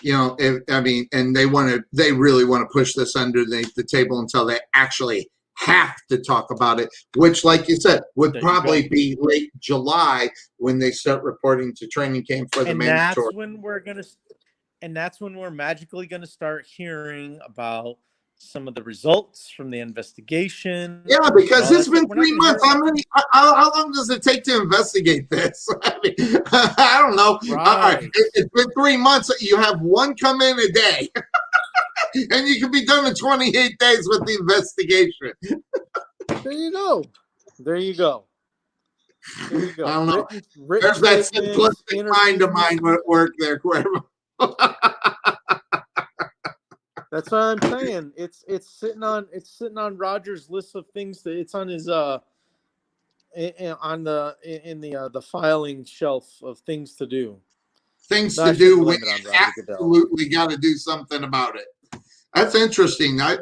And they really want to push this underneath the table until they actually have to talk about it, which, like you said, would probably be late July when they start reporting to training camp for the mandatory.
That's when we're magically going to start hearing about some of the results from the investigation.
Yeah, because it's been 3 months. How long does it take to investigate this? I don't know.
Right.
All right. It's been 3 months. You have one come in a day. And you can be done in 28 days with the investigation.
There you go.
I don't know. There's that simplistic mind of mine at work there, Cuervo.
That's what I'm saying. It's sitting on Rodgers' list of things that it's on his the filing shelf of things to do.
Things to do. We absolutely got to do something about it. That's interesting. I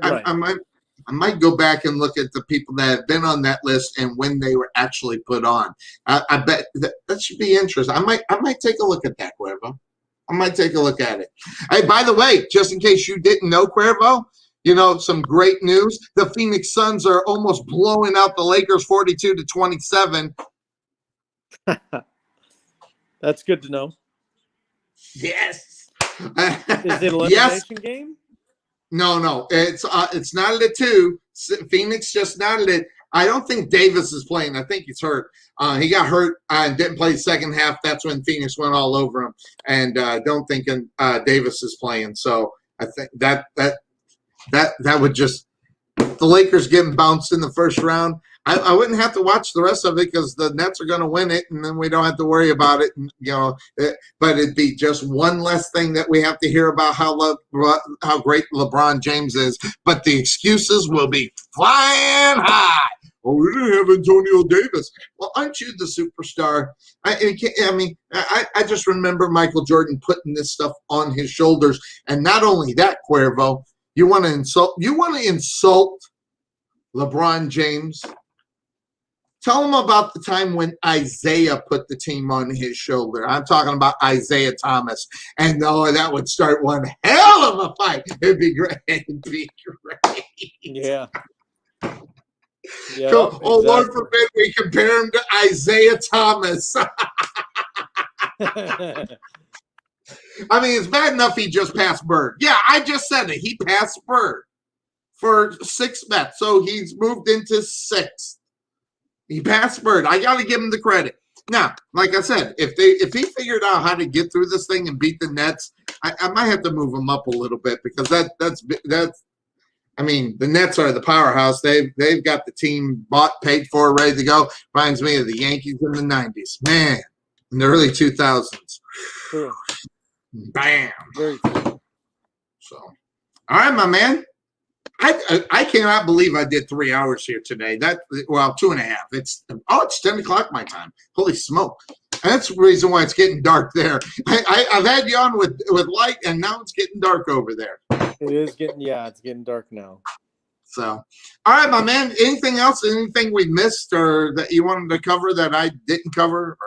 might go back and look at the people that have been on that list and when they were actually put on. I bet that should be interesting. I might take a look at that, Cuervo. I might take a look at it. Hey, by the way, just in case you didn't know, Cuervo, some great news. The Phoenix Suns are almost blowing out the Lakers 42-27.
That's good to know.
Yes.
Is it an elimination game?
No. It's not at 2. Phoenix just nodded it. I don't think Davis is playing. I think he's hurt. He got hurt and didn't play the second half. That's when Phoenix went all over him. And don't think Davis is playing. So I think that would just the Lakers getting bounced in the first round. I wouldn't have to watch the rest of it because the Nets are going to win it, and then we don't have to worry about it. And, but it'd be just one less thing that we have to hear about how great LeBron James is. But the excuses will be flying high. Oh, we didn't have Antonio Davis. Well, aren't you the superstar? I just remember Michael Jordan putting this stuff on his shoulders, and not only that, Cuervo, you want to insult LeBron James. Tell him about the time when Isaiah put the team on his shoulder. I'm talking about Isaiah Thomas. And that would start one hell of a fight. It'd be great.
Yeah.
So, exactly. Lord forbid we compare him to Isaiah Thomas. I mean, it's bad enough he just passed Bird. Yeah, I just said it. He passed Bird for 6 bets. So he's moved into 6th. He passed Bird. I got to give him the credit. Now, like I said, if he figured out how to get through this thing and beat the Nets, I might have to move him up a little bit because that's. I mean, the Nets are the powerhouse. They've got the team bought, paid for, ready to go. Reminds me of the Yankees in the '90s, man, in the early 2000s.
True.
Bam.
Very true.
So, all right, my man. I cannot believe I did 3 hours here today. 2.5. It's 10 o'clock my time. Holy smoke! And that's the reason why it's getting dark there. I've had you on with light, and now it's getting dark over there.
It is it's getting dark now.
So, all right, my man. Anything else? Anything we missed or that you wanted to cover that I didn't cover?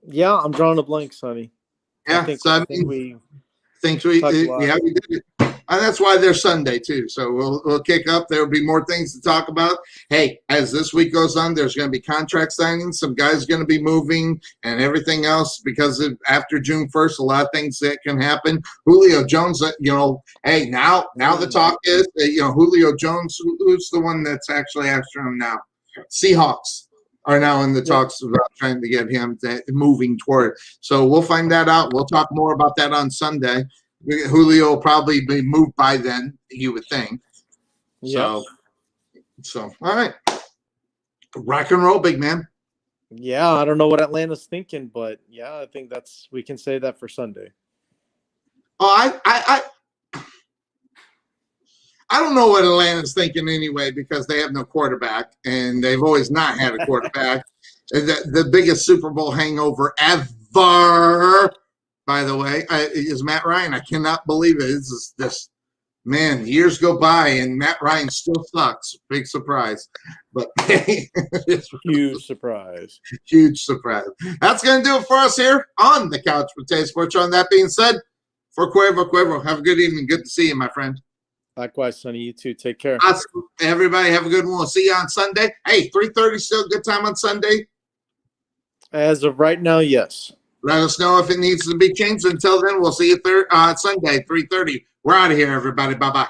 Yeah, I'm drawing a blank, Sonny.
Yeah,
we did it.
And that's why they're Sunday too. So we'll kick up. There will be more things to talk about. Hey, as this week goes on, there's going to be contract signings. Some guys are going to be moving and everything else because after June 1st, a lot of things that can happen. Julio Jones, hey, now the talk is, Julio Jones, who's the one that's actually after him now? Seahawks are now in the talks about trying to get him moving toward it. So we'll find that out. We'll talk more about that on Sunday. Julio will probably be moved by then, you would think.
Yeah.
So all right. Rock and roll, big man.
Yeah, I don't know what Atlanta's thinking, but yeah, I think we can say that for Sunday.
Oh, I don't know what Atlanta's thinking anyway because they have no quarterback, and they've always not had a quarterback. The biggest Super Bowl hangover ever, by the way, is Matt Ryan. I cannot believe it. It's this man, years go by, and Matt Ryan still sucks. Big surprise. But
huge surprise.
Huge surprise. That's going to do it for us here on the Couch Potato Sports Show. On that being said, for Cuervo, have a good evening. Good to see you, my friend.
Likewise, Sonny. You too. Take care.
Awesome. Everybody have a good one. We'll see you on Sunday. Hey, 3:30 still a good time on Sunday?
As of right now, yes.
Let us know if it needs to be changed. Until then, we'll see you Sunday, 3:30. We're out of here, everybody. Bye-bye.